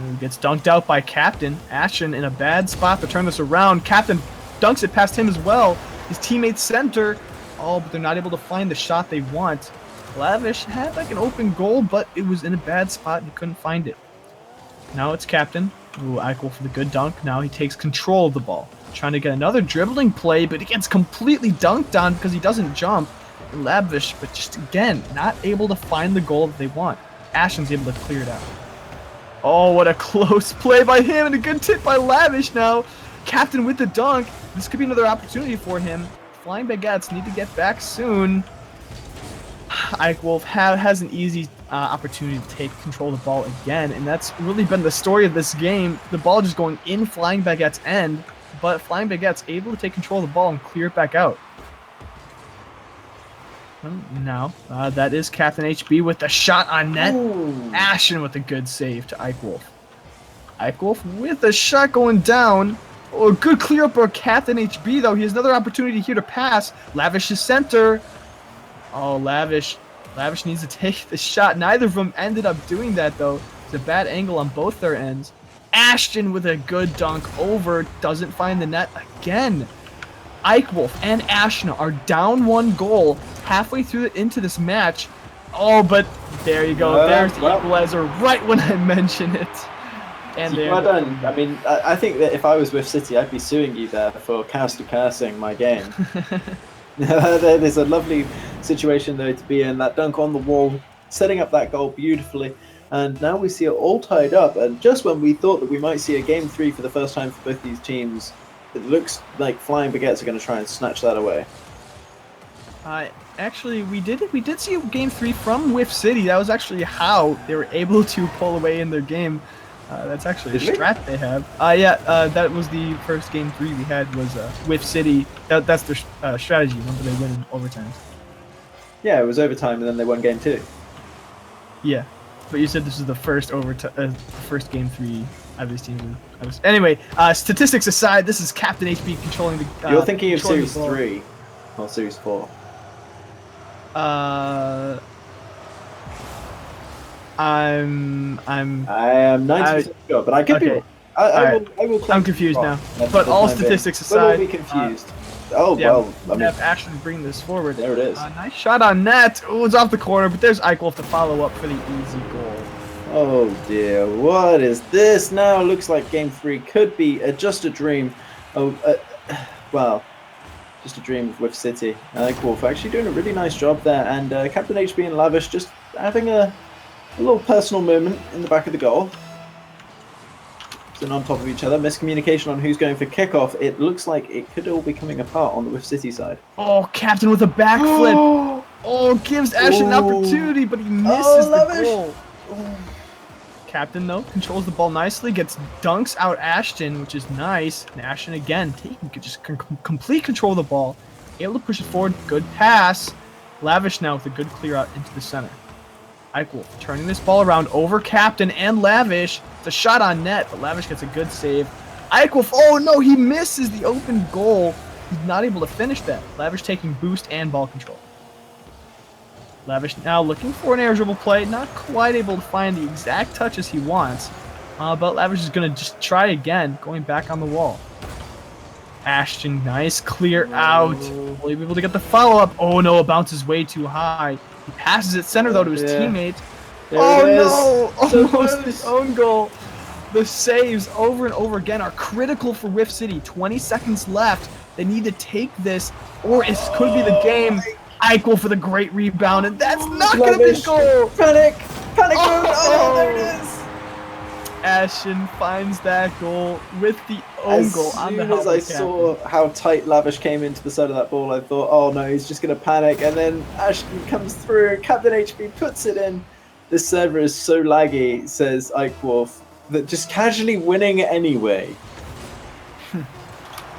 He gets dunked out by Captain. Ashton in a bad spot to turn this around. Captain dunks it past him as well. His teammates center. Oh, but they're not able to find the shot they want. Lavish had like an open goal, but it was in a bad spot and he couldn't find it. Now it's Captain. Ooh, Eichel for the good dunk. Now he takes control of the ball. Trying to get another dribbling play, but he gets completely dunked on because he doesn't jump. And Lavish, but just again, not able to find the goal that they want. Ashton's able to clear it out. Oh, what a close play by him and a good tip by Lavish now. Captain with the dunk. This could be another opportunity for him. Flying Baguettes need to get back soon. Eichwolf has an easy opportunity to take control of the ball again, and that's really been the story of this game. The ball just going in Flying Baguette's end, but Flying Baguette's able to take control of the ball and clear it back out. Now, that is Captain HB with the shot on net. Ooh. Ashton with a good save to Eichwolf. Eichwolf with a shot going down. Oh, good clear up for Captain HB, though. He has another opportunity here to pass. Lavish is center. Oh, Lavish. Lavish needs to take the shot. Neither of them ended up doing that, though. It's a bad angle on both their ends. Ashton with a good dunk over. Doesn't find the net again. Eichwolf and Ashton are down one goal halfway through into this match. Oh, but there you go. There's the equalizer right when I mention it. And Well done. I mean, I think that if I was with City, I'd be suing you there for cursing my game. That is a lovely situation, though, to be in. That dunk on the wall, setting up that goal beautifully. And now we see it all tied up. And just when we thought that we might see a Game 3 for the first time for both these teams, it looks like Flying Baguettes are going to try and snatch that away. Actually, we did see Game 3 from Whiff City. That was actually how they were able to pull away in their game. That's actually a strat they have. That was the first Game 3 we had was Whiff City. That's their strategy whenever they win in overtimes. Yeah, it was overtime, and then they won Game 2. Yeah, but you said this is the first first Game 3 of these teams. Anyway, statistics aside, this is Captain HB controlling the. You're thinking of controlling Series the ball. 3, not Series 4. I'm I am 90% sure, but I could be okay. wrong. I Alright. will claim I'm to be confused wrong, now. for But the all time being. statistics We'll all aside, be confused. Oh, yeah, well, I mean, Nev actually bring this forward. there it is. Nice shot on net. Oh, it's off the corner, but there's Eichwolf to follow up for the easy goal. Oh dear, what is this now? Looks like game 3 could be just a dream. Oh, well, just a dream with City. Wolf actually doing a really nice job there, and Captain HB and Lavish just having a little personal moment in the back of the goal. Sitting on top of each other, miscommunication on who's going for kickoff. It looks like it could all be coming apart on the With City side. Oh, Captain with a backflip. Oh, gives Ash an opportunity, but he misses the goal. Captain, though, controls the ball nicely, gets dunks out Ashton, which is nice. And Ashton, again, taking just complete control of the ball. Able to push it forward. Good pass. Lavish now with a good clear out into the center. Eichwolf turning this ball around over Captain and Lavish. It's a shot on net, but Lavish gets a good save. Eichwolf, oh no, he misses the open goal. He's not able to finish that. Lavish taking boost and ball control. Lavish now looking for an air dribble play, not quite able to find the exact touches he wants, but Lavish is going to just try again, going back on the wall. Ashton, nice clear out. Will he be able to get the follow-up? Oh no, it bounces way too high. He passes it center though to his teammate. There it is. No, So almost close. the own goal. The saves over and over again are critical for Rift City. 20 seconds left. They need to take this, or it could be the game. Eichel for the great rebound, and that's not going to be goal. Panic mode. Oh, there it is. Ashton finds that goal with the own goal on the helmet. As soon as I saw how tight Lavish came into the side of that ball, I thought, oh no, he's just going to panic. And then Ashton comes through, Captain HB puts it in. This server is so laggy, says Eichwolf, that just casually winning anyway.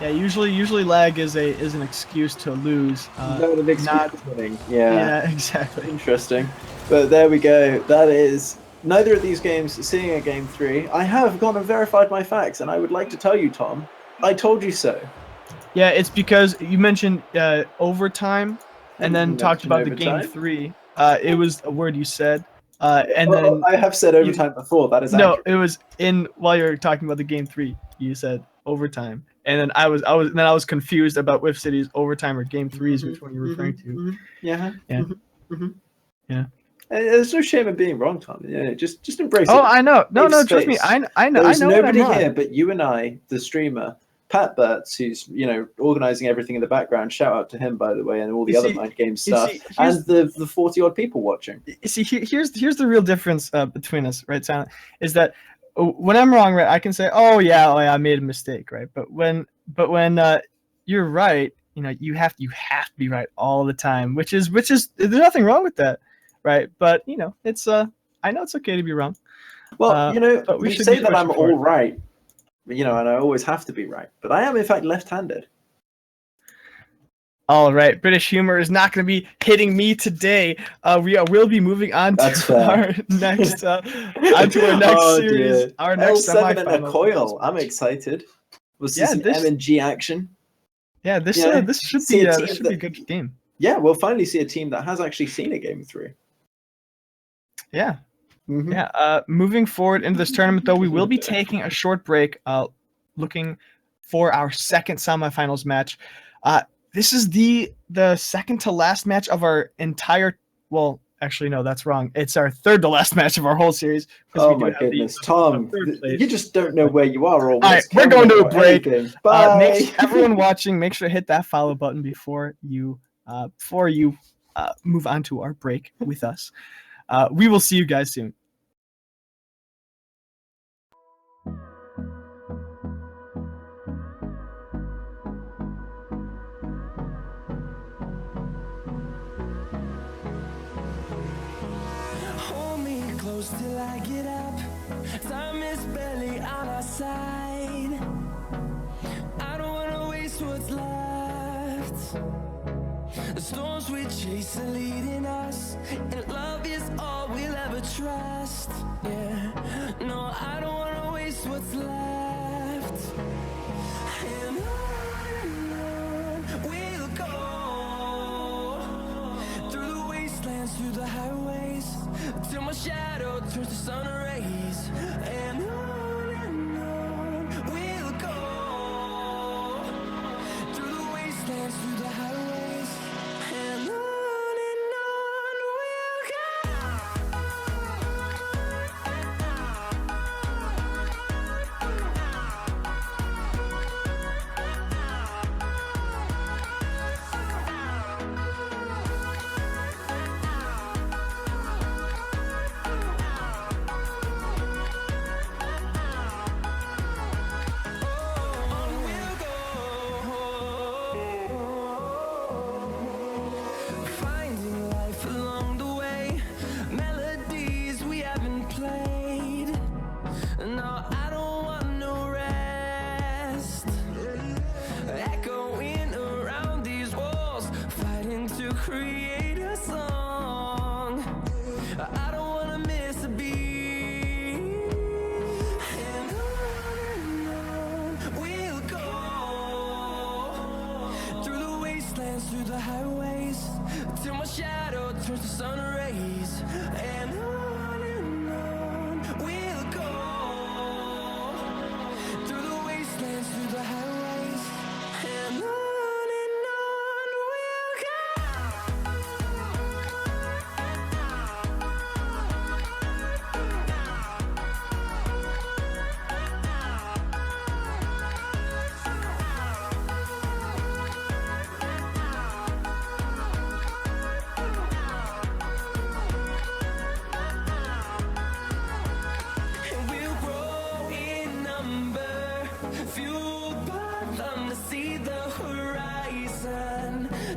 Yeah, usually lag is an excuse to lose. Not an excuse for winning. Yeah, exactly. Interesting. But there we go. That is neither of these games seeing a game 3. I have gone and verified my facts, and I would like to tell you, Tom, I told you so. Yeah, it's because you mentioned overtime, and then talked about the game overtime? 3. It was a word you said, and then I have said overtime before. That is no, accurate. it was while you were talking about the game 3. You said overtime, and then I was confused about Whiff City's overtime or game 3s, which one you're referring to. Yeah. Yeah. Yeah. There's no shame in being wrong, Tom. Yeah, just embrace it. Oh, I know. No, Save trust me. space. I know. There's I know nobody what I'm here on. but you and I, the streamer, Pat Burtz, who's organizing everything in the background. Shout out to him, by the way, and all the You other see- MindGames you stuff, see, and the 40 odd people watching. You see, here's the real difference between us, right, Silent? Is that when I'm wrong, right, I can say, oh yeah, I made a mistake, right? But when you're right, you have to be right all the time, which is there's nothing wrong with that, right? But it's I know it's okay to be wrong. Well, but we you should say be that I'm pushing for all it. right, and I always have to be right, but I am in fact left-handed. All right, British humor is not going to be hitting me today. We'll be moving on That's to fair. our next series, Dear. our next L7 and a semifinal. coil. I'm excited. We'll see some M&G action. Yeah, this Yeah, should see be a this team should be a that- good game. Yeah, we'll finally see a team that has actually seen a game 3. Yeah. Mhm. Yeah. Moving forward into this tournament, though, we will be taking a short break, looking for our second semifinals match. This is the second to last match of our entire. Well, actually, no, that's wrong. It's our third to last match of our whole series. Oh my goodness, Tom! third place. You just don't know where you are. Or All right, what's we're coming going to a or break. anything. Bye. Everyone watching, make sure to hit that follow button before you move on to our break with us. We will see you guys soon. Hold me close till I get up. Time is barely on our side. I don't wanna waste what's left. The storms we chase are leading us, and love is all we'll ever trust. Yeah, no, I don't wanna waste what's left. And on we'll go through the turns to sun rays, and on we'll go through the wastelands, through the highways, and on we'll go. Create a song. I don't wanna miss a beat. And on we'll go through the wastelands, through the highways, till my shadow turns to sun rays. And on we'll go through the wastelands, through the highways, and on.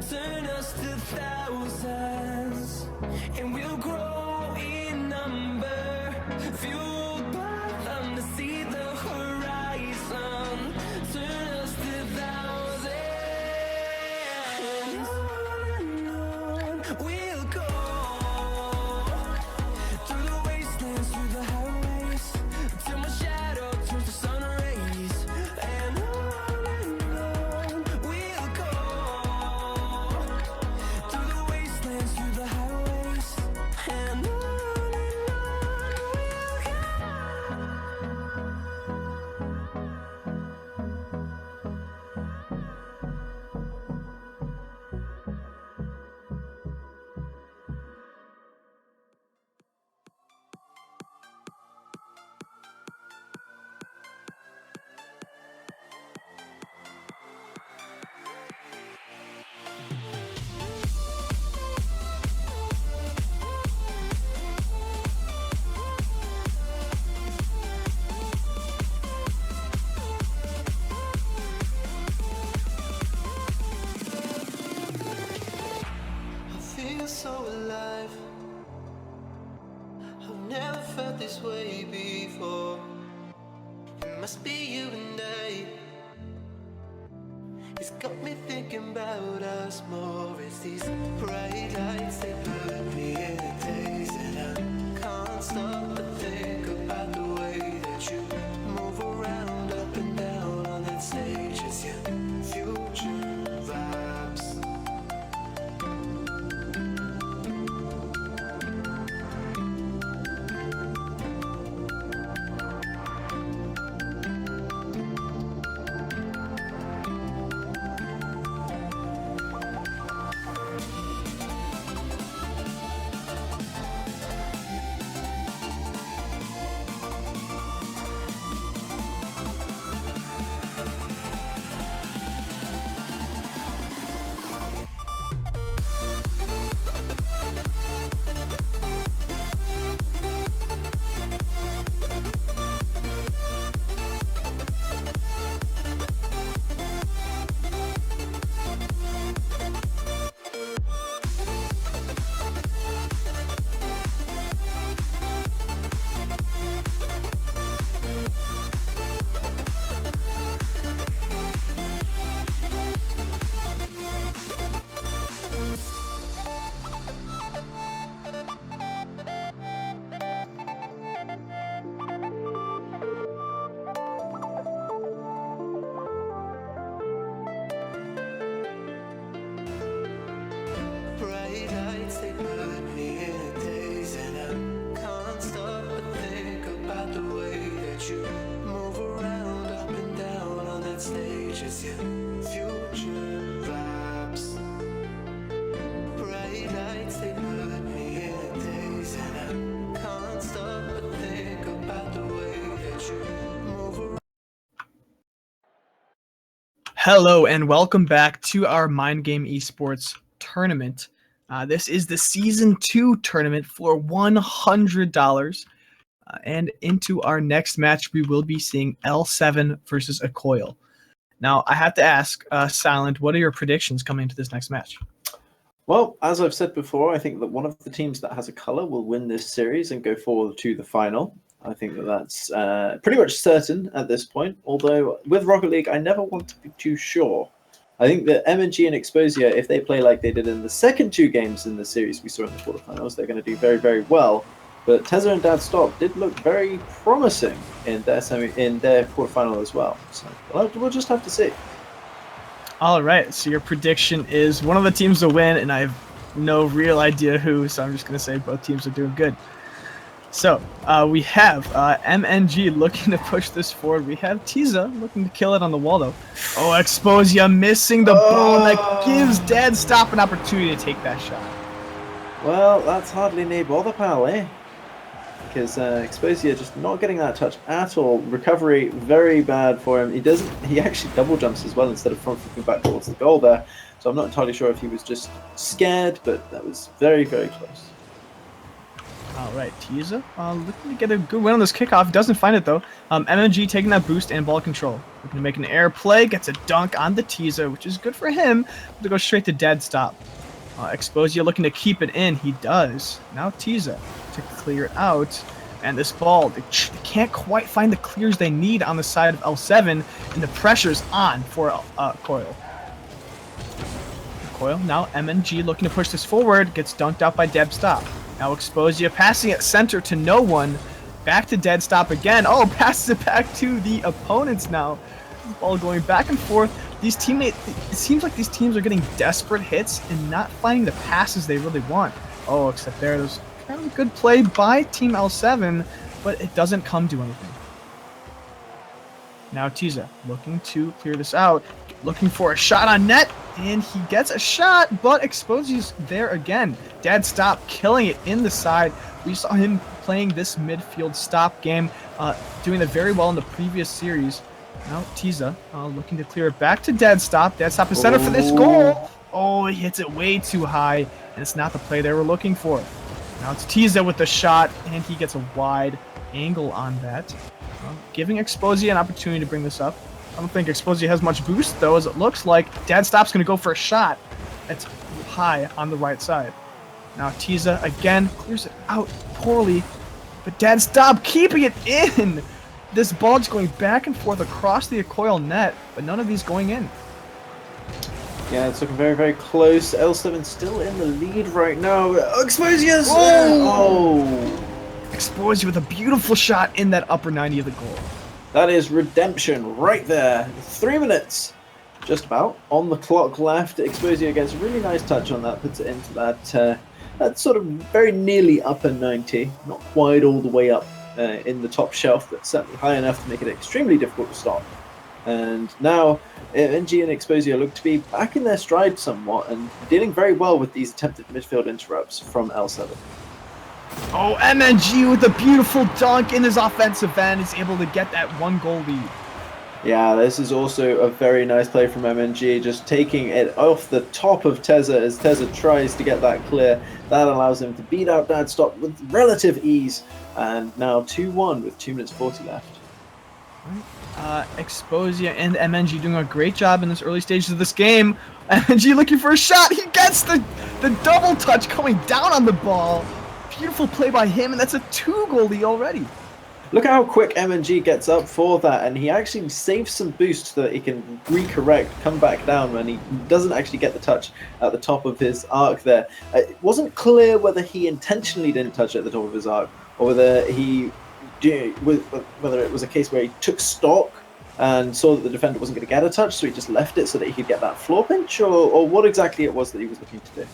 Turn us to thousands, and we'll grow in number, fueled by them to see the horizon. Turn us to thousands, and on we'll go through the wastelands, through the highways, till my shadow turns to sun rays, and on we'll go through the wastelands, through the highways, and on we'll go. I feel so alive. I've never felt this way before. It must be you and I. It's got me thinking about us more. It's these bright lights that put me in a daze, and I can't stop but think about the way that you move around up and down on that stage. It's your future vibes. Hello and welcome back to our Mind Game Esports tournament. This is the Season 2 tournament for $100. And into our next match, we will be seeing L7 versus Acoil. Now, I have to ask, Silent, what are your predictions coming into this next match? Well, as I've said before, I think that one of the teams that has a color will win this series and go forward to the final. I think that that's pretty much certain at this point, although with Rocket League, I never want to be too sure. I think that MNG and Exposure, if they play like they did in the second 2 games in the series we saw in the quarterfinals, they're going to do very, very well. But Tezza and Dad Stop did look very promising in their quarterfinal as well. So we'll just have to see. All right, so your prediction is one of the teams will win, and I have no real idea who, so I'm just going to say both teams are doing good. So we have MNG looking to push this forward. We have Tiza looking to kill it on the wall, though. Oh, Exposia missing the ball. That gives Dad Stop an opportunity to take that shot. Well, that's hardly any bother, pal, eh? Because Exposia just not getting that touch at all. Recovery very bad for him. He actually double jumps as well instead of front flipping back towards the goal there. So I'm not entirely sure if he was just scared, but that was very, very close. All right, Tiza looking to get a good win on this kickoff. Doesn't find it, though. MNG taking that boost and ball control. Looking to make an air play. Gets a dunk on the Tiza, which is good for him. To go straight to Dead Stop. Exposia looking to keep it in. He does. Now Tiza to clear it out. And this ball, they can't quite find the clears they need on the side of L7. And the pressure's on for Coil. Now MNG looking to push this forward. Gets dunked out by Dead Stop. Now Exposia passing it center to no one. Back to Dead Stop again. Oh, passes it back to the opponents now. Ball going back and forth. These teammates, it seems like these teams are getting desperate hits and not finding the passes they really want. Oh, except there's kind of a good play by Team L7, but it doesn't come to anything. Now Tiza looking to clear this out. Looking for a shot on net, and he gets a shot, but Exposia's there again. Dad Stop killing it in the side. We saw him playing this midfield stop game, doing it very well in the previous series. Now Tiza looking to clear it back to Dad Stop. Dad Stop is center for this goal. Oh, he hits it way too high, and it's not the play they were looking for. Now it's Tiza with the shot, and he gets a wide angle on that, giving Exposia an opportunity to bring this up. I don't think Exposia has much boost, though, as it looks like Dad Stop's going to go for a shot that's high on the right side. Now Tiza, again, clears it out poorly, but Dad Stop keeping it in! This ball just going back and forth across the Acoil net, but none of these going in. Yeah, it's looking very, very close. L7 still in the lead right now. Exposia's! Oh! Exposia with a beautiful shot in that upper 90 of the goal. That is redemption right there. 3 minutes, just about, on the clock left. Exposia gets a really nice touch on that, puts it into that sort of very nearly upper 90. Not quite all the way up in the top shelf, but certainly high enough to make it extremely difficult to stop. And now MG and Exposia look to be back in their stride somewhat and dealing very well with these attempted midfield interrupts from L7. Oh, MNG with a beautiful dunk in his offensive end is able to get that 1-goal lead. Yeah, this is also a very nice play from MNG, just taking it off the top of Tezza as Tezza tries to get that clear. That allows him to beat out Dad Stop with relative ease. And now 2-1 with 2 minutes 40 left. Exposia and MNG doing a great job in this early stages of this game. MNG looking for a shot. He gets the double touch coming down on the ball. Beautiful play by him, and that's a 2-goal lead already. Look at how quick MNG gets up for that, and he actually saves some boost so that he can recorrect, come back down when he doesn't actually get the touch at the top of his arc there. It wasn't clear whether he intentionally didn't touch it at the top of his arc, or whether whether it was a case where he took stock and saw that the defender wasn't going to get a touch, so he just left it so that he could get that floor pinch, or what exactly it was that he was looking to do.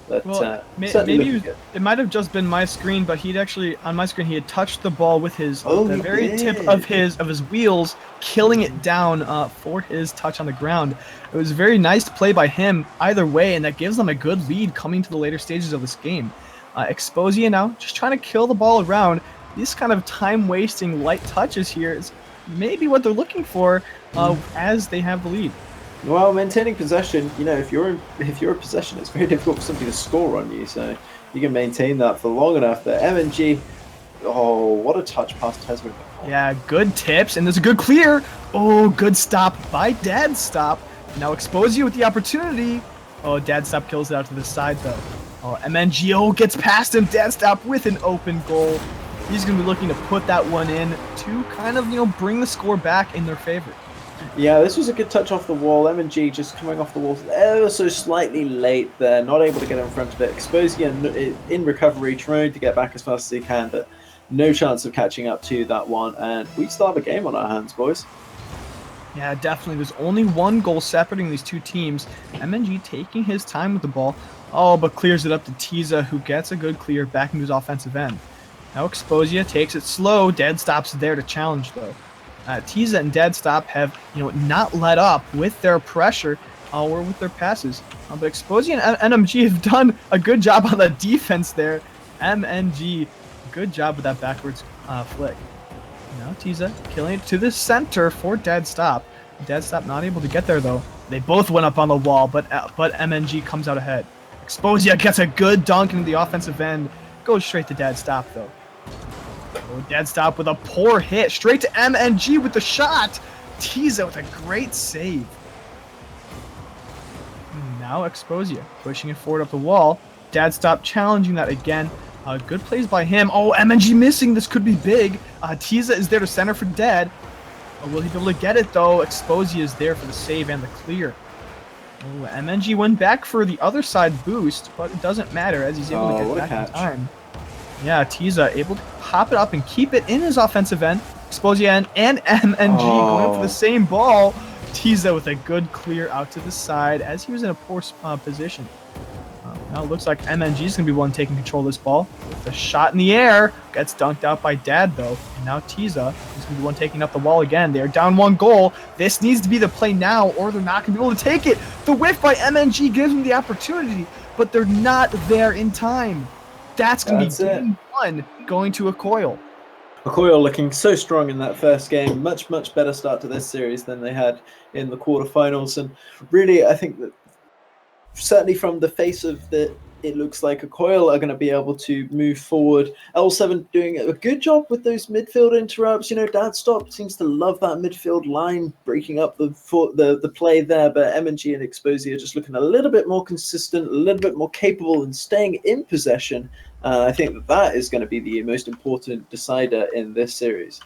But, well, maybe it might have just been my screen, but he'd actually, on my screen, he had touched the ball with his the very tip of his wheels, killing it down for his touch on the ground. It was a very nice play by him either way, and that gives them a good lead coming to the later stages of this game. Exposia now just trying to kill the ball around. These kind of time-wasting light touches here is maybe what they're looking for as they have the lead. Well, maintaining possession, you know, if you're in possession, it's very difficult for somebody to score on you. So you can maintain that for long enough. But MNG, oh, what a touch past Tesman. Yeah, good tips, and there's a good clear. Oh, good stop by Dad Stop. Now expose you with the opportunity. Oh, Dad Stop kills it out to the side though. Oh, MNGO gets past him. Dad Stop with an open goal. He's gonna be looking to put that one in to kind of, bring the score back in their favor. Yeah, this was a good touch off the wall. M&G just coming off the wall ever so slightly late there, not able to get in front of it. Exposure in recovery, trying to get back as fast as he can, but no chance of catching up to that one. And we still have a game on our hands, boys. Yeah, definitely. There's only one goal separating these two teams. MNG taking his time with the ball. Oh, but clears it up to Tiza, who gets a good clear back into his offensive end. Now Exposia takes it slow. Dead Stop's there to challenge, though. Tiza and Dead Stop have, not let up with their pressure or with their passes. But Exposia and NMG have done a good job on the defense there. MNG, good job with that backwards flick. Now Tiza killing it to the center for Dead Stop. Dead Stop not able to get there, though. They both went up on the wall, but MNG comes out ahead. Exposia gets a good dunk into the offensive end. Goes straight to Dead Stop, though. Oh, Dead Stop with a poor hit. Straight to MNG with the shot. Tiza with a great save. Now Exposia pushing it forward up the wall. Dead Stop challenging that again. Good plays by him. Oh, MNG missing. This could be big. Tiza is there to center for Dead. Will he be able to get it, though? Exposia is there for the save and the clear. Oh, MNG went back for the other side boost, but it doesn't matter as he's able to get back in time. Yeah, Tiza able to pop it up and keep it in his offensive end. Exposia and MNG going for the same ball. Tiza with a good clear out to the side as he was in a poor position. Now it looks like MNG is going to be one taking control of this ball. With the shot in the air. Gets dunked out by Dad, though. And now Tiza is going to be one taking up the wall again. They're down one goal. This needs to be the play now, or they're not going to be able to take it. The whiff by MNG gives them the opportunity, but they're not there in time. That's going to be game one going to a coil. A coil looking so strong in that first game. Much, much better start to this series than they had in the quarterfinals. And really, I think that certainly from the face of it looks like a coil are going to be able to move forward. L7 doing a good job with those midfield interrupts. Dad Stop seems to love that midfield line, breaking up the play there. But MNG and Exposia just looking a little bit more consistent, a little bit more capable and staying in possession. I think that is going to be the most important decider in this series.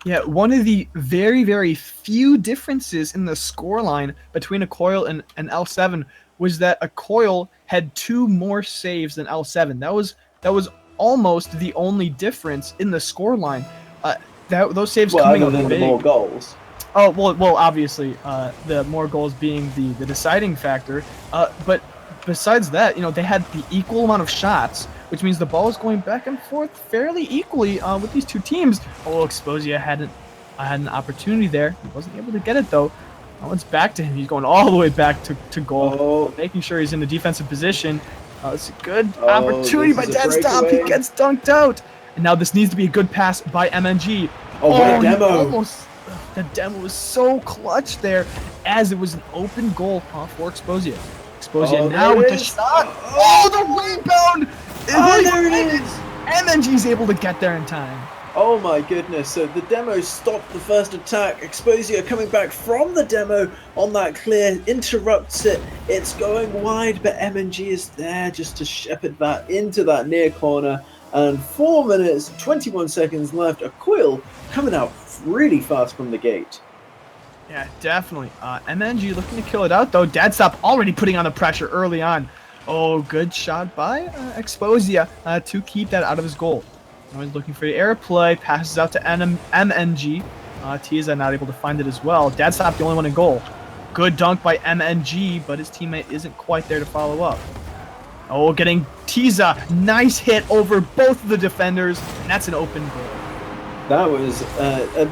Yeah, one of the very, very few differences in the scoreline between a coil and L7 was that a coil had 2 more saves than L7. That was almost the only difference in the scoreline. Those saves coming up big. The more goals. Oh well, obviously the more goals being the deciding factor. But besides that, they had the equal amount of shots, which means the ball is going back and forth fairly equally with these two teams. Oh, Exposia had an opportunity there. He wasn't able to get it, though. Now it's back to him. He's going all the way back to goal, making sure he's in the defensive position. It's a good opportunity by Dead Stop. He gets dunked out. And now this needs to be a good pass by MNG. What a demo. The demo was so clutch there as it was an open goal for Exposia. Exposia now with the shot. Oh, the rebound! There it is! MNG's able to get there in time. Oh my goodness, so the demo stopped the first attack. Exposia coming back from the demo on that clear, interrupts it. It's going wide, but MNG is there just to shepherd that into that near corner. And 4 minutes, 21 seconds left. A coil coming out really fast from the gate. Yeah, definitely. MNG looking to kill it out, though. Dad Stop already putting on the pressure early on. Oh, good shot by Exposia to keep that out of his goal. He's looking for the air play, passes out to MNG. Tiza not able to find it as well. Dad Stop the only one in goal. Good dunk by MNG, but his teammate isn't quite there to follow up. Oh, getting Tiza. Nice hit over both of the defenders, and that's an open goal. That was,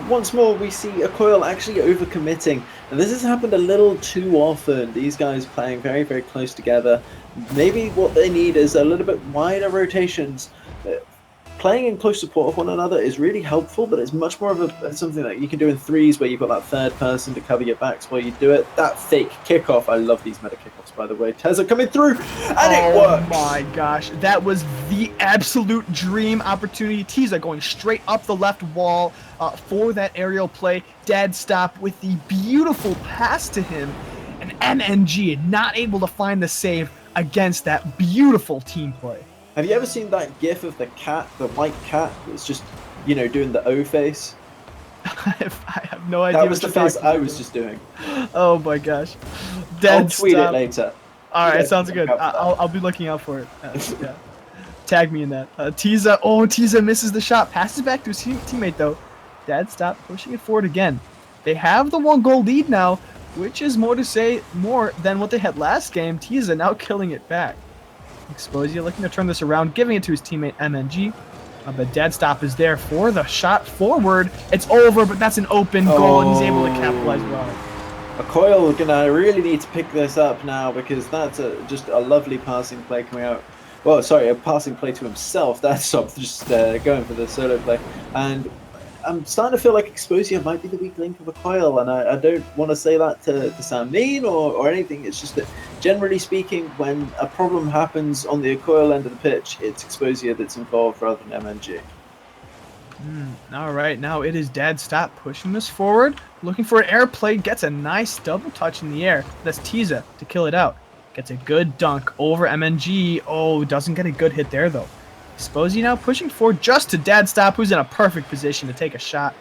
once more we see a coil actually overcommitting. And this has happened a little too often. These guys playing very, very close together. Maybe what they need is a little bit wider rotations. playing in close support of one another is really helpful, but it's much more of something that you can do in threes where you've got that third person to cover your backs while you do it. That fake kickoff, I love these meta kickoffs, by the way. Tezza coming through, and it works! Oh my gosh, that was the absolute dream opportunity. Tezza going straight up the left wall for that aerial play. Dead stop with the beautiful pass to him, and MNG not able to find the save against that beautiful team play. Have you ever seen that gif of the cat, the white cat, that's just, you know, doing the O face? I have no idea. That was what the you're face talking I about. was just doing. Oh my gosh. I'll tweet it later. All right, Yeah, sounds good. look out for that. I'll be looking out for it. Yeah. Tag me in that. Tezza, Tezza misses the shot. Passes back to his teammate though. Dead stop, pushing it forward again. They have the 1-goal lead now, which is more than what they had last game. Tezza now killing it back. Exposure looking to turn this around, giving it to his teammate MNG. But Dead Stop is there for the shot forward. It's over, but that's an open goal, and he's able to capitalize well. A Coil gonna really need to pick this up now because that's just a lovely passing play coming out. Well, sorry, a passing play to himself. That's just going for the solo play. And I'm starting to feel like Exposure might be the weak link of a Coil, and I don't want to say that to sound mean or anything. It's just that, generally speaking, when a problem happens on the Coil end of the pitch, it's Exposure that's involved rather than MNG. All right, now it is Dead Stop pushing this forward, looking for an air play, gets a nice double touch in the air. That's Tezza to kill it out. Gets a good dunk over MNG. Oh, doesn't get a good hit there, though. Exposure now pushing forward just to Dead Stop, who's in a perfect position to take a shot.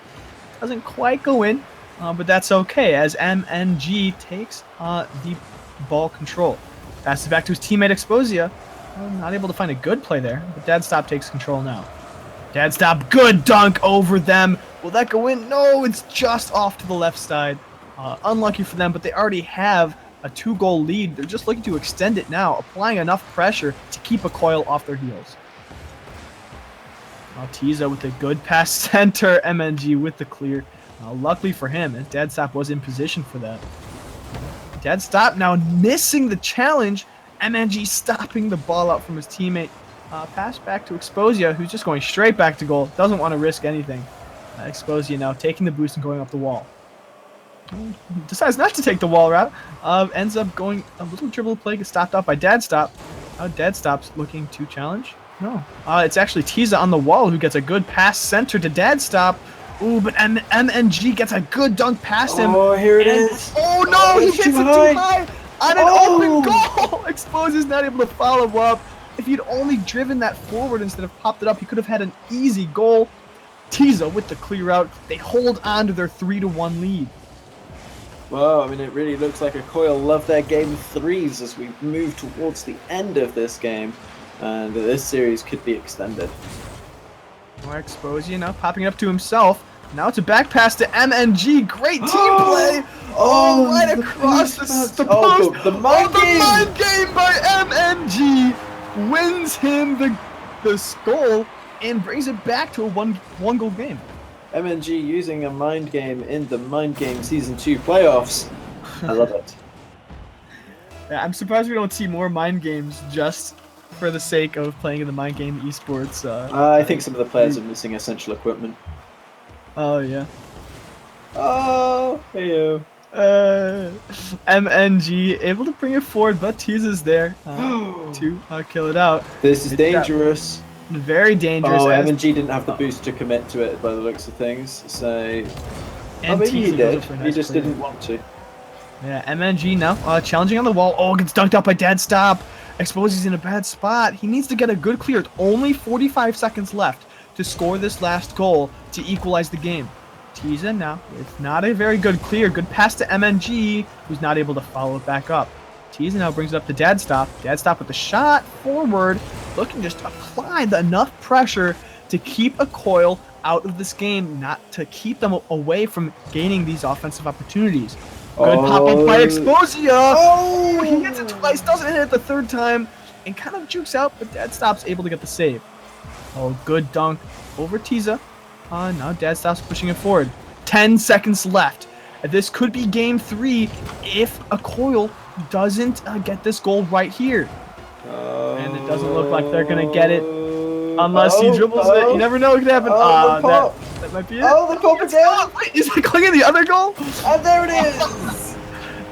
Doesn't quite go in, but that's okay as MNG takes the ball control. Passes back to his teammate Exposure. Not able to find a good play there, but Dead Stop takes control now. Dead Stop, good dunk over them. Will that go in? No, it's just off to the left side. Unlucky for them, but they already have a 2-goal lead. They're just looking to extend it now, applying enough pressure to keep a Coil off their heels. Tezza with a good pass center. MNG with the clear. Luckily for him, as Dead Stop was in position for that. Dead Stop now missing the challenge. MNG stopping the ball out from his teammate. Pass back to Exposure, who's just going straight back to goal. Doesn't want to risk anything. Exposure now taking the boost and going up the wall. Decides not to take the wall route. Ends up going a little dribble play, gets stopped out by Dead Stop. Dead Stop's looking to challenge. No. It's actually Tezza on the wall who gets a good pass center to Dead Stop. Ooh, but MNG gets a good dunk past him. Oh, here it is. Oh no, he hits it too high on an open goal. Exposure's not able to follow up. If he'd only driven that forward instead of popped it up, he could have had an easy goal. Tezza with the clear out. They hold on to their 3-1 lead. Well, I mean, it really looks like a Coil love their game of threes as we move towards the end of this game. And this series could be extended. More Exposure now popping it up to himself. Now it's a back pass to MNG. Great team play. Oh, right across the post. The mind game. The mind game by MNG wins him the goal and brings it back to a one goal game. MNG using a mind game in the Mind Game Season 2 playoffs. I love it. Yeah, I'm surprised we don't see more mind games just for the sake of playing in the Mind Game Esports. I think some of the players are missing essential equipment. Oh, yeah. Oh, heyo. MNG able to bring it forward, but Tezza's there to kill it out. This is dangerous. Very dangerous. Oh, MNG didn't have the boost to commit to it by the looks of things. So, maybe he Tezza did. goes for a He nice just play. didn't want to. Yeah, MNG now challenging on the wall. Oh, gets dunked out by Dead Stop. Exposure's in a bad spot. He needs to get a good clear. It's only 45 seconds left to score this last goal to equalize the game. Tezza now with not a very good clear. Good pass to MNG, who's not able to follow it back up. Tezza now brings it up to Dead Stop. Dead Stop with the shot forward, looking just to apply enough pressure to keep a Coil out of this game, not to keep them away from gaining these offensive opportunities. Good pop up by Exposure. Oh, he hits it twice, doesn't hit it the third time, and kind of jukes out, but Dead Stop's able to get the save. Oh, good dunk over Tezza. Now Dead Stop's pushing it forward. 10 seconds left. This could be game 3 if a Coil doesn't get this goal right here. And it doesn't look like they're going to get it. Unless he dribbles it, you never know what could happen. Oh, the pop. That might be it. Oh, the pop again! Wait, is it going in the other goal? And there it is!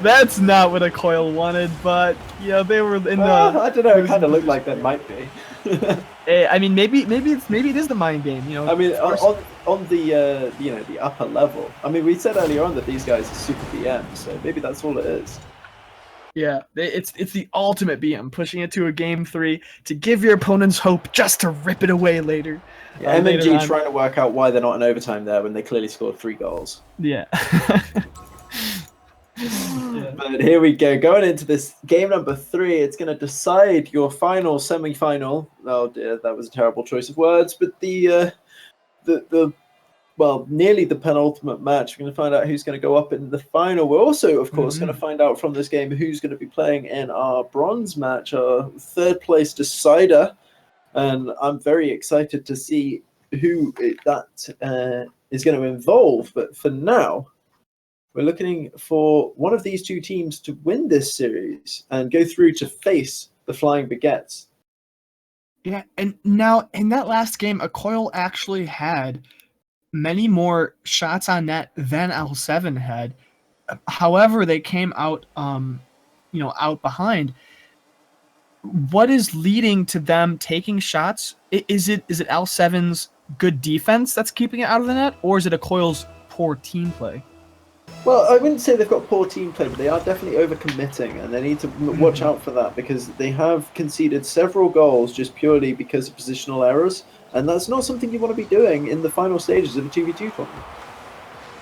That's not what a coil wanted, but yeah, they were in the. I don't know. It kind of looked like that might be. I mean, maybe it is the mind game. You know. I mean, on the the upper level. I mean, we said earlier on that these guys are super BM, so maybe that's all it is. Yeah, it's the ultimate BM, pushing it to a game 3 to give your opponents hope just to rip it away later. Yeah, MNG trying to work out why they're not in overtime there when they clearly scored 3 goals. Yeah. But here we go, going into this game number 3. It's going to decide your final semi-final. Oh dear, that was a terrible choice of words. But the nearly the penultimate match. We're going to find out who's going to go up in the final. We're also, of course, going to find out from this game who's going to be playing in our bronze match, our 3rd place decider. And I'm very excited to see who that is going to involve. But for now, we're looking for one of these 2 teams to win this series and go through to face the Flying Baguettes. Yeah, and now in that last game, a coil actually had many more shots on net than L7 had. However, they came out, out behind. What is leading to them taking shots? Is it L7's good defense that's keeping it out of the net, or is it a coil's poor team play? Well, I wouldn't say they've got poor team play, but they are definitely overcommitting, and they need to watch out for that because they have conceded several goals just purely because of positional errors, and that's not something you want to be doing in the final stages of a 2v2 tournament.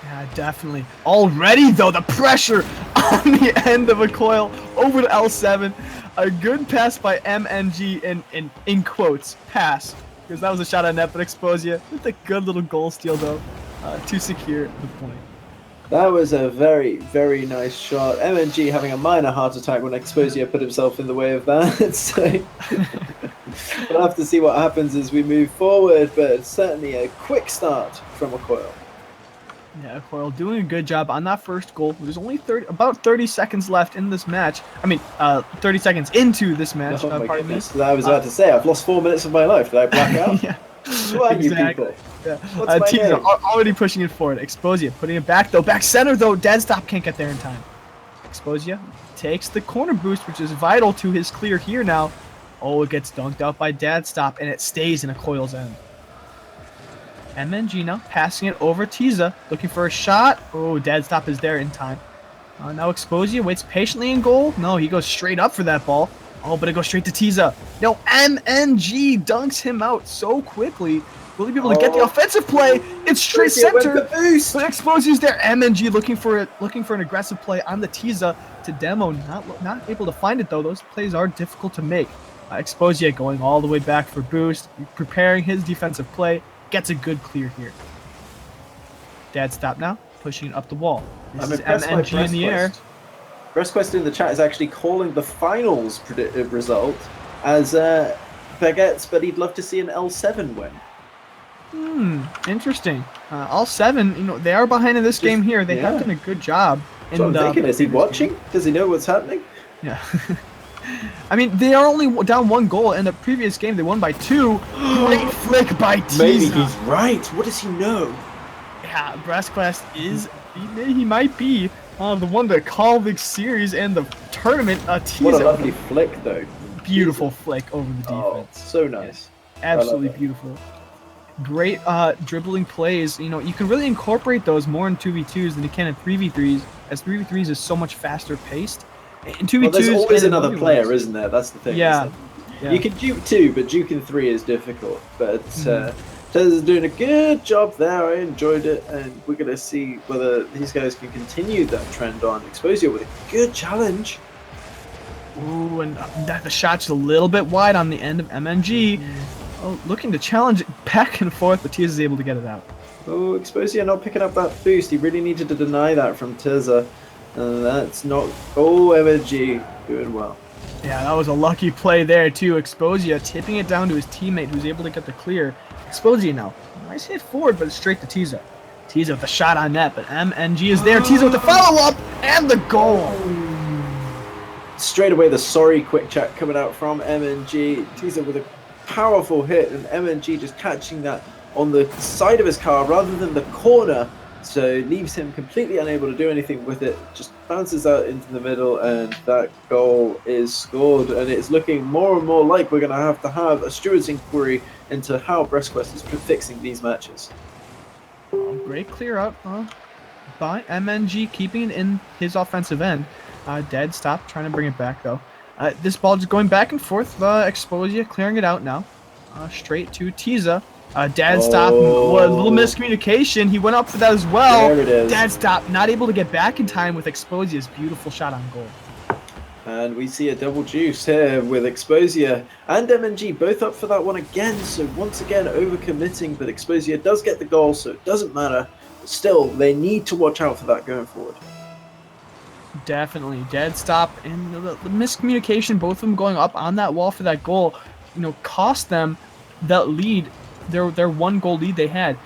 Yeah, definitely. Already, though, the pressure on the end of a coil over to L7. A good pass by MNG, and in quotes, pass, because that was a shot on net, but Exposia with a good little goal steal, though, to secure the point. That was a very, very nice shot. MNG having a minor heart attack when Exposia put himself in the way of that. So we'll have to see what happens as we move forward, but certainly a quick start from a coil. Yeah, Coil doing a good job on that first goal. There's only about 30 seconds left in this match. I mean, 30 seconds into this match. Oh my goodness. I was about to say, I've lost 4 minutes of my life. Did I black out? Yeah. Who are you people? Yeah. What's my Teams name? are already pushing it forward. Exposia putting it back, though. Back center, though. Deadstop can't get there in time. Exposia takes the corner boost, which is vital to his clear here now. Oh, it gets dunked out by Deadstop, and it stays in a coil's end. MNG now passing it over Tiza, looking for a shot. Oh, Deadstop is there in time. Now Exposia waits patiently in goal. No, he goes straight up for that ball. Oh, but it goes straight to Tiza. No, MNG dunks him out so quickly. Will he be able to get the offensive play? It's straight center. But Exposia's there. MNG looking for an aggressive play on the Tiza to demo. Not able to find it though. Those plays are difficult to make. Exposia going all the way back for boost, preparing his defensive play. Gets a good clear here. Deadstop now, pushing it up the wall. This is MNG in the air. BreastQuest in the chat is actually calling the finals result as Baguettes, but he'd love to see an L7 win. Interesting. L7, they are behind in this game here. They have done a good job. So I'm thinking, is he watching? Does he know what's happening? Yeah. I mean, they are only down 1 goal. In the previous game, they won by 2. Great flick by Tiza. Maybe he's right. What does he know? Yeah, BreastQuest he might be the one to call the series and the tournament. Tiza. What a lovely flick, though. Beautiful flick over the defense. Oh, so nice. Absolutely beautiful. Great dribbling plays. You can really incorporate those more in 2v2s than you can in 3v3s, as 3v3s is so much faster paced. In 2v2s, well, there's always another player, isn't there? That's the thing. Yeah. You can duke 2, but duking 3 is difficult. But Tez is doing a good job there. I enjoyed it, and we're going to see whether these guys can continue that trend on. Exposia with a good challenge. Ooh, and the shot's a little bit wide on the end of MNG. Oh, looking to challenge it back and forth, but Tiza is able to get it out. Oh, Exposia not picking up that boost. He really needed to deny that from Tiza. That's not... Oh, MNG doing well. Yeah, that was a lucky play there, too. Exposia tipping it down to his teammate, who's able to get the clear. Exposia now. Nice hit forward, but it's straight to Tiza. Tiza with the shot on net, but MNG is there. Tiza with the follow-up and the goal. Straight away, the sorry quick check coming out from MNG. Tiza with a powerful hit, and MNG just catching that on the side of his car rather than the corner, so leaves him completely unable to do anything with it. Just bounces out into the middle, and that goal is scored. And it's looking more and more like we're going to have a steward's inquiry into how BrestQuest is fixing these matches. Great clear up by MNG, keeping it in his offensive end. Dead stop, trying to bring it back though. This ball just going back and forth. Exposia clearing it out now. Straight to Tiza. Dead stop. What a little miscommunication. He went up for that as well. There it is. Dead stop. Not able to get back in time with Exposia's beautiful shot on goal. And we see a double juice here with Exposia and MNG both up for that one again. So once again overcommitting, but Exposia does get the goal, so it doesn't matter. But still, they need to watch out for that going forward. Definitely. Dead stop and the miscommunication, both of them going up on that wall for that goal, cost them that lead, their one goal lead they had.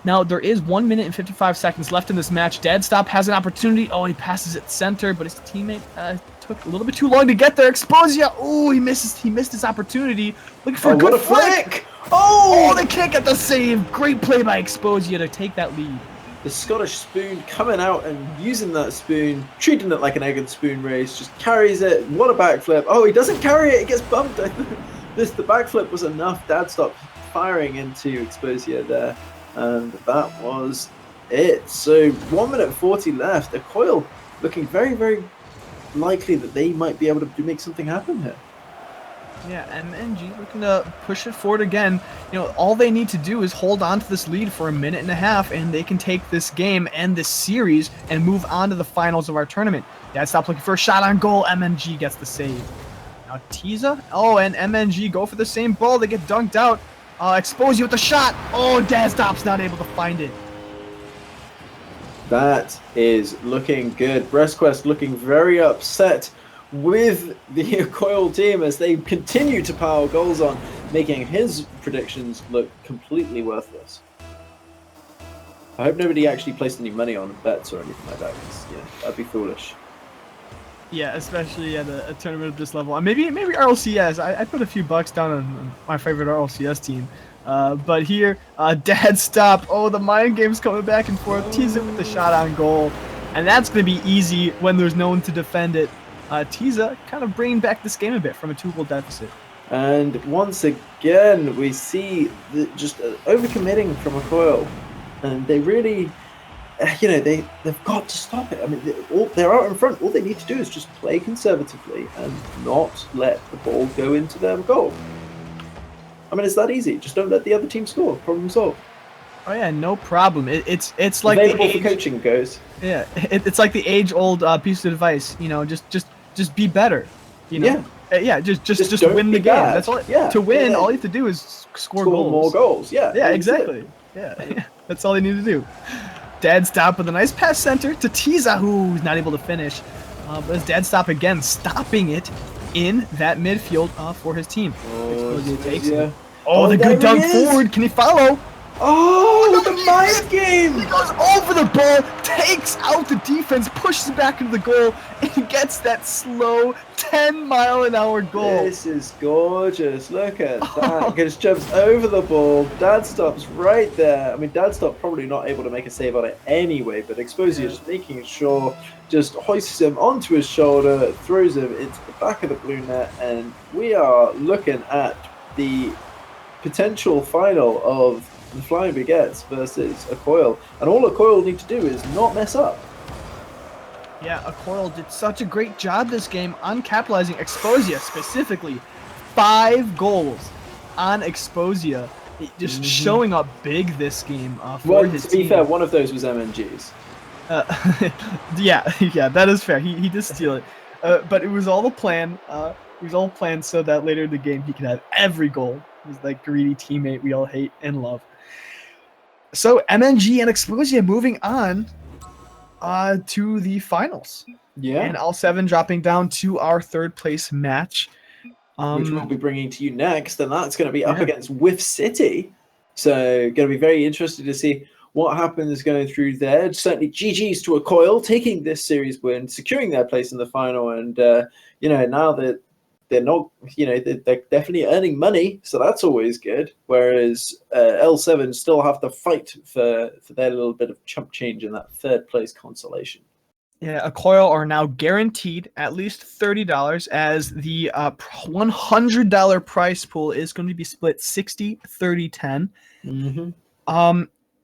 Now, there is 1 minute and 55 seconds left in this match. Dead stop has an opportunity. Oh, he passes it center, but his teammate took a little bit too long to get there. Exposia, oh, he missed his opportunity. Looking for a good flick. Oh, they can't get the save. Great play by Exposia to take that lead. The Scottish spoon coming out and using that spoon, treating it like an egg and spoon race, just carries it. What a backflip. Oh, he doesn't carry it. It gets bumped. The backflip was enough. Dad stopped firing into Exposia there. And that was it. So 1 minute 40 left. A Coil looking very, very likely that they might be able to make something happen here. Yeah, MNG looking to push it forward again. All they need to do is hold on to this lead for a minute and a half, and they can take this game and this series and move on to the finals of our tournament. Dad stopped looking for a shot on goal. MNG gets the save. Now Tiza, and MNG go for the same ball. They get dunked out. Exposia with the shot. Oh, Dad stop's not able to find it. That is looking good. BrestQuest looking very upset with the Coil team as they continue to pile goals on, making his predictions look completely worthless. I hope nobody actually placed any money on bets or anything like that, because that'd be foolish. Yeah, especially at a tournament of this level. Maybe RLCS. I put a few bucks down on my favorite RLCS team. But here, Dad stop. Oh, the mind game's coming back and forth. Tease it with the shot on goal. And that's going to be easy when there's no one to defend it. Tiza kind of bringing back this game a bit from a 2-goal deficit. And once again, we see just overcommitting from a Coil. And they really, they've got to stop it. I mean, they're out in front. All they need to do is just play conservatively and not let the ball go into their goal. I mean, it's that easy. Just don't let the other team score. Problem solved. Oh yeah, no problem. It's like available the for coaching goes. Yeah, it's like the age-old piece of advice. Just be better. Just win the game. Bad. That's all. To win, all you have to do is score goals. More goals. Yeah. Exactly. Yeah, that's all they need to do. Dad stop with a nice pass center to Tiza, who's not able to finish. But his Dad stop again, stopping it in that midfield for his team. Takes it. Oh, the good dunk forward. Can he follow? Oh, the mind game! He goes over the ball, takes out the defense, pushes it back into the goal, and gets that slow 10-mile-an-hour goal. This is gorgeous. Look at that. Just jumps over the ball. Dad stops right there. I mean, Dad stop probably not able to make a save on it anyway, but Exposia just making sure, just hoists him onto his shoulder, throws him into the back of the blue net, and we are looking at the potential final of the Flying Baguettes versus a Coil, and all a Coil need to do is not mess up. Yeah, a Coil did such a great job this game on capitalizing. Exposia specifically, 5 goals on Exposia, just showing up big this game for his team. To be fair, one of those was MNG's. Yeah, that is fair. He did steal it, but it was all the plan. It was all planned so that later in the game he could have every goal. He was that greedy teammate we all hate and love. So MNG and Exposia moving on to the finals. Yeah. And all 7 dropping down to our 3rd place match. Which we'll be bringing to you next, and that's going to be up against Whiff City. So going to be very interested to see what happens going through there. Certainly GG's to a Coil, taking this series win, securing their place in the final, and now that they're not, they're definitely earning money, so that's always good. Whereas L7 still have to fight for their little bit of chump change in that third place consolation. Yeah, a coil are now guaranteed at least $30, as the $100 price pool is going to be split 60, 30, 10.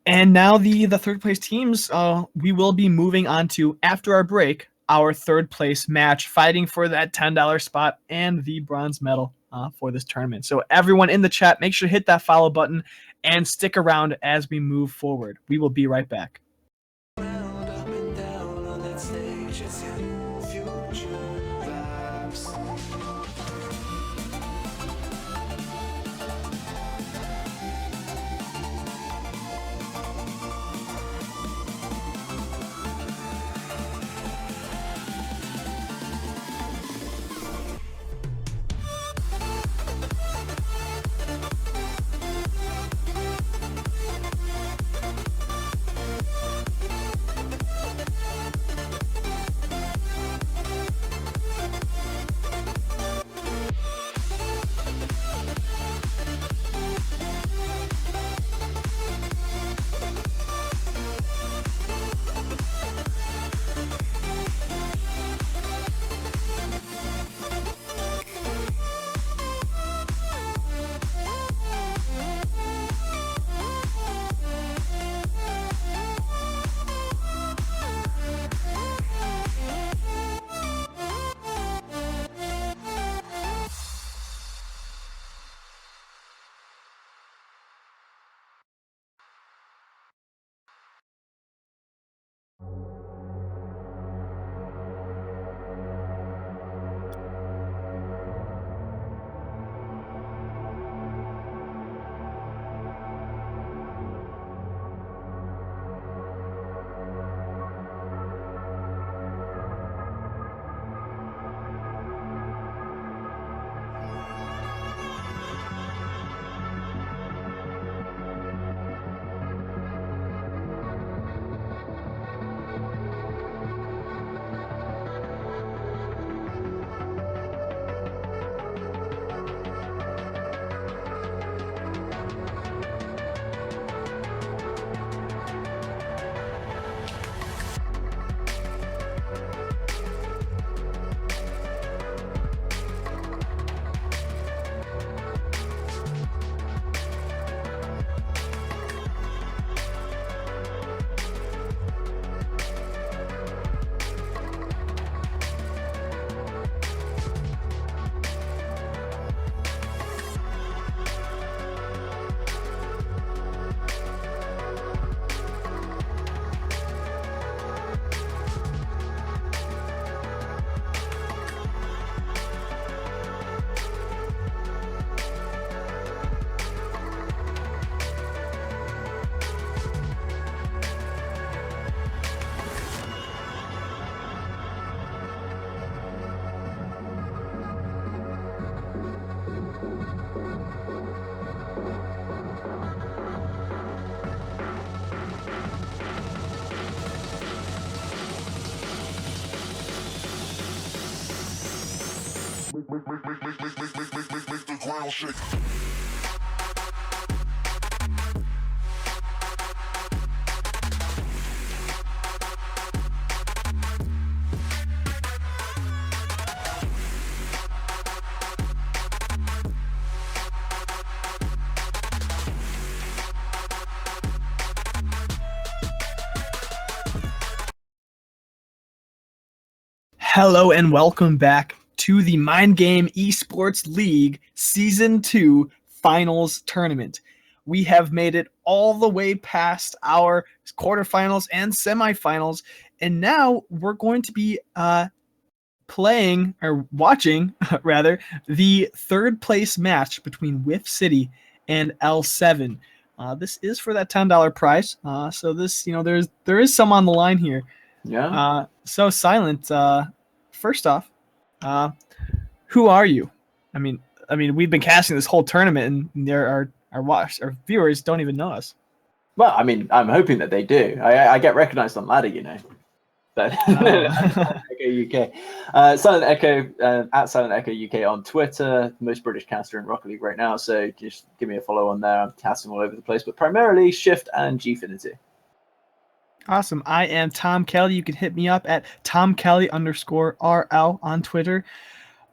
And now the third place teams, we will be moving on to, after our break, our third place match, fighting for that $10 spot and the bronze medal for this tournament. So everyone in the chat, make sure to hit that follow button and stick around as we move forward. We will be right back. Round up and down on that stage as your future vibes. Make the ground shake. Hello and welcome back to the Mind Game Esports League Season 2 Finals Tournament. We have made it all the way past our quarterfinals and semifinals, and now we're going to be playing, or watching, rather, the third place match between Whiff City and L7. This is for that $10 prize, so this, there is some on the line here. Yeah. So Silent, first off, who are you? I mean, we've been casting this whole tournament, and our viewers don't even know us. Well, I mean, I'm hoping that they do. I get recognized on ladder, But Oh. Echo UK, Silent Echo at Silent Echo UK on Twitter, the most British caster in Rocket League right now. So just give me a follow on there. I'm casting all over the place, but primarily Shift and Gfinity. Awesome. I am Tom Kelly. You can hit me up at TomKelly_RL on Twitter.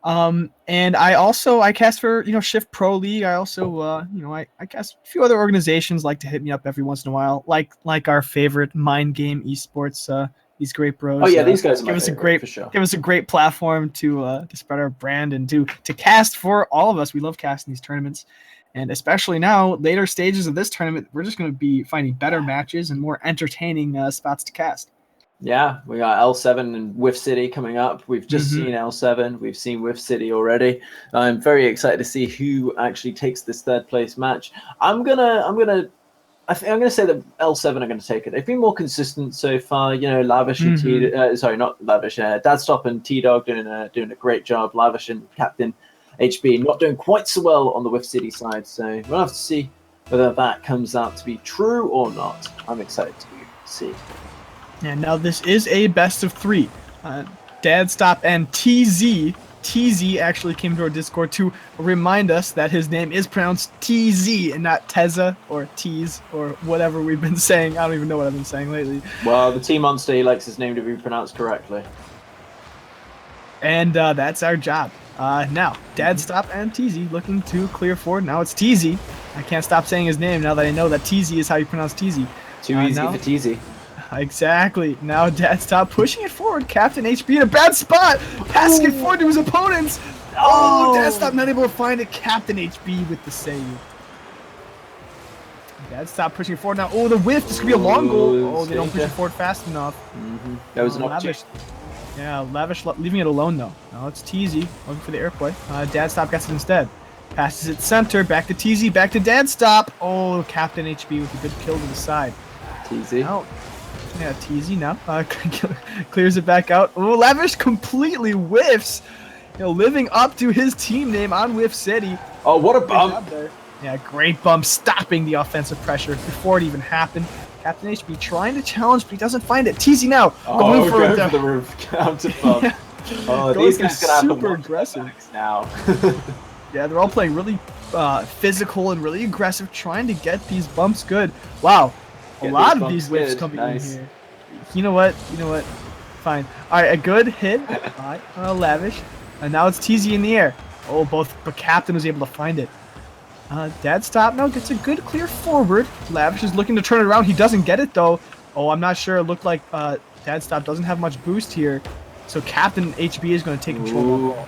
And I cast for, Shift Pro League. I also, I cast a few other organizations like to hit me up every once in a while, like our favorite MindGame Esports, these great bros. Oh yeah, these guys are give my us favorite, for sure. give us a great platform to spread our brand and to cast for all of us. We love casting these tournaments. And especially now, later stages of this tournament, we're just going to be finding better matches and more entertaining spots to cast. Yeah, we got L7 and Whiff City coming up. We've just Mhm. seen L7. We've seen Whiff City already. I'm very excited to see who actually takes this third place match. I'm gonna say that L7 are gonna take it. They've been more consistent so far. Lavish and Dadstop and T-Dog doing a great job. Lavish and Captain HB not doing quite so well on the Whiff City side. So we'll have to see whether that comes out to be true or not. I'm excited to see. And now this is a best of 3. Dadstop and TZ. TZ actually came to our Discord to remind us that his name is pronounced TZ and not Teza or Tease or whatever we've been saying. I don't even know what I've been saying lately. Well, the T-Monster, he likes his name to be pronounced correctly. And that's our job. Now, Dadstop and TZ looking to clear forward. Now it's TZ. I can't stop saying his name now that I know that TZ is how you pronounce TZ. Too easy now, for TZ. Exactly. Now Dadstop pushing it forward. Captain HB in a bad spot. Passing it forward to his opponents. Oh, Dadstop not able to find it. Captain HB with the save. Dadstop pushing it forward now. Oh, the whiff. This could be a long goal. Oh, they don't push it forward fast enough. That was an Lavish. opportunity. Yeah, Lavish leaving it alone though. Now it's TZ looking for the airplay. Dadstop gets it instead. Passes it center. Back to TZ. Back to Dadstop. Oh, Captain HB with a good kill to the side. TZ. Now, yeah, TZ now clears it back out. Oh, Lavish completely whiffs. Living up to his team name on Whiff City. Oh, what a Good bump! job there. Yeah, great bump, stopping the offensive pressure before it even happened. Captain HB trying to challenge, but he doesn't find it. TZ now. Go for the roof counter bump. Yeah. Oh, Going these for guys gonna have to super watch aggressive. their backs now. Yeah, they're all playing really physical and really aggressive, trying to get these bumps good. Wow, a Get lot these of these bumps whiffs good. coming Nice. in here. You know what? Fine. All right, a good hit by Lavish, and now it's TZ in the air. Oh, but Captain was able to find it. Dadstop now gets a good clear forward. Lavish is looking to turn it around. He doesn't get it though. Oh, I'm not sure. It looked like Dadstop doesn't have much boost here, so Captain HB is going to take control of the ball.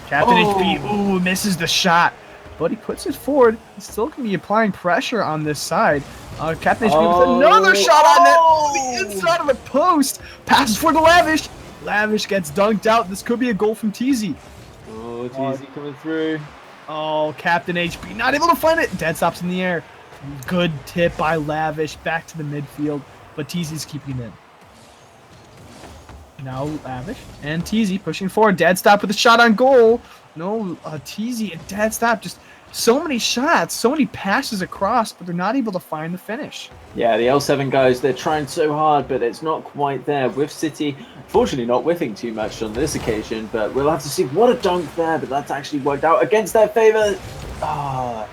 Captain HB, ooh, misses the shot, but he puts it forward. He's still going to be applying pressure on this side. Captain HB with another shot on net. Oh, the inside of the post. Passes for the Lavish. Lavish gets dunked out. This could be a goal from TZ. Oh, TZ coming through. Oh, Captain HB not able to find it. Dadstop's in the air. Good tip by Lavish back to the midfield, but TZ's keeping it in. Now Lavish and TZ pushing forward. Dadstop with a shot on goal. No, TZ and Dadstop just so many shots, so many passes across, but they're not able to find the finish. Yeah, the L7 guys, they're trying so hard, but it's not quite there. Whiff City, fortunately not whiffing too much on this occasion, but we'll have to see. What a dunk there, but that's actually worked out against their favor. I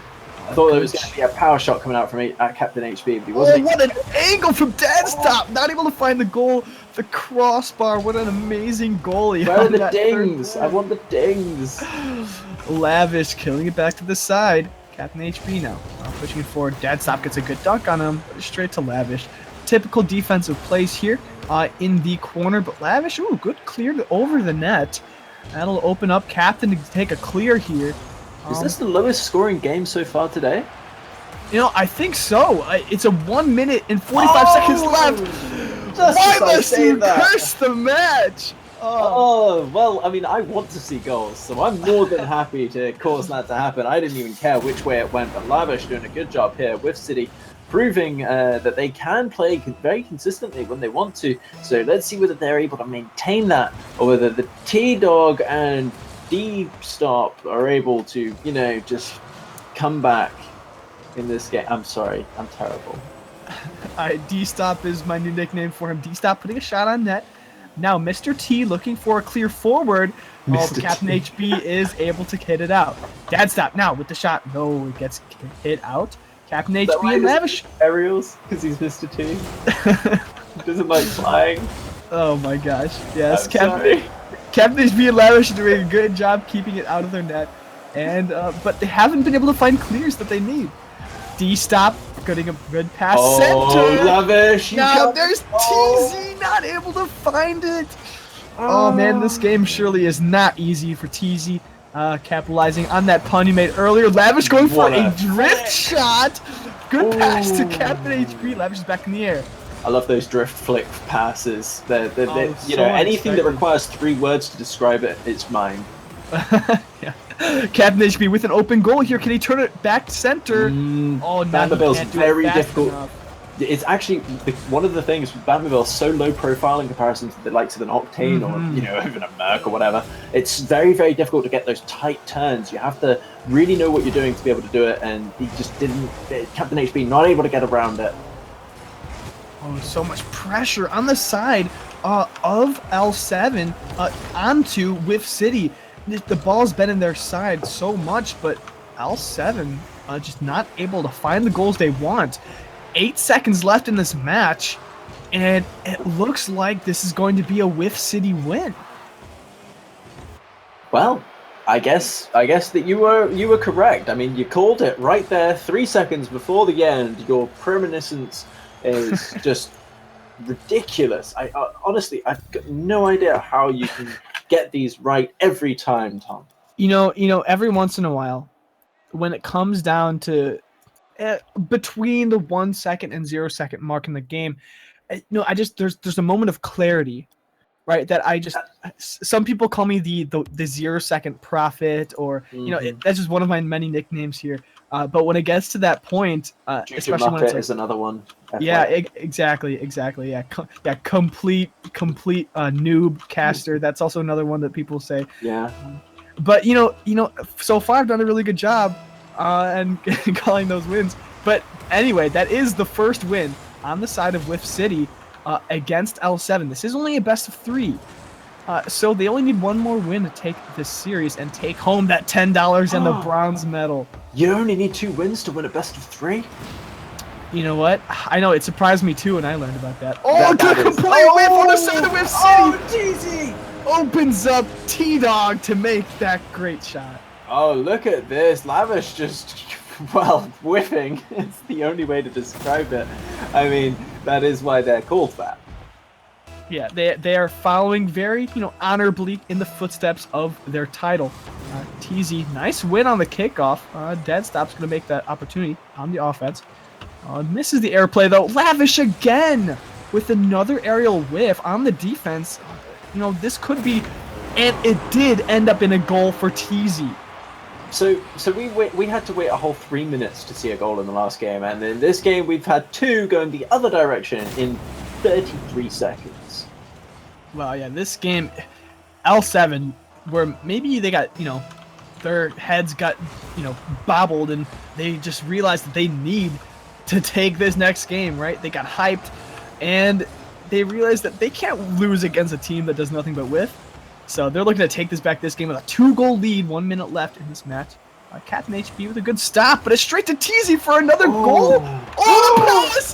thought there was going to be a power shot coming out from Captain HB, but he wasn't. Oh, what an angle from Dadstop! Not able to find the goal. The crossbar, what an amazing goalie. Where are on the that dings? third I want the dings. Lavish killing it back to the side. Captain HB now pushing it forward. Dadstop gets a good dunk on him, but straight to Lavish. Typical defensive plays here in the corner, but Lavish, ooh, good clear over the net. That'll open up Captain to take a clear here. Is this the lowest scoring game so far today? I think so. It's a 1 minute and 45 seconds left. Why must you curse the match? Oh, well, I mean, I want to see goals, so I'm more than happy to cause that to happen. I didn't even care which way it went, but Lavish doing a good job here with City, proving that they can play very consistently when they want to. So let's see whether they're able to maintain that, or whether the T-Dog and D-Stop are able to, just come back in this game. I'm sorry, I'm terrible. D-Stop is my new nickname for him. D-Stop putting a shot on net. Now, Mr. T looking for a clear forward. Oh, Mr. Captain T. HB is able to hit it out. Dad Stop now with the shot. No, it gets hit out. Captain Is that why HB and he doesn't Lavish. do aerials? Because he's Mr. T. He doesn't like flying. Oh my gosh. Yes, I'm Captain sorry. HB and Lavish are doing a good job keeping it out of their net. And but they haven't been able to find clears that they need. D-Stop getting a good pass center. Lavish! you Now got- there's Oh. TZ not able to find it. Oh man, this game surely is not easy for TZ. Capitalizing on that pun you made earlier. Lavish going for What a a drift shot. Good pass to Ooh. Captain HB. Lavish is back in the air. I love those drift flick passes. They're, you so know, anything that unexpected. requires 3 words to describe it, it's mine. Yeah. Captain HB with an open goal here. Can he turn it back to center? Oh, no, he Vanderbilt's can't do very it fast difficult. enough. It's actually one of the things. Batmobile's so low profile in comparison to the likes of an Octane or even a Merc or whatever. It's very, very difficult to get those tight turns. You have to really know what you're doing to be able to do it, and he just didn't. Captain HB not able to get around it. Oh, so much pressure on the side of L7 onto Whiff City. The ball's been in their side so much, but L7 just not able to find the goals they want. 8 seconds left in this match, and it looks like this is going to be a Whiff City win. Well, I guess that you were correct. I mean, you called it right there, 3 seconds before the end. Your premonitions is just ridiculous. I honestly, I've got no idea how you can get these right every time, Tom. You know, every once in a while, when it comes down to between the 1 second and 0 second mark in the game, there's a moment of clarity, right? That some people call me the 0 second prophet, or that's just one of my many nicknames here. But when it gets to that point, especially when it's like, is another one. yeah, exactly. Yeah, complete noob caster. That's also another one that people say. Yeah. But so far I've done a really good job and calling those wins. But anyway, that is the first win on the side of Whiff City against L7. This is only a best of 3. So they only need one more win to take this series and take home that $10 and the bronze medal. You only need 2 wins to win a best of 3? You know what? I know, it surprised me too when I learned about that. Oh, That good is- complete whip on the side of Whiff City! Oh, GG! Opens up T-Dog to make that great shot. Oh, look at this. Lavish just, well, whiffing. It's the only way to describe it. I mean, that is why they're called that. Yeah, they are following very, honorably in the footsteps of their title. TZ, nice win on the kickoff. Dead Stop's going to make that opportunity on the offense. Misses the airplay, though. Lavish again with another aerial whiff on the defense. This could be, and it did end up in a goal for TZ. So we had to wait a whole 3 minutes to see a goal in the last game, and in this game we've had 2 going the other direction in 33 seconds. Well, yeah, this game, L7, where maybe they got, their heads got, bobbled, and they just realized that they need to take this next game, right? They got hyped, and they realized that they can't lose against a team that does nothing but whiff. So they're looking to take this back this game with a 2-goal lead, 1 minute left in this match. Captain HB with a good stop, but it's straight to TZ for another goal. Oh, the pass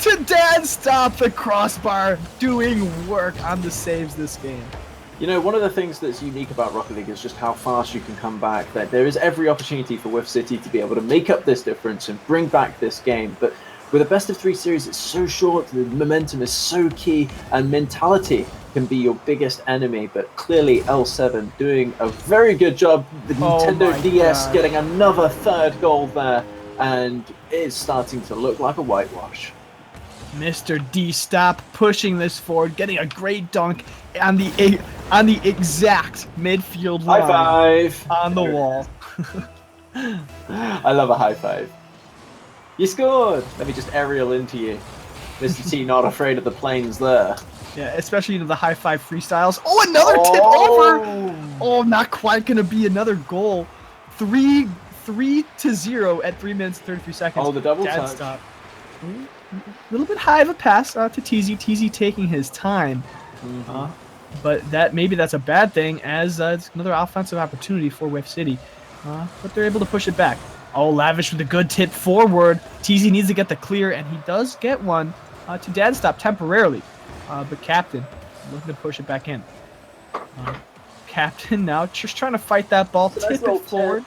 to Dad Stop, the crossbar, doing work on the saves this game. One of the things that's unique about Rocket League is just how fast you can come back. That there is every opportunity for Whiff City to be able to make up this difference and bring back this game. But with a best of 3 series, it's so short, the momentum is so key, and mentality can be your biggest enemy. But clearly L7 doing a very good job. The Nintendo DS getting another 3rd goal there, and it's starting to look like a whitewash. Mr. D Stop pushing this forward, getting a great dunk on the exact midfield line. High five on the wall. I love a high five. You scored! Let me just aerial into you. Mr. T not afraid of the planes there. Yeah, especially the high five freestyles. Oh, another tip over! Oh, not quite gonna be another goal. 3-0 at 3 minutes 33 seconds. Oh, the double Dad touch. Stop. little bit high of a pass to TZ. TZ taking his time. But maybe that's a bad thing, as it's another offensive opportunity for Whiff City. But they're able to push it back. Oh, Lavish with a good tip forward. TZ needs to get the clear, and he does get one to dad stop temporarily. But Captain looking to push it back in. Captain now just trying to fight that ball, tip it forward.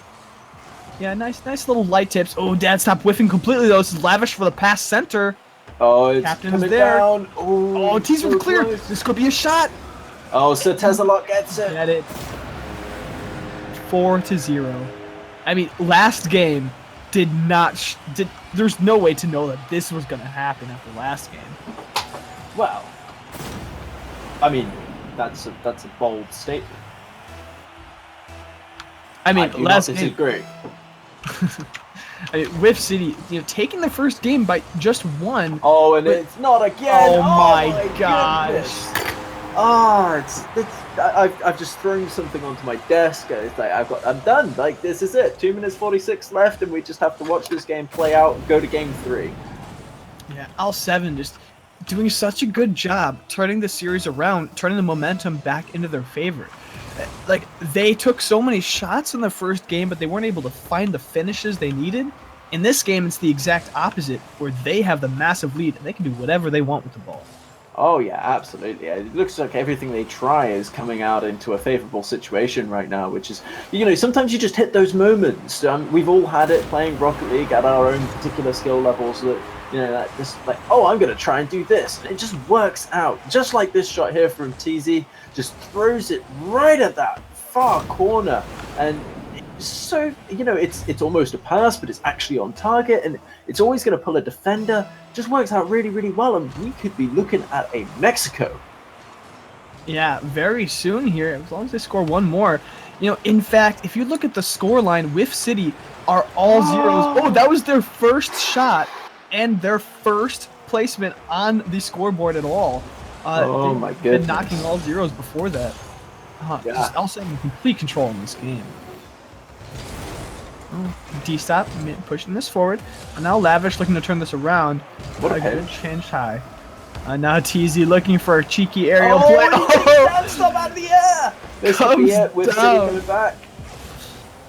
Yeah, nice little light tips. Oh, dad stop whiffing completely though. This is Lavish for the pass center. Oh, it's Captain's coming there. down. Oh, TZ with the clear. close. This could be a shot. Oh, so Tezalot gets it. Get it. 4-0. I mean, last game did not. There's no way to know that this was going to happen after last game. Well, I mean, that's a bold statement. I mean, do last not game. disagree. I mean, Whiff City, taking the first game by just one. Oh, and it's not again. Oh my gosh. Goodness. I've just thrown something onto my desk. It's like I'm done. Like, this is it. 2 minutes 46 left, and we just have to watch this game play out and go to game 3. Yeah, L7 just doing such a good job turning the series around, turning the momentum back into their favor. Like, they took so many shots in the first game, but they weren't able to find the finishes they needed. In this game, it's the exact opposite, where they have the massive lead, and they can do whatever they want with the ball. Oh, yeah, absolutely. It looks like everything they try is coming out into a favorable situation right now, which is, sometimes you just hit those moments. We've all had it playing Rocket League at our own particular skill levels that, I'm going to try and do this. And it just works out. Just like this shot here from TZ, just throws it right at that far corner. And so, it's almost a pass, but it's actually on target, and it's always going to pull a defender. Just works out really, really well, and we could be looking at a Mexico. Yeah, very soon here, as long as they score one more. In fact, if you look at the score line, Whiff City are all zeros. Oh, that was their first shot and their first placement on the scoreboard at all. Oh my goodness. Been knocking all zeros before that. Just also having complete control in this game. D-stop, pushing this forward. And now Lavish looking to turn this around. What a good change high. Now TZ looking for a cheeky aerial play. Oh, stop out of the air! This could be it. With City coming back.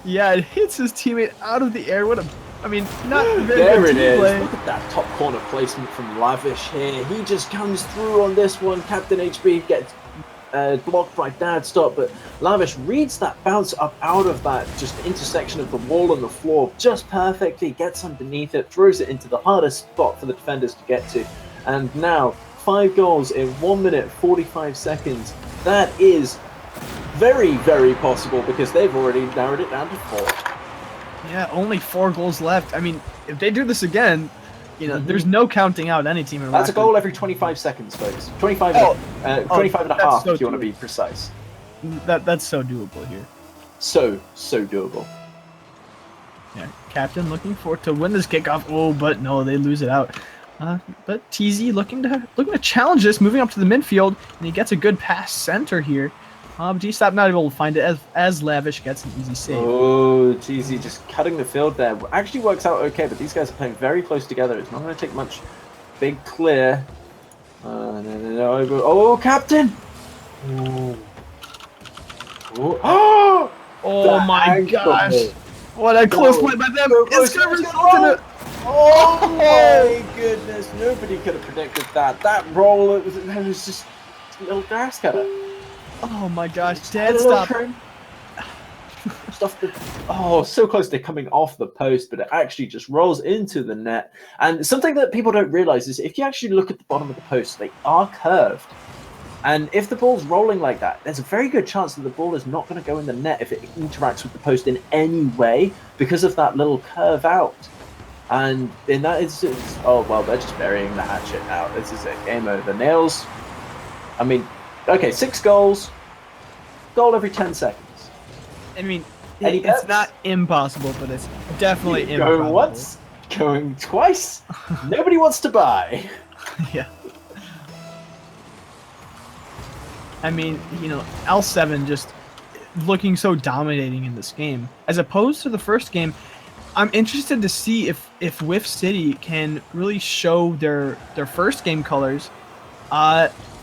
Yeah, it hits his teammate out of the air. Not very there good it is. play. Look at that top corner placement from Lavish here. He just comes through on this one. Captain HB gets blocked by dad stop, but Lavish reads that bounce up out of that just intersection of the wall and the floor just perfectly, gets underneath it, throws it into the hardest spot for the defenders to get to. And now 5 goals in 1 minute 45 seconds. That is very, very possible because they've already narrowed it down to 4. Yeah, only 4 goals left. I mean, if they do this again, there's no counting out any team. That's a goal every 25 seconds, folks. 25 and a half, if you want to be precise. That's so doable here. So doable. Yeah, Captain looking to win this kickoff. Oh, but no, they lose it out. But TZ looking to challenge this, moving up to the midfield, and he gets a good pass center here. G-Stop not able to find it as Lavish gets an easy save. Oh, TZ just cutting the field there. Actually works out okay, but these guys are playing very close together. It's not going to take much. Big clear. No. Oh, Captain! Oh, oh my gosh! What a close play by them! It's going to result in a... Oh my goodness! Nobody could have predicted that. That roll, it was just a little grass cutter. Oh my gosh, dad stop. So close to coming off the post, but it actually just rolls into the net. And something that people don't realize is if you actually look at the bottom of the post, they are curved. And if the ball's rolling like that, there's a very good chance that the ball is not going to go in the net if it interacts with the post in any way because of that little curve out. And in that instance, oh well, they're just burying the hatchet now. This is a game over. Nails. I mean, okay, 6 goals. Goal every 10 seconds. I mean, it's not impossible, but it's definitely improbable. Going once, going twice. Nobody wants to buy. Yeah. I mean, L7 just looking so dominating in this game. As opposed to the first game, I'm interested to see if if Whiff City can really show their first game colors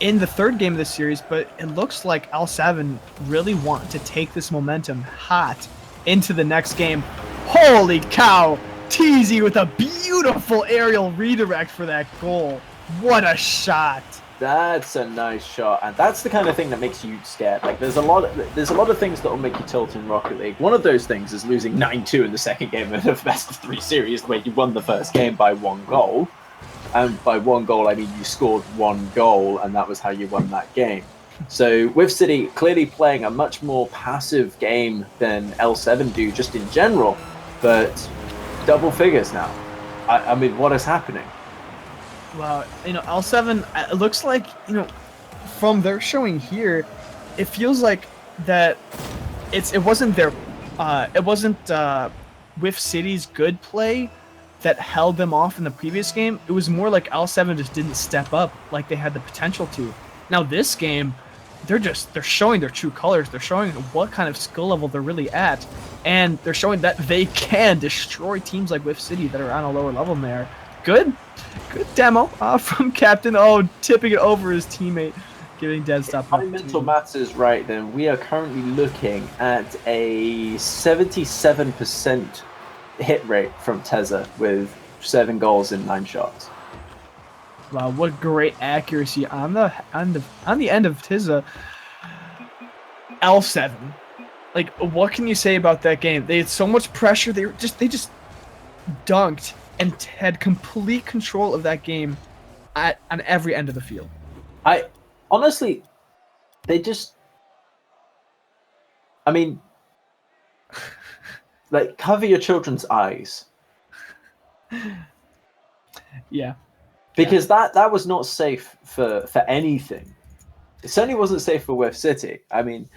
in the third game of the series, but it looks like L7 really want to take this momentum hot into the next game. Holy cow! TZ with a beautiful aerial redirect for that goal. What a shot! That's a nice shot, and that's the kind of thing that makes you scared. Like, there's a lot of things that will make you tilt in Rocket League. One of those things is losing 9-2 in the second game of the best of 3 series, where you won the first game by 1 goal. And by 1 goal, I mean you scored 1 goal, and that was how you won that game. So Whiff City clearly playing a much more passive game than L7 do, just in general, but double figures now. I mean, what is happening? Well, L7, it looks like, from their showing here, it feels like that it wasn't Whiff City's good play that held them off in the previous game. It was more like L7 just didn't step up like they had the potential to. Now this game, they're showing their true colors. They're showing what kind of skill level they're really at, and they're showing that they can destroy teams like Whiff City that are on a lower level than they are. Good demo from Captain. Oh, tipping it over his teammate, giving dead stop. If my mental maths is right, then we are currently looking at a 77% hit rate from Teza with 7 goals in 9 shots. Wow, what great accuracy on the end of Teza. L7. Like, what can you say about that game? They had so much pressure. They just dunked and had complete control of that game on every end of the field. I honestly, I mean, like, cover your children's eyes. Yeah. Because that was not safe for anything. It certainly wasn't safe for Whiff City. I mean,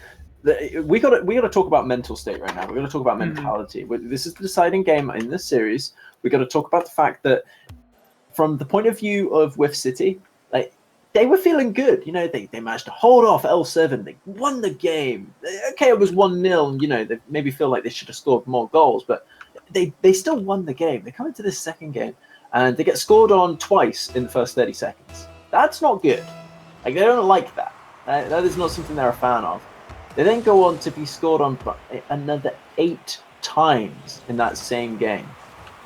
we got to talk about mental state right now. We're going to talk about mentality. This is the deciding game in this series. We got to talk about the fact that, from the point of view of Whiff City, like, they were feeling good. They managed to hold off L7. They won the game. Okay, it was 1-0, and they maybe feel like they should have scored more goals, but they still won the game. They come into this second game and they get scored on twice in the first 30 seconds. That's not good. Like, they don't like that. That is not something they're a fan of. They then go on to be scored on another 8 times in that same game.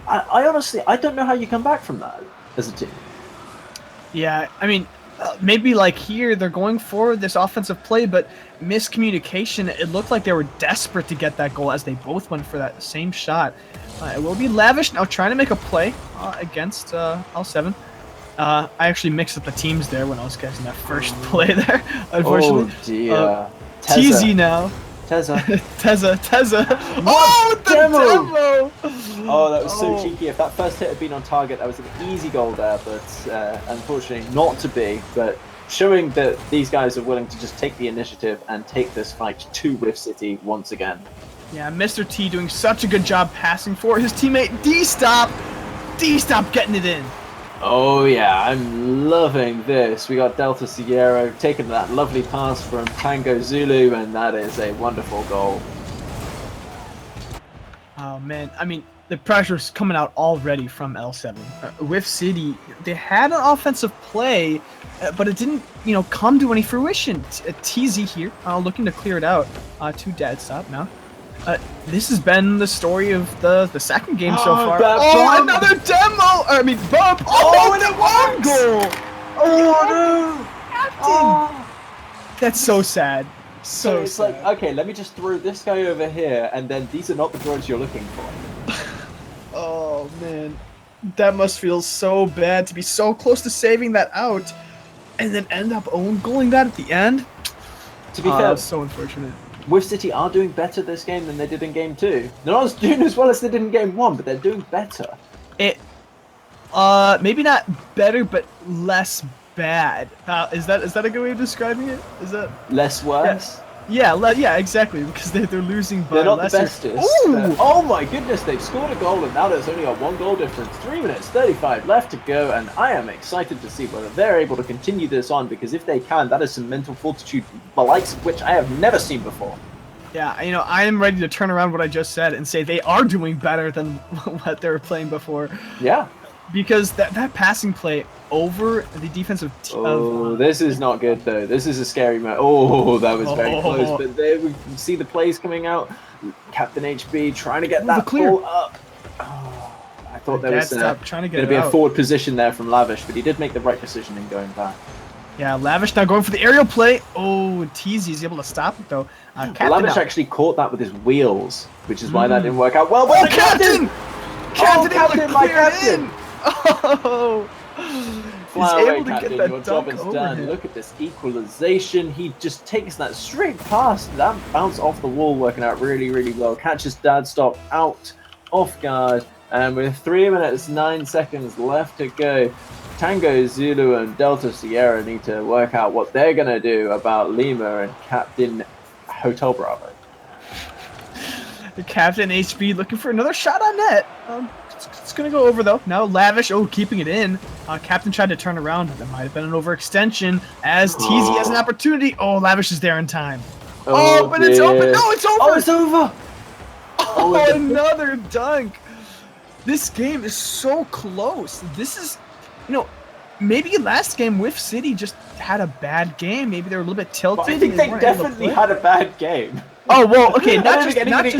I honestly, I don't know how you come back from that as a team. Yeah, I mean, maybe like here they're going for this offensive play, but miscommunication. It looked like they were desperate to get that goal as they both went for that same shot. It will be Lavish now trying to make a play against L7. I actually mixed up the teams there when I was catching that first play there, unfortunately. Oh dear. TZ now. Teza. Teza. What the demo! Oh, that was so cheeky. If that first hit had been on target, that was an easy goal there, but unfortunately not to be. But showing that these guys are willing to just take the initiative and take this fight to Whiff City once again. Yeah, Mr. T doing such a good job passing for his teammate D-Stop. D-Stop getting it in. Oh yeah, I'm loving this. We got Delta Sierra taking that lovely pass from Tango Zulu, and that is a wonderful goal. Oh man, I mean, the pressure's coming out already from L7. Whiff City, they had an offensive play, but it didn't, come to any fruition. TZ here, looking to clear it out. 2 dead stop now. This has been the story of the second game so far. Another demo! Bump! And it one goal! Oh no! Captain! That's so sad. So it's sad. like, okay, let me just throw this guy over here, and then these are not the drones you're looking for. Oh man, that must feel so bad to be so close to saving that out, and then end up own goaling that at the end. To be fair, that's so unfortunate. Whiff City are doing better this game than they did in Game 2. They're not doing as well as they did in Game 1, but they're doing better. Maybe not better, but less bad. Is that a good way of describing it? Is that less worse? Yeah, exactly. Because they're losing by they're not lesser. the bestest. Oh my goodness, they've scored a goal, and now there's only a 1 goal difference. 3 minutes 35 left to go, and I am excited to see whether they're able to continue this on, because if they can, that is some mental fortitude, the likes of which I have never seen before. Yeah, you know, I am ready to turn around what I just said and say they are doing better than what they were playing before. Yeah. Because that passing play over the defensive Oh, this is not good though. This is a scary match. Oh, that was very close. But there we can see the plays coming out. Captain HB trying to get that ball up. Oh, I thought there was trying to going to be a forward position there from Lavish, but he did make the right decision in going back. Yeah, Lavish now going for the aerial play. Oh, TZ is able to stop it though. Lavish actually caught that with his wheels, which is why that didn't work out well. Oh, Captain! Captain, my Captain! Oh! He's able to get that your job is done. Look at this equalization. He just takes that straight past. That bounce off the wall working out really, really well. Catches Dad Stop out off guard. And with 3 minutes, 9 seconds left to go, Tango, Zulu, and Delta Sierra need to work out what they're going to do about Lima and Captain Hotel Bravo. The Captain HB looking for another shot on net. It's going to go over, though. Now Lavish, keeping it in. Captain tried to turn around. That might have been an overextension as TZ has an opportunity. Oh, Lavish is there in time. Oh, but it's open. No, it's over. Oh, it's over. Oh, another dunk. This game is so close. This is, you know, maybe last game Whiff City just had a bad game. Maybe they were a little bit tilted. I think they definitely had a bad game. Oh, well, okay, not just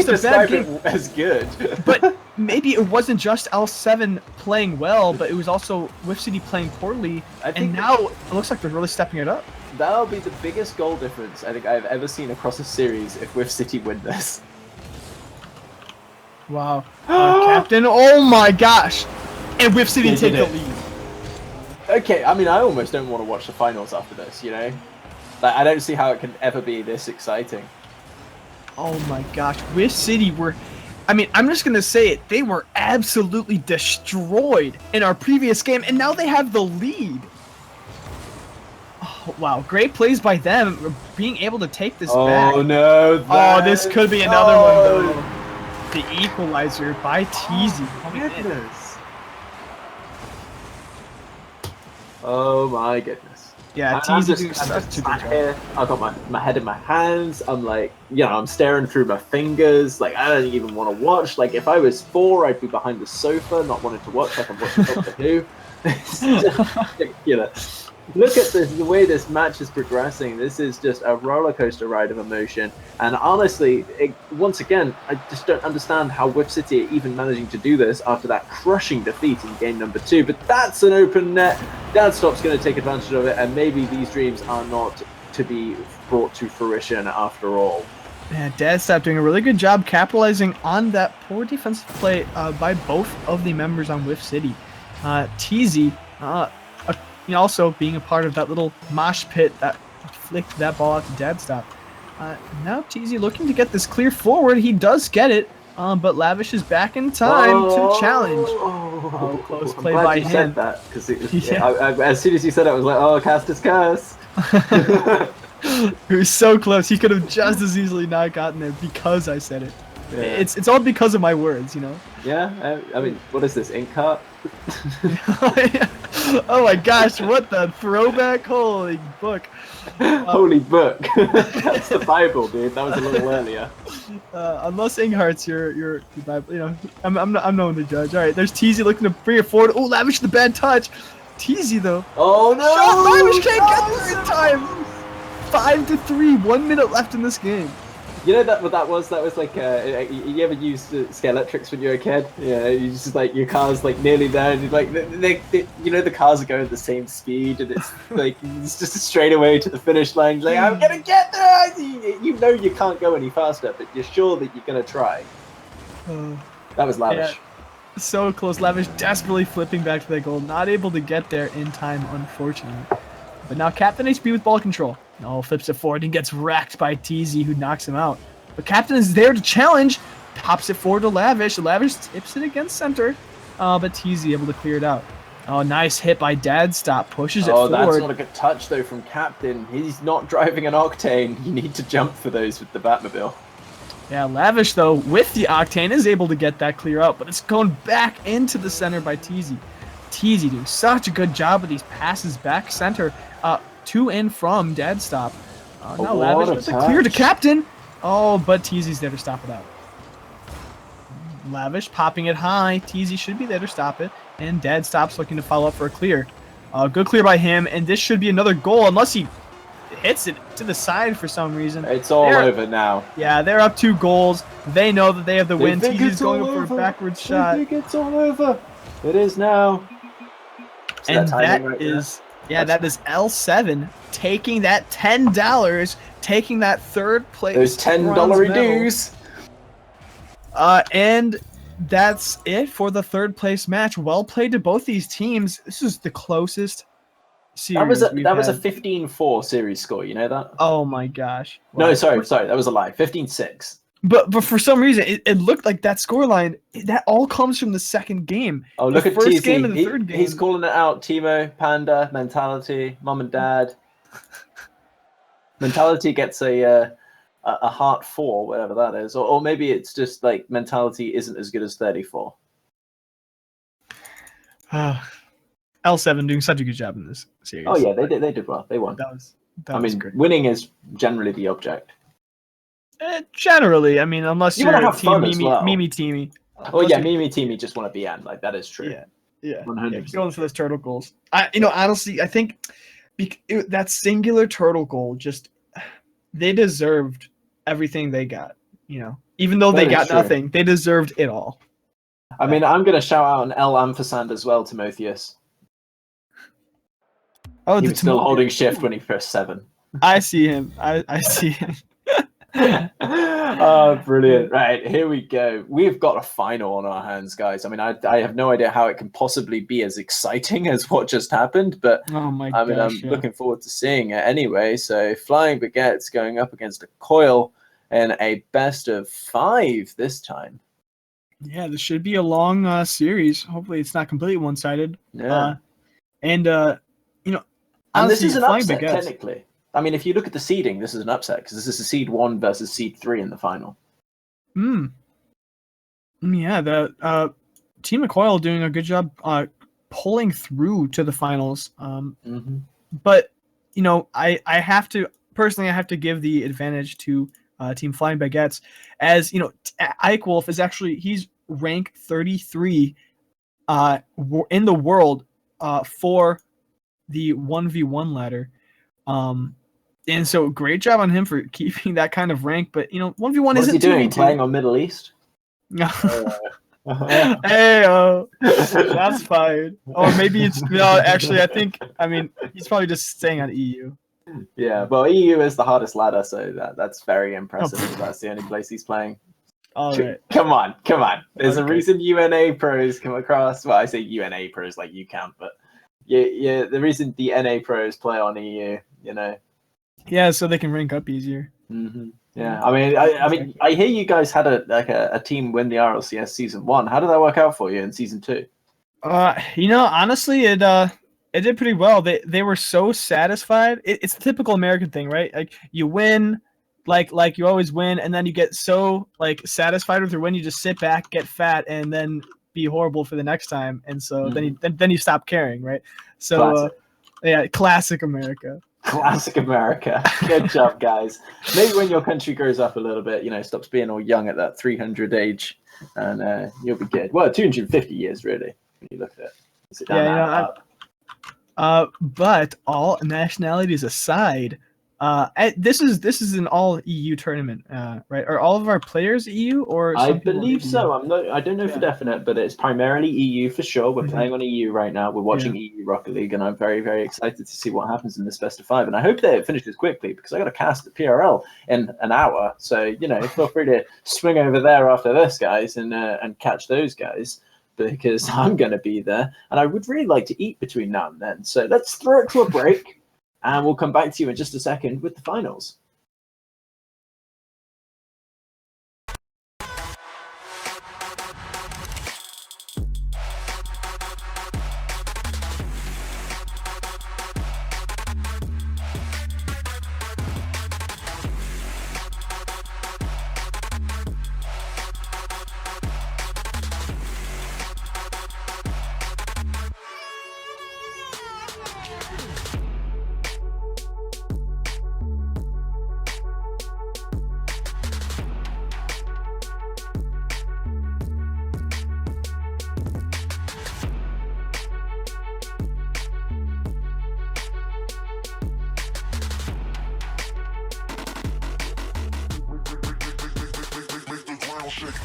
a bad game as good. But maybe it wasn't just L7 playing well, but it was also Whiff City playing poorly. And now it looks like they're really stepping it up. That'll be the biggest goal difference I think I've ever seen across a series if Whiff City win this. Wow. Captain, oh my gosh. And Whiff City take the lead. Okay, I mean, I almost don't want to watch the finals after this, you know? Like, I don't see how it can ever be this exciting. Oh my gosh. Whiff City were... I mean, I'm just going to say it. They were absolutely destroyed in our previous game, and now they have the lead. Oh, wow. Great plays by them, being able to take this back. Oh, no. Oh, this could be another one, though. The equalizer by TZ. Oh my goodness. Yeah, I'm TZ just here. I've got my head in my hands. I'm like, you know, I'm staring through my fingers. Like, I don't even want to watch. Like, if I was 4, I'd be behind the sofa, not wanting to watch. Like I'm watching Doctor Who. It's just ridiculous. Look at the way this match is progressing. This is just a roller coaster ride of emotion. And honestly, once again, I just don't understand how Whiff City are even managing to do this after that crushing defeat in game number 2. But that's an open net. Dadstop's going to take advantage of it, and maybe these dreams are not to be brought to fruition after all. Yeah, Dadstop doing a really good job capitalizing on that poor defensive play by both of the members on Whiff City. TZ, also being a part of that little mosh pit that flicked that ball out to Dadstop. Now TZ looking to get this clear forward. He does get it, but Lavish is back in time to challenge. Oh, close play by him. Said that, because as soon as you said it, I was like, oh, cast his curse. It was so close. He could have just as easily not gotten there because I said it. Yeah. It's all because of my words, you know? Yeah, I mean, what is this, ink cart? Oh my gosh, what the throwback? Holy book. Holy book. That's the Bible, dude. That was a little earlier. Unless Inghart's your Bible, you know, I'm no one to judge. All right, there's TZ looking to bring it forward. Oh, Lavish the bad touch. TZ though. Oh no! Lavish can't get there in time. 5-3, 1 minute left in this game. You know what that was? That was like, you ever used Skeletrix when you were a kid? Yeah, you just like, your car's like nearly there, and you're like, you know, the cars are going the same speed, and it's like, it's just a straightaway to the finish line. You're like, I'm gonna get there! You know you can't go any faster, but you're sure that you're gonna try. That was Lavish. Yeah, so close. Lavish desperately flipping back to that goal, not able to get there in time, unfortunately. But now Captain HB with ball control. No, flips it forward and gets wrecked by TZ, who knocks him out. But Captain is there to challenge, pops it forward to Lavish. Lavish tips it against center, but TZ able to clear it out. Oh, nice hit by Dadstop, pushes it forward. Oh, that's not a good touch though from Captain. He's not driving an Octane. You need to jump for those with the Batmobile. Yeah, Lavish though, with the Octane, is able to get that clear out, but it's going back into the center by TZ. TZ doing such a good job with these passes back center, to and from Dadstop. Now Lavish with the clear to Captain. Oh, but Teasy's there to stop it out. Lavish popping it high. Teasy should be there to stop it. And Dead stops looking to follow up for a clear. Good clear by him. And this should be another goal unless he hits it to the side for some reason. It's all over now. Yeah, they're up 2 goals. They know that they have the win. think Teasy's it's going all up for a over. backwards I shot. think it's all over. It is now. And that timing right there? is, that is L7 taking that $10, taking that 3rd place. Those $10 bronze medal. dues. And that's it for the 3rd place match. Well played to both these teams. This is the closest series That was a had. 15-4 series score. You know that? Oh my gosh. No, Wow. sorry, that was a lie. 15-6. But for some reason, it looked like that scoreline, that all comes from the 2nd game. Oh, look the at first TC. game and the 3rd game. He's calling it out. Timo, Panda, Mentality, Mom and Dad. Mentality gets a heart 4, whatever that is, or maybe it's just like Mentality isn't as good as 34. L7 doing such a good job in this series. Oh yeah, they did well. They won. That was great. Winning is generally the object. Generally, I mean, unless You you're wanna have team fun as well. Mimi Teamy. Oh yeah, Mimi Teamy just want to be in. Like that is true. Yeah, 100%. going for those turtle goals. Honestly, I think that singular turtle goal they deserved everything they got. Even though they That is got true. nothing, they deserved it all. I mean, I'm gonna shout out an L ampersand as well, Timotheus. Oh, He was still holding shift when he pressed 7. I see him. I see him. Oh, brilliant. Right, here we go. We've got a final on our hands, guys. I mean, I have no idea how it can possibly be as exciting as what just happened, but Oh my I mean, gosh. I'm looking forward to seeing it anyway. So, Flying Baguette's going up against a Coil in a best of 5 this time. Yeah, this should be a long series. Hopefully, it's not completely one-sided. Yeah. And and this honestly, is an Flying upset, Baguettes- technically. I mean, if you look at the seeding, this is an upset because this is a seed 1 versus seed 3 in the final. Yeah, the Team McCoyle doing a good job pulling through to the finals. But I have to give the advantage to Team Flying Baguettes, as Ike Wolf is he's ranked 33 in the world for the 1v1 ladder. And so great job on him for keeping that kind of rank. But 1v1 What's isn't he doing? 2v2. Playing on Middle East? Hey, that's fired. Or maybe it's actually, he's probably just staying on EU. Yeah, well, EU is the hardest ladder, so that's very impressive. That's the only place he's playing. All right. Come on. There's a Okay. reason UNA pros come across. Well, I say UNA pros like you can't, but yeah, the reason the NA pros play on EU, Yeah, so they can rank up easier. Yeah, I mean, I hear you guys had a team win the RLCS season 1. How did that work out for you in season 2? Honestly, it did pretty well. They were so satisfied. It's the typical American thing, right? Like you win, like you always win, and then you get so satisfied with your win, you just sit back, get fat, and then be horrible for the next time, and so then you stop caring, right? So classic America. Classic America. Good job, guys. Maybe when your country grows up a little bit, stops being all young at that 300 age, and you'll be good. Well, 250 years, really, when you look at it. Sit down But all nationalities aside, this is an all EU tournament, right? Are all of our players EU, or I some people believe maybe- so. I don't know for definite, but it's primarily EU for sure. We're playing on EU right now. We're watching EU Rocket League, and I'm very, very excited to see what happens in this best of 5. And I hope that it finishes quickly because I got a cast at PRL in an hour. So feel free to swing over there after this, guys, and catch those guys, because I'm going to be there, and I would really like to eat between now and then. So let's throw it to a break, and we'll come back to you in just a second with the finals. final shake.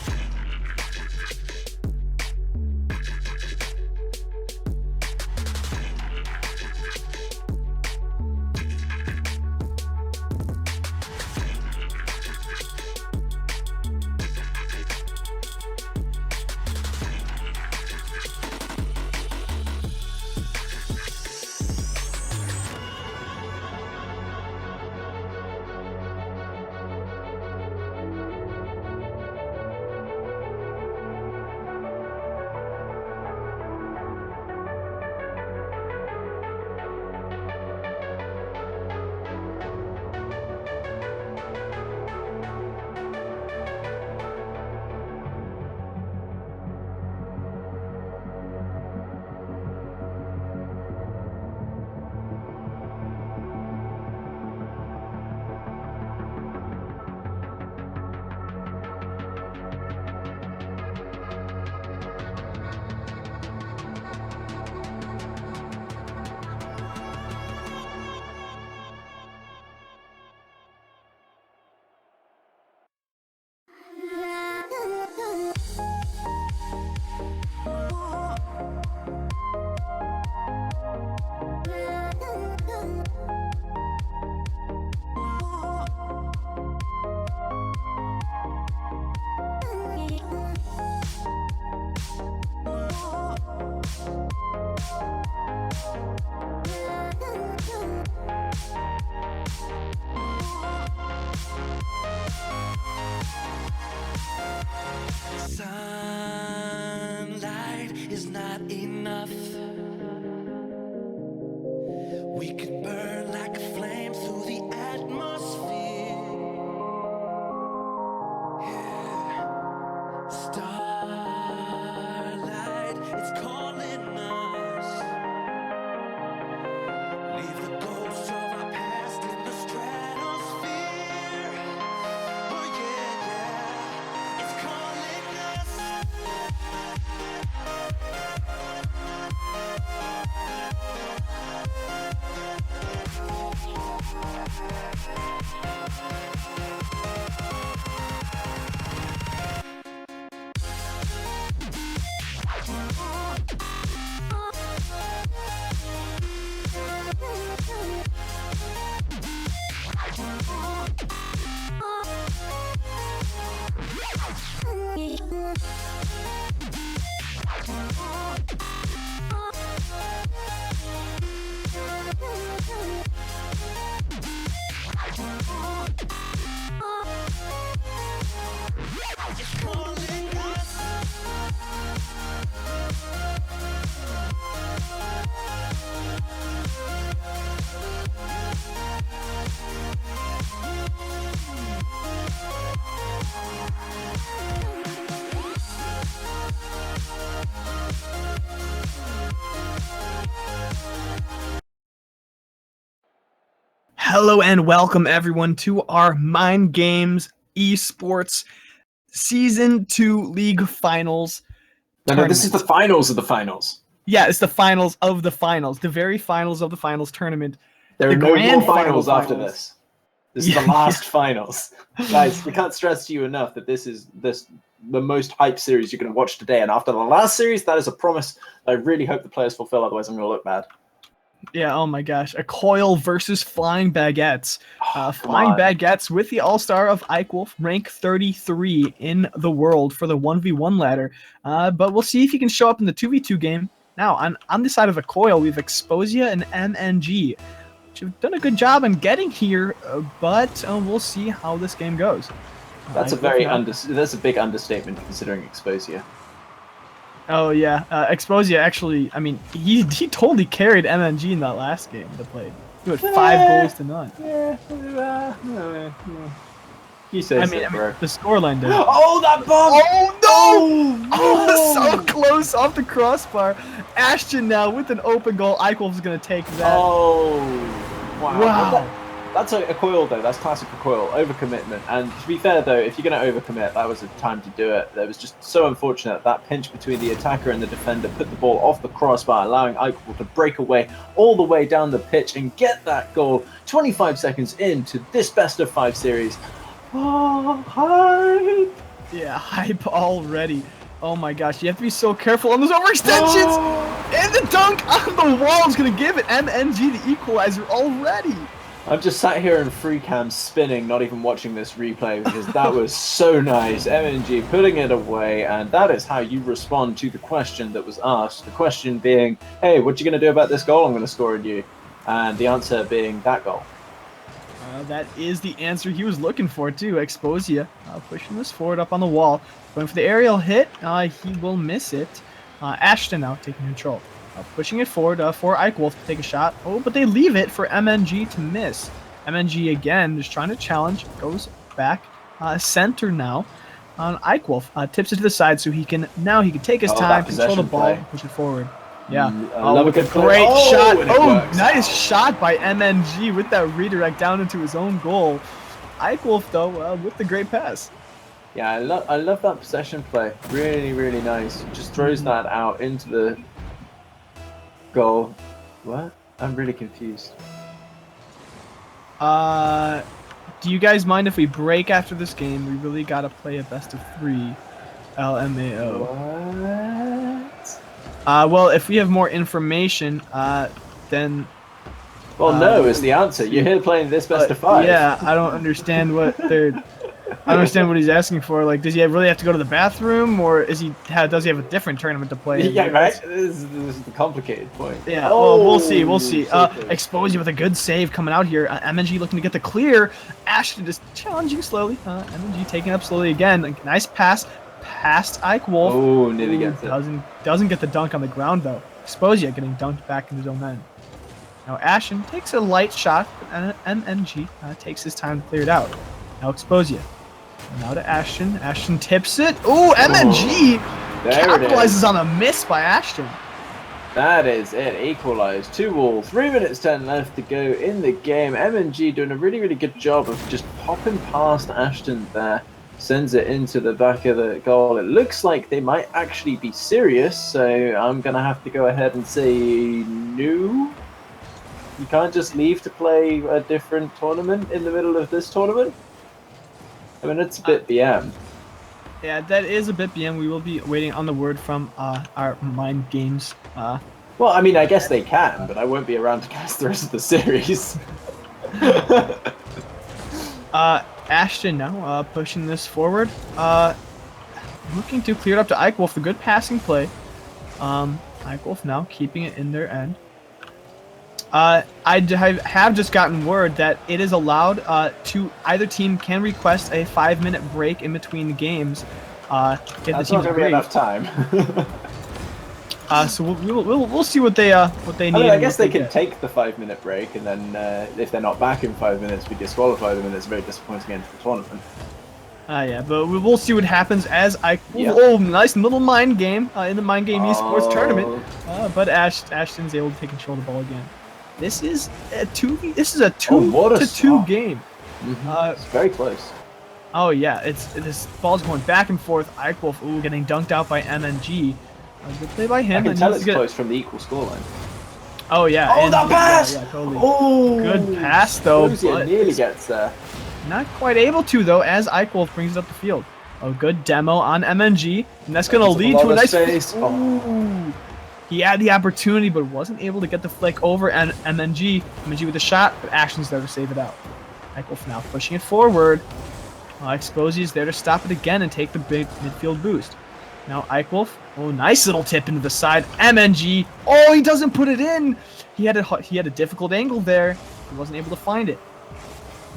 Sunlight is not enough. We could burn like a flame through the atmosphere. Yeah. Starlight, it's calling us. Leave the ghosts of our past in the stratosphere. Oh yeah, yeah, it's calling us. It's calling us. Hello and welcome everyone to our Mind Games Esports Season 2 League Finals. No, this is the tournament. finals of the finals. Yeah, it's the finals of the finals, the very finals of the finals tournament. There are The no grand more finals final after finals. this. This is the last finals. Guys, we can't stress to you enough that this is the most hype series you're going to watch today. And after the last series, that is a promise I really hope the players fulfill, otherwise I'm going to look bad. Yeah, oh my gosh. A Coil versus Flying Baguettes. Come Flying on. Baguettes with the All-Star of Eichwolf, rank 33 in the world for the 1v1 ladder. But we'll see if he can show up in the 2v2 game. Now, on the side of a Coil, we have Exposia and MNG, which have done a good job in getting here, but we'll see how this game goes. That's that's a big understatement considering Exposia. Oh yeah, Exposia actually. I mean, he totally carried MNG in that last game they played. He had 5 goals to none. You say I so, mean, bro. the scoreline did. Oh, that bomb! Oh no! Oh, So close off the crossbar. Ashton now with an open goal. Eichwolf's gonna take that. Oh, wow. Wow. That's a Coil, though. That's classic Coil. Overcommitment. And to be fair, though, if you're going to overcommit, that was the time to do it. That was just so unfortunate. That pinch between the attacker and the defender put the ball off the crossbar, allowing Eichwolf to break away all the way down the pitch and get that goal 25 seconds into this best-of-5 series. Oh, hype! Yeah, hype already. Oh my gosh, you have to be so careful on those overextensions! And the dunk on the wall is going to give it MNG the equalizer already. I'm just sat here in free cam spinning, not even watching this replay, because that was so nice. MNG putting it away, and that is how you respond to the question that was asked. The question being, hey, what you going to do about this goal I'm going to score at you? And the answer being that goal. That is the answer he was looking for, too. Exposia pushing this forward up on the wall. Going for the aerial hit. He will miss it. Ashton now taking control. Pushing it forward for Eichwolf to take a shot. Oh, but they leave it for MNG to miss. MNG again just trying to challenge. Goes back. Center now on Eichwolf. Tips it to the side so he can take his time, control the ball, and push it forward. Yeah. Love with a a good great play. shot. And it Oh, works nice out. shot by MNG with that redirect down into his own goal. Eichwolf, though, with the great pass. Yeah, I love that possession play. Really, really nice. Just throws that out into the goal. What? I'm really confused. Do you guys mind if we break after this game? We really got to play a best of 3 LMAO. What? Well, if we have more information, then... Well, no is the answer. You're here playing this best of 5. Yeah, I don't understand what they're... I don't understand what he's asking for. Like, does he really have to go to the bathroom, or does he have a different tournament to play? Yeah, right. This is the complicated point. Yeah. Well, we'll see. We'll see. So close. Exposia with a good save coming out here. MNG looking to get the clear. Ashton just challenging slowly. MNG taking up slowly again. Like, nice pass past Ike Wolf. Oh, nearly gets it. Doesn't get the dunk on the ground though. Exposia getting dunked back in his own end. Now Ashton takes a light shot, but MNG takes his time to clear it out. Now Exposia. Now to Ashton. Ashton tips it. Ooh, MNG capitalizes on a miss by Ashton. That is it. Equalized. 2-2. 3 minutes 10 left to go in the game. MNG doing a really, really good job of just popping past Ashton there. Sends it into the back of the goal. It looks like they might actually be serious, so I'm going to have to go ahead and say no. You can't just leave to play a different tournament in the middle of this tournament? I mean, it's a bit BM. Yeah, that is a bit BM. We will be waiting on the word from our MindGames. Well, I mean, I guess they can, but I won't be around to cast the rest of the series. Ashton now pushing this forward. Looking to clear it up to Ike Wolf. A good passing play. Ike Wolf now keeping it in their end. I have just gotten word that it is allowed to either team can request a 5-minute break in between games. If the That's team's not going to be agreed. enough time. So we'll see what they need. I mean, I and guess what they can get. take the 5-minute break, and then if they're not back in 5 minutes, we disqualify them, and it's very disappointing end to the tournament. Yeah, but we'll see what happens as Yeah. Oh, nice little mind game in the MindGame Esports tournament. But Ashton's able to take control of the ball again. This is a 2 what a 2 stop. game. It's very close. Oh yeah, this ball's going back and forth. Ike Wolf, getting dunked out by MNG. Good play by him. I can and tell he's it's close from the equal scoreline. Oh yeah. Oh, and- that pass! Yeah, totally. Oh, Good pass though. Exposia But nearly gets there. not quite able to though, as Ike Wolf brings it up the field. A good demo on MNG, and that's going to lead to a nice. space. Ooh. He had the opportunity, but wasn't able to get the flick over. And MNG with the shot, but Ashton's there to save it out. Ike Wolf now pushing it forward. Exposia is there to stop it again and take the big midfield boost. Now Ike Wolf, nice little tip into the side. MNG, he doesn't put it in. He had a difficult angle there. He wasn't able to find it.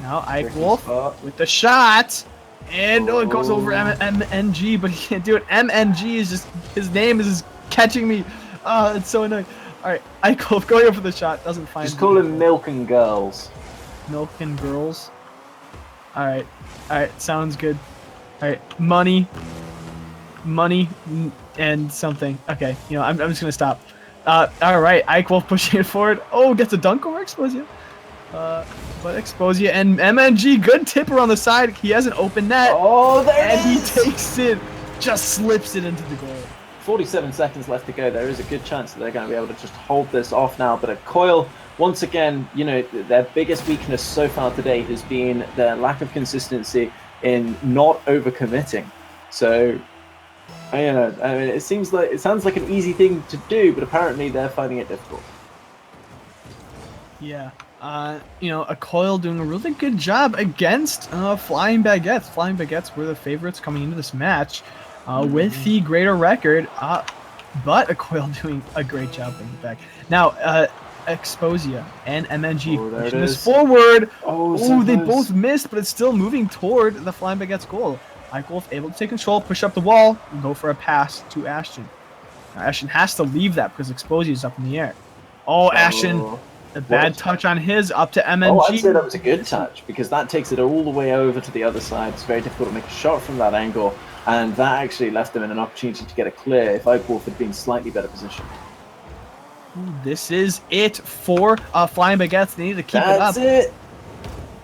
Now Ike Wolf with the shot, and it goes over MNG, but he can't do it. MNG is just, his name is just catching me. It's so annoying. All right, Ike Wolf going over the shot, doesn't find it. Just call him Milk and Girls. Milk and Girls. All right, sounds good. All right, money, and something. Okay, I'm just gonna stop. All right, Ike Wolf pushing it forward. Gets a dunk over Exposia. But Exposia and MNG, good tipper on the side. He has an open net. There he takes it, just slips it into the goal. 47 seconds left to go. There is a good chance that they're going to be able to just hold this off now. But at Coil, once again, their biggest weakness so far today has been their lack of consistency in not overcommitting. So, I mean, it sounds like an easy thing to do, but apparently they're finding it difficult. Yeah. A Coil doing a really good job against Flying Baguettes. Flying Baguettes were the favorites coming into this match with the greater record, but a Coil doing a great job bringing it back. Now, Exposia and MNG pushing this forward. So they close. both missed, but it's still moving toward the Flying Baguettes goal. Wolf able to take control, push up the wall, and go for a pass to Ashton. Now, Ashton has to leave that because Exposia is up in the air. Ashton, a bad touch on his up to MNG. I'd say that was a good touch because that takes it all the way over to the other side. It's very difficult to make a shot from that angle, and that actually left them in an opportunity to get a clear if Wolf had been slightly better positioned. This is it for Flying Baguettes. They need to keep it up. That's it.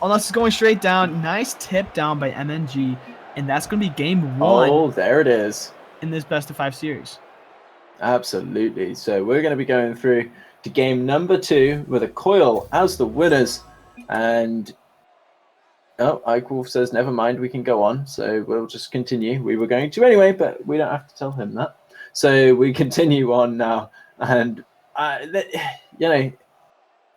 Unless it's going straight down. Nice tip down by MNG. And that's going to be game 1. Oh, there it is. In this best of 5 series. Absolutely. So we're going to be going through to game number 2 with a Coil as the winners. And Eichwolf says, never mind, we can go on. So we'll just continue. We were going to anyway, but we don't have to tell him that. So we continue on now. And,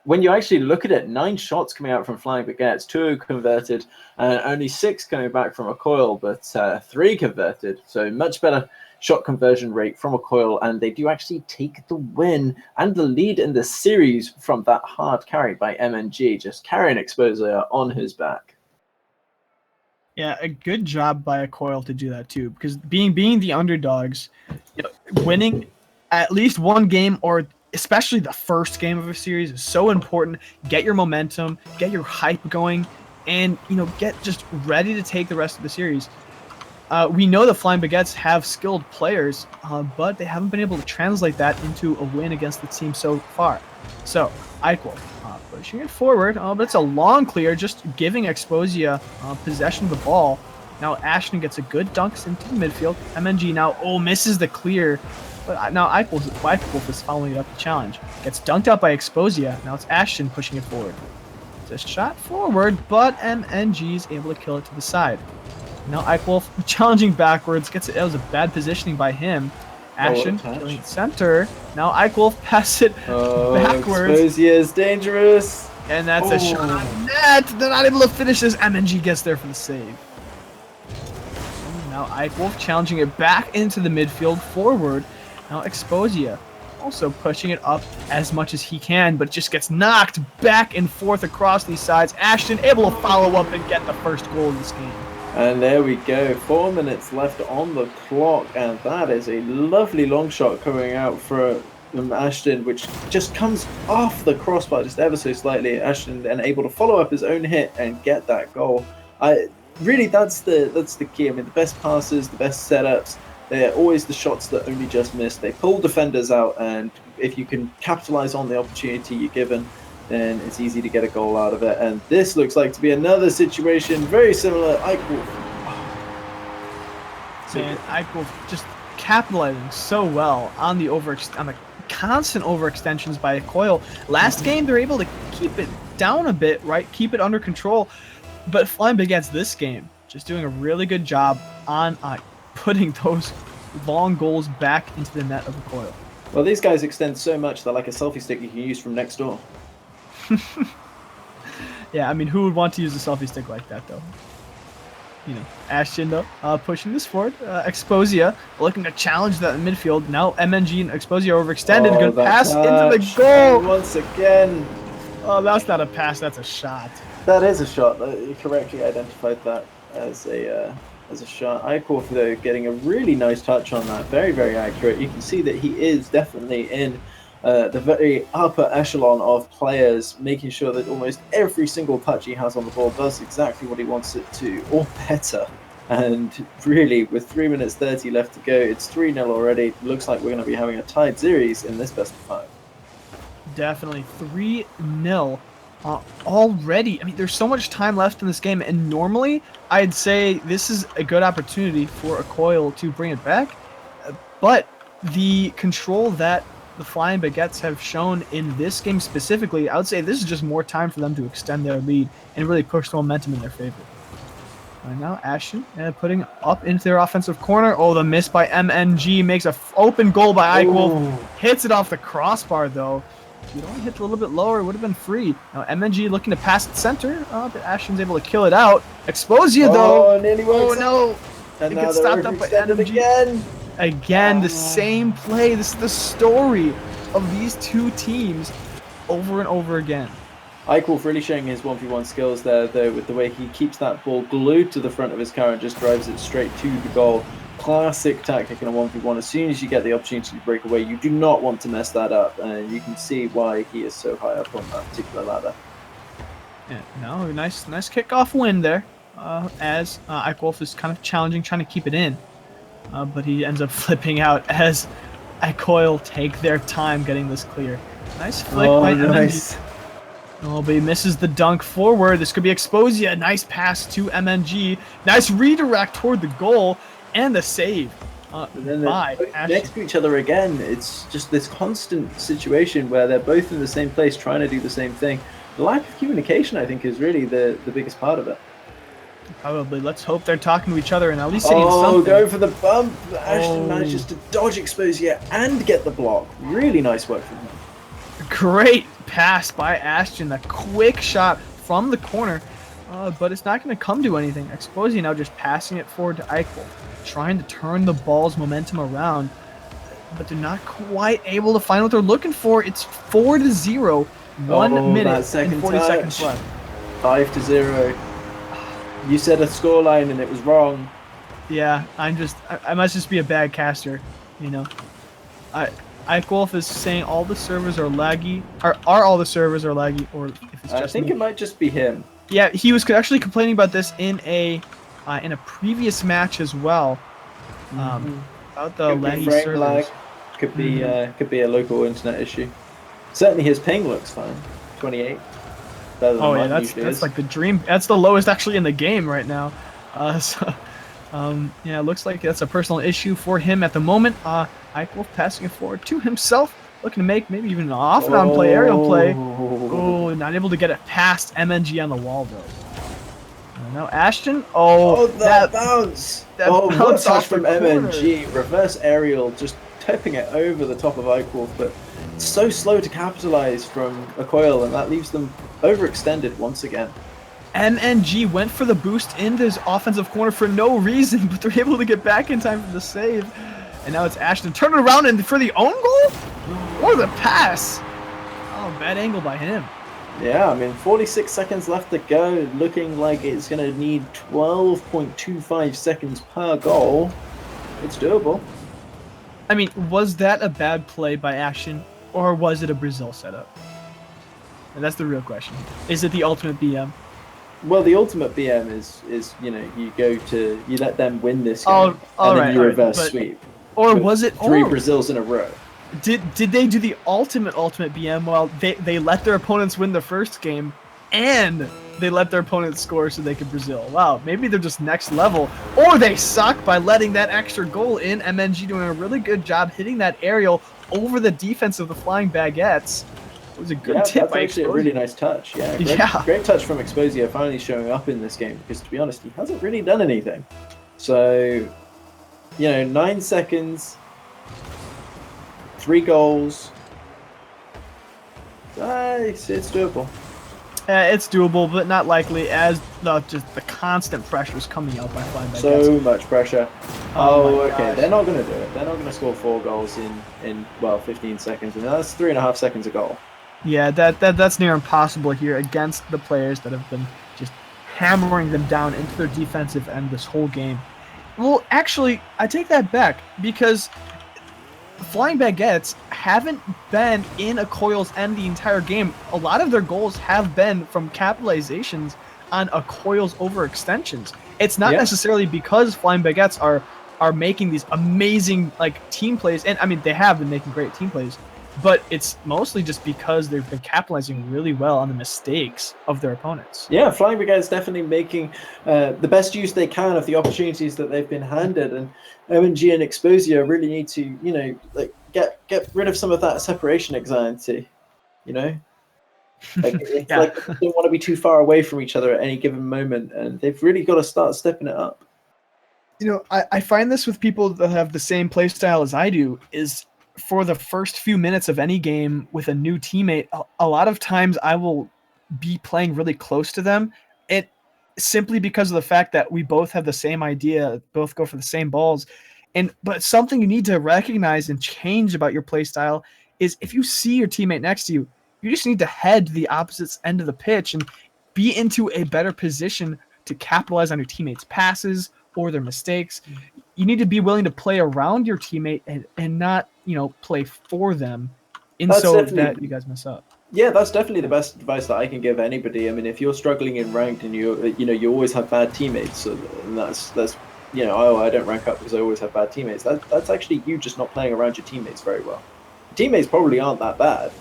when you actually look at it, 9 shots coming out from Flying Baguettes, 2 converted, and only 6 coming back from a Coil, but 3 converted. So much better shot conversion rate from a Coil, and they do actually take the win and the lead in the series from that hard carry by MNG, just carrying Exposia on his back. Yeah, a good job by a Coil to do that too, because being the underdogs, winning at least one game or especially the first game of a series is so important. Get your momentum, get your hype going, and get just ready to take the rest of the series. We know the Flying Baguettes have skilled players, but they haven't been able to translate that into a win against the team so far. So, Eichwolf pushing it forward, but it's a long clear, just giving Exposia possession of the ball. Now Ashton gets a good dunk into the midfield. MNG now misses the clear. But now Eichwolf is following it up the challenge. Gets dunked out by Exposia. Now it's Ashton pushing it forward. It's a shot forward, but MNG is able to kill it to the side. Now Eichwolf challenging backwards. It was a bad positioning by him. Ashton killing it center. Now Eichwolf pass it backwards. Exposia is dangerous. And that's a shot on net. They're not able to finish this. MNG gets there for the save. Now Eichwolf challenging it back into the midfield forward. Now Exposia also pushing it up as much as he can, but just gets knocked back and forth across these sides. Ashton able to follow up and get the first goal of this game. And there we go, 4 minutes left on the clock, and that is a lovely long shot coming out from Ashton, which just comes off the crossbar just ever so slightly. Ashton then able to follow up his own hit and get that goal. Really, that's the key. I mean, the best passes, the best setups, they're always the shots that only just miss. They pull defenders out, and if you can capitalize on the opportunity you're given, then it's easy to get a goal out of it. And this looks like to be another situation very similar. Eichwolf. Man, Eichwolf just capitalizing so well on the constant overextensions by Coil. Last game, they're able to keep it down a bit, right? Keep it under control. But Flying Baguettes this game, just doing a really good job on putting those long goals back into the net of the Coil. Well, these guys extend so much they're like a selfie stick you can use from next door. Yeah, I mean, who would want to use a selfie stick like that, though? Ashton, though, pushing this forward. Exposia looking to challenge that in midfield. Now MNG and Exposia overextended. Good pass into the goal. And once again. Oh, that's not a pass. That's a shot. That is a shot. You correctly identified that as a shot. Eichwolf, though, getting a really nice touch on that. Very, very accurate. You can see that he is definitely in the very upper echelon of players, making sure that almost every single touch he has on the ball does exactly what he wants it to, or better. And really, with 3 minutes 30 left to go, it's 3-0 already. Looks like we're going to be having a tied series in this best of 5. Definitely 3-0 already. I mean, there's so much time left in this game, and normally I'd say this is a good opportunity for a Coil to bring it back. But the control that the Flying Baguettes have shown in this game specifically, I would say this is just more time for them to extend their lead and really push the momentum in their favor. And now Ashton putting up into their offensive corner. Oh, the miss by MNG makes a open goal by Ike Wolf. Hits it off the crossbar, though. If you'd only hit a little bit lower, it would have been free. Now MNG looking to pass it center, but Ashton's able to kill it out. Exposia, though. Nearly Oh, works no. out. And It now gets they're stopped up by overextended MG. again. Again, the same play. This is the story of these two teams over and over again. Ike Wolf really showing his 1v1 skills there, though, with the way he keeps that ball glued to the front of his car and just drives it straight to the goal. Classic tactic in a 1v1. As soon as you get the opportunity to break away, you do not want to mess that up, and you can see why he is so high up on that particular ladder. Yeah, no, nice kickoff win there. As Ike Wolf is kind of challenging, trying to keep it in, but he ends up flipping out as Ikoil take their time getting this clear. Nice flick by MNG. Oh, but he misses the dunk forward. This could be Exposia. Nice pass to MNG. Nice redirect toward the goal and the save And then by they're both Ashton. next to each other again. It's just this constant situation where they're both in the same place trying to do the same thing. The lack of communication, I think, is really the biggest part of it. Probably. Let's hope they're talking to each other and at least saying Oh, something. go for the bump. Ashton Oh. manages to dodge Exposia and get the block. Really nice work from him. Great pass by Ashton. A quick shot from the corner, but it's not going to come to anything. Exposia now just passing it forward to Eichel, trying to turn the ball's momentum around, but they're not quite able to find what they're looking for. It's 4-0, 1 minute that and second 40 touch. seconds left. 5-0. You said a scoreline and it was wrong. Yeah, I must just be a bad caster, you know. Ike Wolf is saying all the servers are laggy. Are all the servers are laggy, or if it's I just think me? it might just be him. Yeah, he was actually complaining about this in a previous match as well. About the Could be laggy frame servers. lag. Could be a local internet issue. Certainly his ping looks fine. 28. Better than Oh yeah, mine that's usually is. like the dream. That's the lowest actually in the game right now. Yeah, it looks like that's a personal issue for him at the moment. Ike Wolf passing it forward to himself, looking to make maybe even an off and on play, aerial play. Oh, not able to get it past MNG on the wall though. Now Ashton. Oh, that bounce! that Oh, what a bounce touch off the from MNG. Reverse aerial, just tipping it over the top of Ike Wolf, but it's so slow to capitalize from a coil, and that leaves them overextended once again. MNG went for the boost in this offensive corner for no reason, but they're able to get back in time for the save. And now it's Ashton turning around and for the own goal? Or the pass? Oh, bad angle by him. Yeah, I mean, 46 seconds left to go, looking like it's going to need 12.25 seconds per goal. It's doable. I mean, was that a bad play by Ashton, or was it a Brazil setup? And that's the real question. Is it the ultimate BM? Well, the ultimate BM is you let them win this game, Oh, and then you alright, reverse but- sweep. Or With was it three or Brazils in a row? did they do the ultimate BM while they let their opponents win the first game and they let their opponents score so they could Brazil? Wow, maybe they're just next level. Or they suck by letting that extra goal in. MNG doing a really good job hitting that aerial over the defense of the Flying Baguettes. It was a good Yeah, tip that's by actually a Exposia. really nice touch. Yeah, great touch from Exposia finally showing up in this game, because to be honest, he hasn't really done anything. So, 9 seconds, 3 goals. It's doable. It's doable, but not likely as just the constant pressure is coming out by Flying Baguettes. So much pressure. Oh my Okay. gosh. They're not going to do it. They're not going to score 4 goals in 15 seconds. I mean, that's 3.5 seconds a goal. Yeah, that's near impossible here against the players that have been just hammering them down into their defensive end this whole game. Well, actually, I take that back, because Flying Baguettes haven't been in a coil's end the entire game. A lot of their goals have been from capitalizations on a coil's overextensions. It's not necessarily because Flying Baguettes are making these amazing team plays, and I mean they have been making great team plays, but it's mostly just because they've been capitalizing really well on the mistakes of their opponents. Yeah, Flying Brigade is definitely making the best use they can of the opportunities that they've been handed, and MNG and Exposia really need to, get rid of some of that separation anxiety, Like, it's Yeah. like they don't want to be too far away from each other at any given moment, and they've really got to start stepping it up. I find this with people that have the same play style as I do is for the first few minutes of any game with a new teammate, a lot of times I will be playing really close to them. It simply because of the fact that we both have the same idea, both go for the same balls. But something you need to recognize and change about your play style is if you see your teammate next to you, you just need to head to the opposite end of the pitch and be into a better position to capitalize on your teammates' passes or their mistakes. You need to be willing to play around your teammate and not, play for them That's so definitely that you guys mess up. Yeah, that's definitely the best advice that I can give anybody. I mean, if you're struggling in ranked and you always have bad teammates, so and that's I don't rank up because I always have bad teammates. That's actually you just not playing around your teammates very well. Your teammates probably aren't that bad,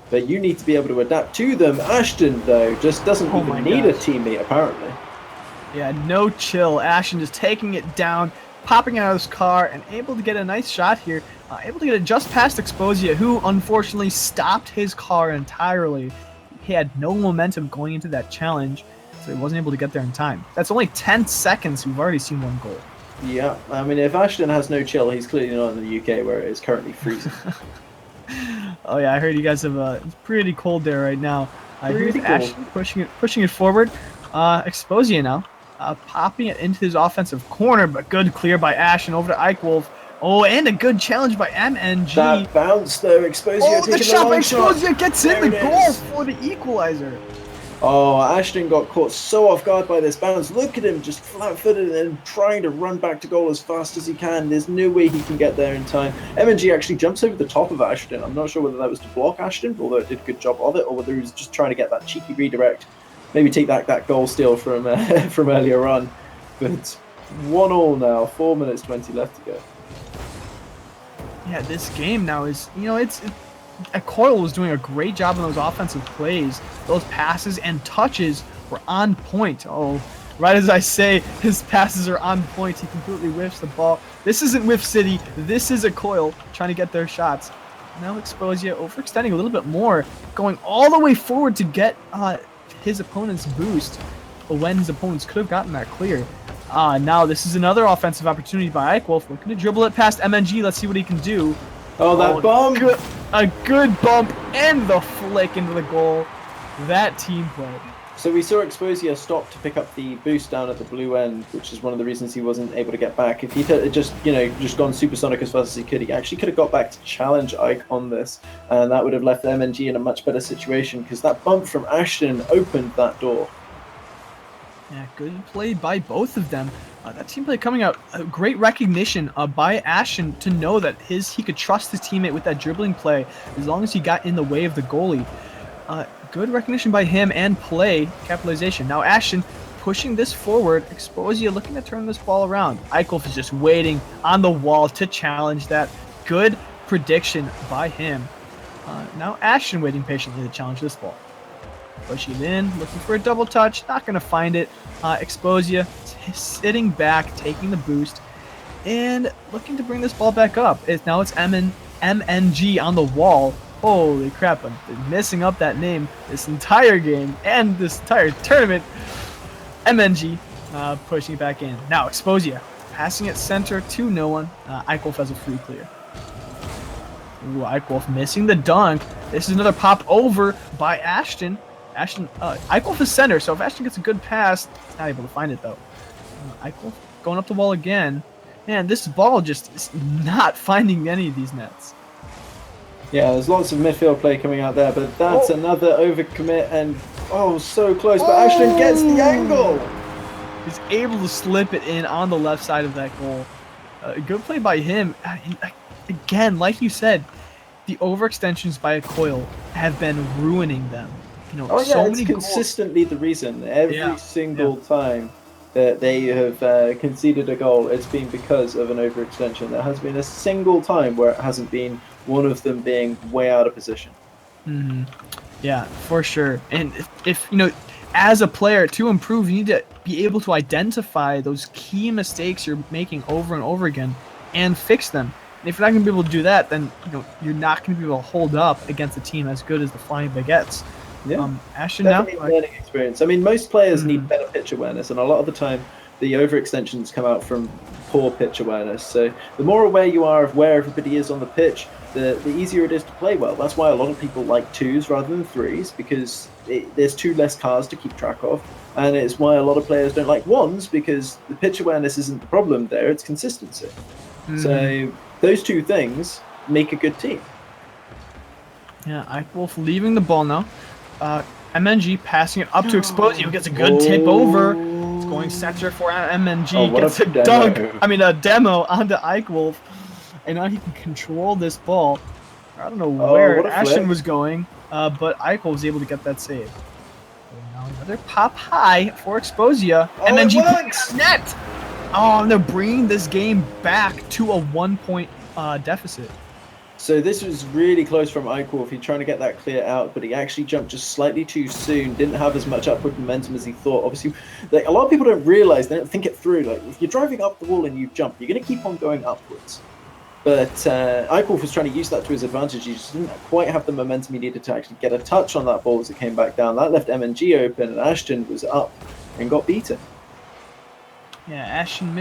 but you need to be able to adapt to them. Ashton though just doesn't even need a teammate apparently. Yeah, no chill. Ashton just taking it down, popping out of his car, and able to get a nice shot here. Able to get it just past Exposia, who unfortunately stopped his car entirely. He had no momentum going into that challenge, so he wasn't able to get there in time. That's only 10 seconds. We've already seen one goal. Yeah, I mean, if Ashton has no chill, he's clearly not in the UK where it is currently freezing. Oh yeah, I heard you guys have it's pretty cold there right now. Here's Pretty Ashton pushing it forward. Exposia now. Popping it into his offensive corner, but good clear by Ashton over to Eichwolf. Oh, and a good challenge by MNG. That bounce though, Exposia taking the shot by long shot. Exposia gets in the goal for the equalizer. Oh, Ashton got caught so off guard by this bounce. Look at him just flat-footed and trying to run back to goal as fast as he can. There's no way he can get there in time. MNG actually jumps over the top of Ashton. I'm not sure whether that was to block Ashton, although it did a good job of it, or whether he was just trying to get that cheeky redirect. Maybe take that goal steal from from earlier on. But 1-1 now, 4 minutes 20 left to go. Yeah, this game now is, Coyle was doing a great job on those offensive plays. Those passes and touches were on point. Oh, right as I say his passes are on point, he completely whiffs the ball. This isn't Whiff City. This is a Coyle trying to get their shots. Now Exposia overextending a little bit more, going all the way forward to get his opponent's boost when his opponents could have gotten that clear. Now this is another offensive opportunity by Eichwolf. Looking to dribble it past MNG. Let's see what he can do. Oh, that bump! A good bump and the flick into the goal. That team play. So we saw Exposia stop to pick up the boost down at the blue end, which is one of the reasons he wasn't able to get back. If he had just gone supersonic as fast as he could, he actually could have got back to challenge Ike on this, and that would have left MNG in a much better situation because that bump from Ashton opened that door. Yeah, good play by both of them. That team play coming out, great recognition by Ashton to know that he could trust his teammate with that dribbling play as long as he got in the way of the goalie. Good recognition by him and play capitalization. Now Ashton pushing this forward. Exposia looking to turn this ball around. Eichwolf is just waiting on the wall to challenge that. Good prediction by him. Now Ashton waiting patiently to challenge this ball. Pushing it in, looking for a double touch. Not going to find it. Exposia sitting back, taking the boost, and looking to bring this ball back up. Now it's MNG on the wall. Holy crap, I'm messing up that name this entire game and this entire tournament. MNG pushing it back in. Now Exposia passing it center to no one. Eichwolf has a free clear. Ooh, Eichwolf missing the dunk. This is another pop over by Ashton. Eichwolf is center, so if Ashton gets a good pass, he's not able to find it though. Eichwolf going up the wall again. Man, this ball just is not finding any of these nets. Yeah, there's lots of midfield play coming out there, but that's another overcommit and so close. But Ashton gets the angle. He's able to slip it in on the left side of that goal. Good play by him. Again, like you said, the overextensions by a Coyle have been ruining them. It's consistently the reason. Every single time that they have conceded a goal, it's been because of an overextension. There has been a single time where it hasn't been one of them being way out of position. Mm-hmm. Yeah, for sure. And if as a player, to improve, you need to be able to identify those key mistakes you're making over and over again and fix them. And if you're not going to be able to do that, then you're not going to be able to hold up against a team as good as the Flying Baguettes. Yeah. Ashton now. Definitely a learning experience. I mean, most players need better pitch awareness, and a lot of the time, the overextensions come out from poor pitch awareness. So the more aware you are of where everybody is on the pitch, the easier it is to play well. That's why a lot of people like twos rather than threes, because there's two less cars to keep track of. And it's why a lot of players don't like ones, because the pitch awareness isn't the problem there, it's consistency. So those two things make a good team. Yeah, Eichwolf leaving the ball now. MNG passing it up to Exposio, who gets a good tip over. It's going center for MNG. Oh, what gets a a demo. dunk. I mean, a demo onto Eichwolf. And now he can control this ball. I don't know where what a Ashton flip. was going, but Eichwolf was able to get that save. And now another pop high for Exposia. Oh, MNG it putting works! it net. Oh, and they're bringing this game back to a 1-point deficit. So this was really close from Eichwolf. He's trying to get that clear out, but he actually jumped just slightly too soon. Didn't have as much upward momentum as he thought. Obviously, like, a lot of people don't realize, they don't think it through. Like, if you're driving up the wall and you jump, you're going to keep on going upwards. But Eichwolf was trying to use that to his advantage. He just didn't quite have the momentum he needed to actually get a touch on that ball as it came back down. That left MNG open, and Ashton was up and got beaten. Yeah, Ashton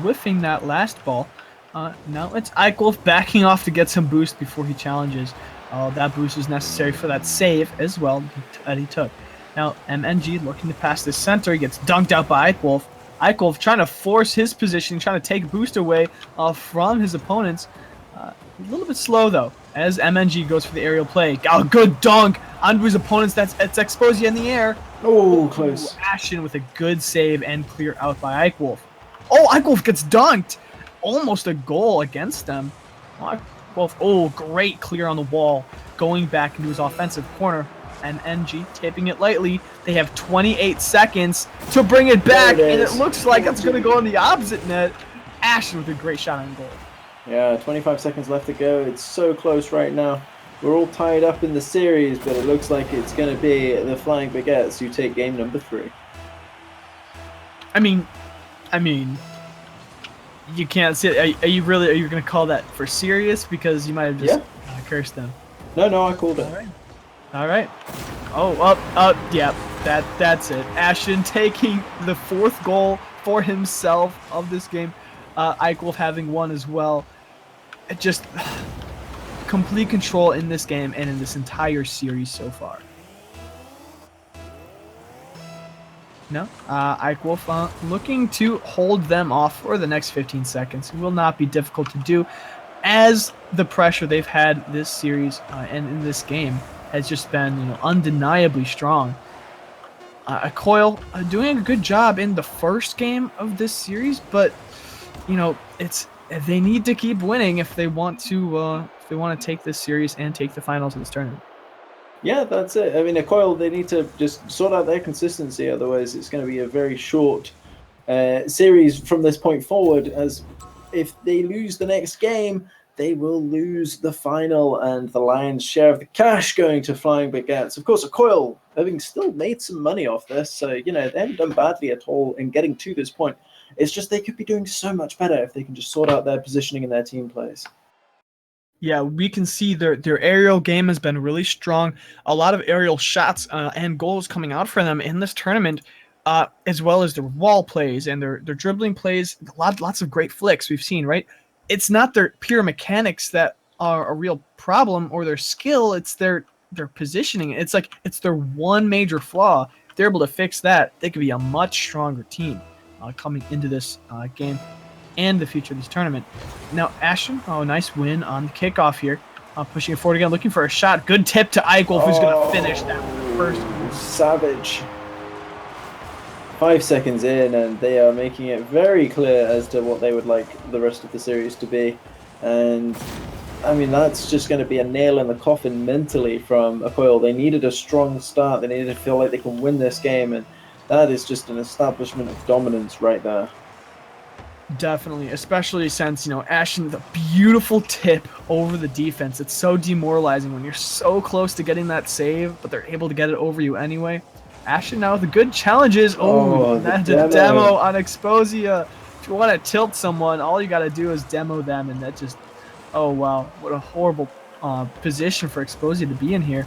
whiffing that last ball. Now it's Eichwolf backing off to get some boost before he challenges. That boost is necessary for that save as well that he took. Now MNG looking to pass the center. He gets dunked out by Eichwolf. Eichwolf trying to force his position, trying to take boost away from his opponents. A little bit slow though, as MNG goes for the aerial play. Got a good dunk onto his opponents. It's Exposia in the air. Oh, close. Ashton with a good save and clear out by Eichwolf. Oh, Eichwolf gets dunked. Almost a goal against them. Oh, great clear on the wall. Going back into his offensive corner. And MG taping it lightly. They have 28 seconds to bring it back. There it And is. it looks like it's going to go in the opposite net. Ashton with a great shot on goal. Yeah, 25 seconds left to go. It's so close right now. We're all tied up in the series, but it looks like it's going to be the Flying Baguettes who take game number 3. I mean, you can't say. Are you going to call that for serious? Because you might have just cursed them. No, I called it. All right. Oh, up. Yeah, that's it. Ashton taking the 4th goal for himself of this game. Eichwolf having one as well. It just complete control in this game and in this entire series so far. No, Eichwolf looking to hold them off for the next 15 seconds. It will not be difficult to do, as the pressure they've had this series and in this game has just been, undeniably strong. Coil doing a good job in the first game of this series, but they need to keep winning if they want to take this series and take the finals of this tournament. Yeah, that's it. I mean, Coil, they need to just sort out their consistency, otherwise it's going to be a very short series from this point forward, as if they lose the next game, they will lose the final and the lion's share of the cash going to Flying Baguettes. Of course, Coil having still made some money off this, so, they haven't done badly at all in getting to this point. It's just they could be doing so much better if they can just sort out their positioning and their team plays. Yeah, we can see their aerial game has been really strong. A lot of aerial shots and goals coming out for them in this tournament, as well as their wall plays and their dribbling plays. Lots of great flicks we've seen, right? It's not their pure mechanics that are a real problem or their skill. It's their positioning. It's their one major flaw. If they're able to fix that, they could be a much stronger team coming into this game and the future of this tournament. Now, Ashton, nice win on the kickoff here. Pushing it forward again, looking for a shot. Good tip to Eichwolf, who's going to finish that first. Savage. 5 seconds in, and they are making it very clear as to what they would like the rest of the series to be. And, I mean, that's just going to be a nail in the coffin mentally from Coil. They needed a strong start. They needed to feel like they can win this game, and that is just an establishment of dominance right there. Definitely, especially since, Ashton, the beautiful tip over the defense. It's so demoralizing when you're so close to getting that save, but they're able to get it over you anyway. Ashton now with the good challenges. That's a demo on Exposia. If you want to tilt someone, all you got to do is demo them, and that just, oh wow, what a horrible position for Exposia to be in here.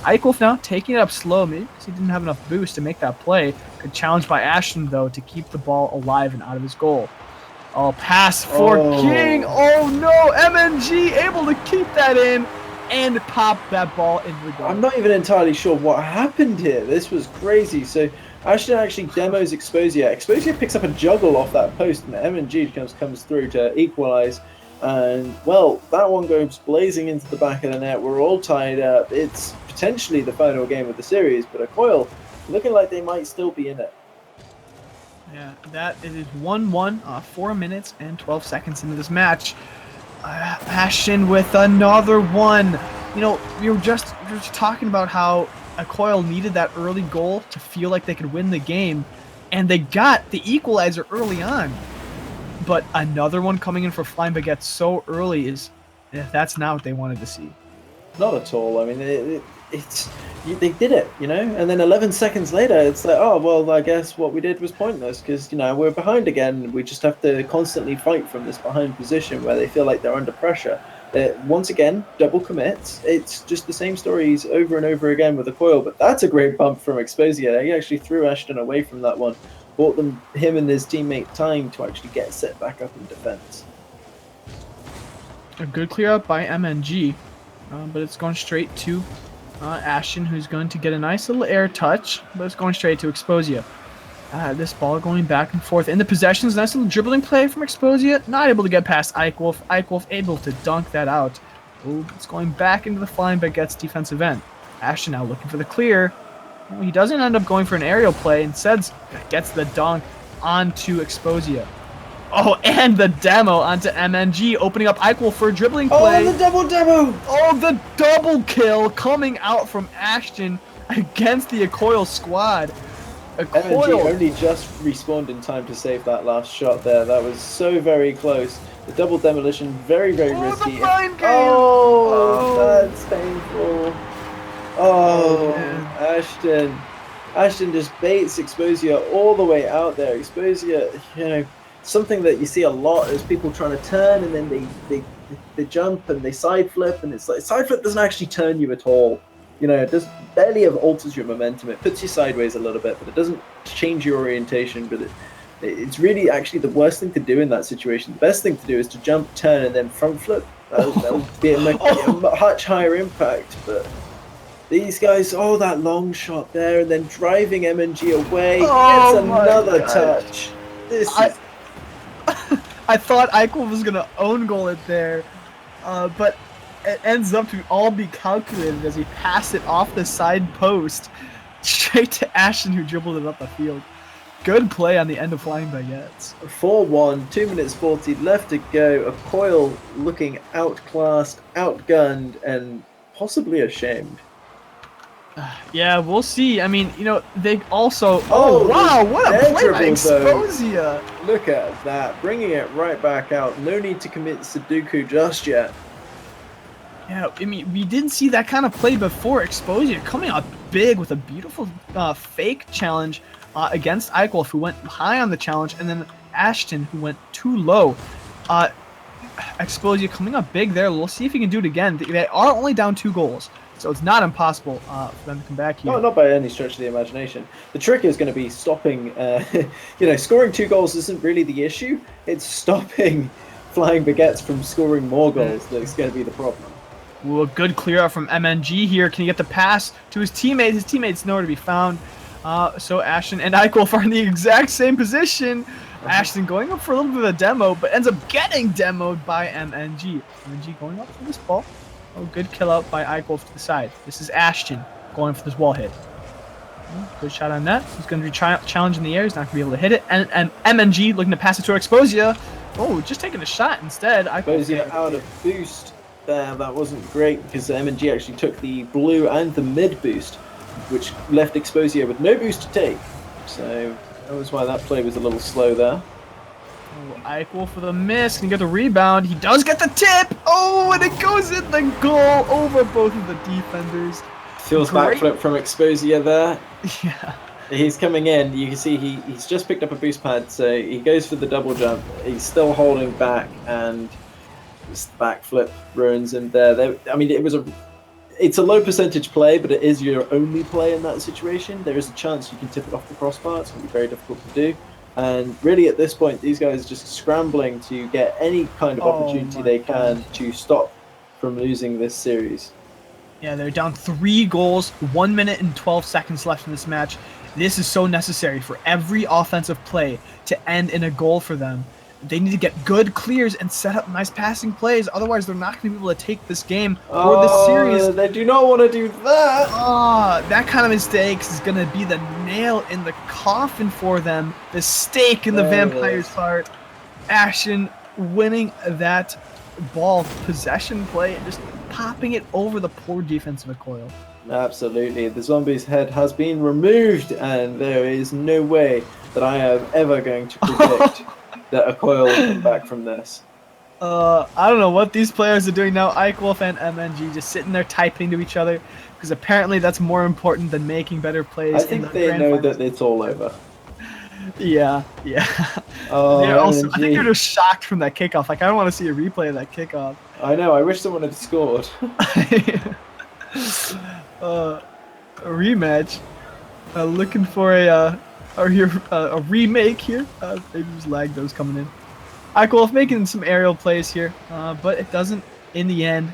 Eichwolf now taking it up slow, maybe because he didn't have enough boost to make that play. Good challenge by Ashton, though, to keep the ball alive and out of his goal. Oh, pass for King. Oh, no. MNG able to keep that in and pop that ball into the goal. I'm not even entirely sure what happened here. This was crazy. So Ashton actually demos Exposia. Exposia picks up a juggle off that post, and MNG comes through to equalize. And, well, that one goes blazing into the back of the net. We're all tied up. It's potentially the final game of the series, but Acoil looking like they might still be in it. Yeah, that it is 1-1, 4 minutes and 12 seconds into this match. Ashton with another one. You know, we were just talking about how Acoil needed that early goal to feel like they could win the game, and they got the equalizer early on. But another one coming in for Flying Baguette so early that's not what they wanted to see. Not at all. I mean, they did it, you know? And then 11 seconds later, it's like, oh, well, I guess what we did was pointless because, you know, we're behind again. We just have to constantly fight from this behind position where they feel like they're under pressure. Once again, double commits. It's just the same stories over and over again with Acoil, but that's a great bump from Exposia. He actually threw Ashton away from that one. Bought him and his teammate time to actually get set back up in defense. A good clear up by MNG, but it's going straight to Ashton, who's going to get a nice little air touch, but it's going straight to Exposia. This ball going back and forth in the possessions. Nice little dribbling play from Exposia. Not able to get past Eichwolf. Eichwolf able to dunk that out. Ooh, it's going back into the Flying Baguette's defensive end. Ashton now looking for the clear. Well, he doesn't end up going for an aerial play. Instead, gets the dunk onto Exposia. Oh, and the demo onto MNG, opening up Eichwolf for a dribbling play. Oh, the double demo! Oh, the double kill coming out from Ashton against the Acoil squad. MNG only just respawned in time to save that last shot there. That was so very close. The double demolition, very, very risky. The MindGames! That's painful. Oh, Ashton just baits Exposia all the way out there. Exposia, you know, something that you see a lot is people trying to turn and then they jump and they side flip, and it's like side flip doesn't actually turn you at all. You know, it just barely alters your momentum. It puts you sideways a little bit, but it doesn't change your orientation. But it's really actually the worst thing to do in that situation. The best thing to do is to jump, turn, and then front flip. That'll be a much higher impact, but these guys, that long shot there, and then driving MNG away, gets another touch. I thought Eichel was going to own goal it there, but it ends up to all be calculated as he passed it off the side post straight to Ashton, who dribbled it up the field. Good play on the end of Flying Baguettes. 4-1, 2 minutes 40 left to go. Acoil looking outclassed, outgunned, and possibly ashamed. Yeah, we'll see. I mean, you know, they also... Oh, wow, what a play by Exposia. Look at that, bringing it right back out. No need to commit Sudoku just yet. Yeah, I mean, we didn't see that kind of play before. Exposia coming out big with a beautiful fake challenge against Eichwolf, who went high on the challenge, and then Ashton, who went too low. Exposia coming up big there. We'll see if he can do it again. They are only down 2 goals. So it's not impossible for them to come back here. No, not by any stretch of the imagination. The trick is going to be stopping, scoring 2 goals isn't really the issue. It's stopping Flying Baguettes from scoring more goals that's going to be the problem. Ooh, a good clear out from MNG here. Can he get the pass to his teammate? His teammate's nowhere to be found. So Ashton and Eichwolf are in the exact same position. Ashton going up for a little bit of a demo, but ends up getting demoed by MNG. MNG going up for this ball. Oh, good kill out by Eichwolf to the side. This is Ashton going for this wall hit. Good shot on that. He's going to be challenging the air. He's not going to be able to hit it. And MNG looking to pass it to Exposia. Oh, just taking a shot instead. Exposia out of boost there. That wasn't great because MNG actually took the blue and the mid boost, which left Exposia with no boost to take. So that was why that play was a little slow there. Oh, Eichwolf for the miss. Can he get the rebound? He does get the tip. Oh, and it goes in the goal over both of the defenders. Feels backflip from Exposia there. Yeah. He's coming in. You can see he's just picked up a boost pad, so he goes for the double jump. He's still holding back, and this backflip ruins him there. I mean, it was it's a low percentage play, but it is your only play in that situation. There is a chance you can tip it off the crossbar. It's going to be very difficult to do. And really, at this point, these guys are just scrambling to get any kind of opportunity they can to stop from losing this series. Yeah, they're down 3 goals, 1 minute and 12 seconds left in this match. This is so necessary for every offensive play to end in a goal for them. They need to get good clears and set up nice passing plays. Otherwise, they're not going to be able to take this game or this series. They do not want to do that. That kind of mistakes is going to be the nail in the coffin for them. The stake in the vampire's heart. Ashen winning that ball possession play and just popping it over the poor defensive recoil. Absolutely. The zombie's head has been removed, and there is no way that I am ever going to predict that a coil will come back from this. I don't know what these players are doing now. Ike Wolf and MNG just sitting there typing to each other because apparently that's more important than making better plays. I think they know that it's all over. Yeah. Oh, I think they're just shocked from that kickoff. Like, I don't want to see a replay of that kickoff. I know. I wish someone had scored. A rematch. Looking for a remake here. Maybe just lag those coming in. Ike Wolf making some aerial plays here, but it doesn't. In the end,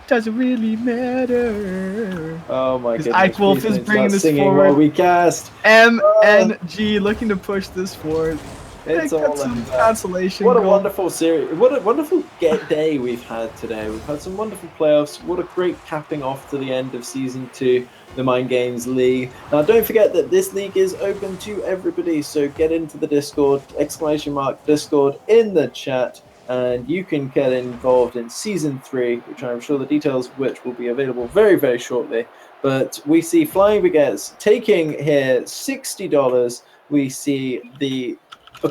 doesn't really matter. Oh my goodness! Ike Wolf is bringing this forward. While we cast. MNG looking to push this forward. It's all some consolation. What a wonderful series! What a wonderful day we've had today. We've had some wonderful playoffs. What a great capping off to the end of Season 2, the MindGames League. Now, don't forget that this league is open to everybody. So get into the Discord! !Discord in the chat, and you can get involved in Season 3, which I'm sure the details of which will be available very, very shortly. But we see Flying Baguettes taking here $60. We see the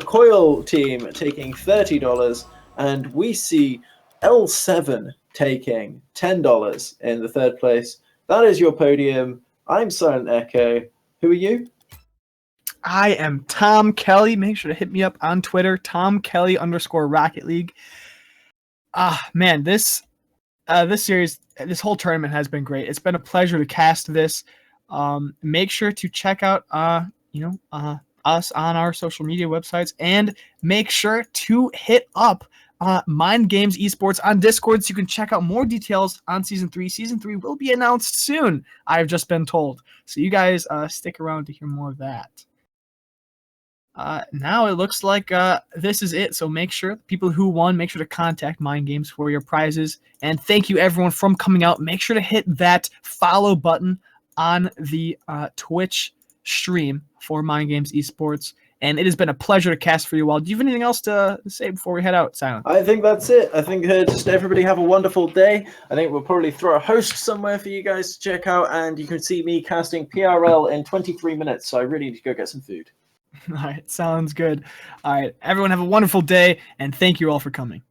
Coil team taking $30, and we see L7 taking $10 in the third place. That is your podium. I'm Silent Echo. Who are you? I am Tom Kelly. Make sure to hit me up on Twitter, TomKelly_Rocket League. Man, this series, this whole tournament has been great. It's been a pleasure to cast this. Make sure to check out, us on our social media websites, and make sure to hit up MindGames Esports on Discord so you can check out more details on Season 3. Season 3 will be announced soon, I've just been told. So you guys stick around to hear more of that. Now it looks like this is it, so make sure, people who won, make sure to contact MindGames for your prizes. And thank you everyone from coming out. Make sure to hit that follow button on the Twitch stream for MindGames Esports, and it has been a pleasure to cast for you all. Do you have anything else to say before we head out, Silent? I think that's it. I think just everybody have a wonderful day. I think we'll probably throw a host somewhere for you guys to check out, and you can see me casting PRL in 23 minutes, so I really need to go get some food. All right, sounds good. All right, everyone have a wonderful day, and thank you all for coming.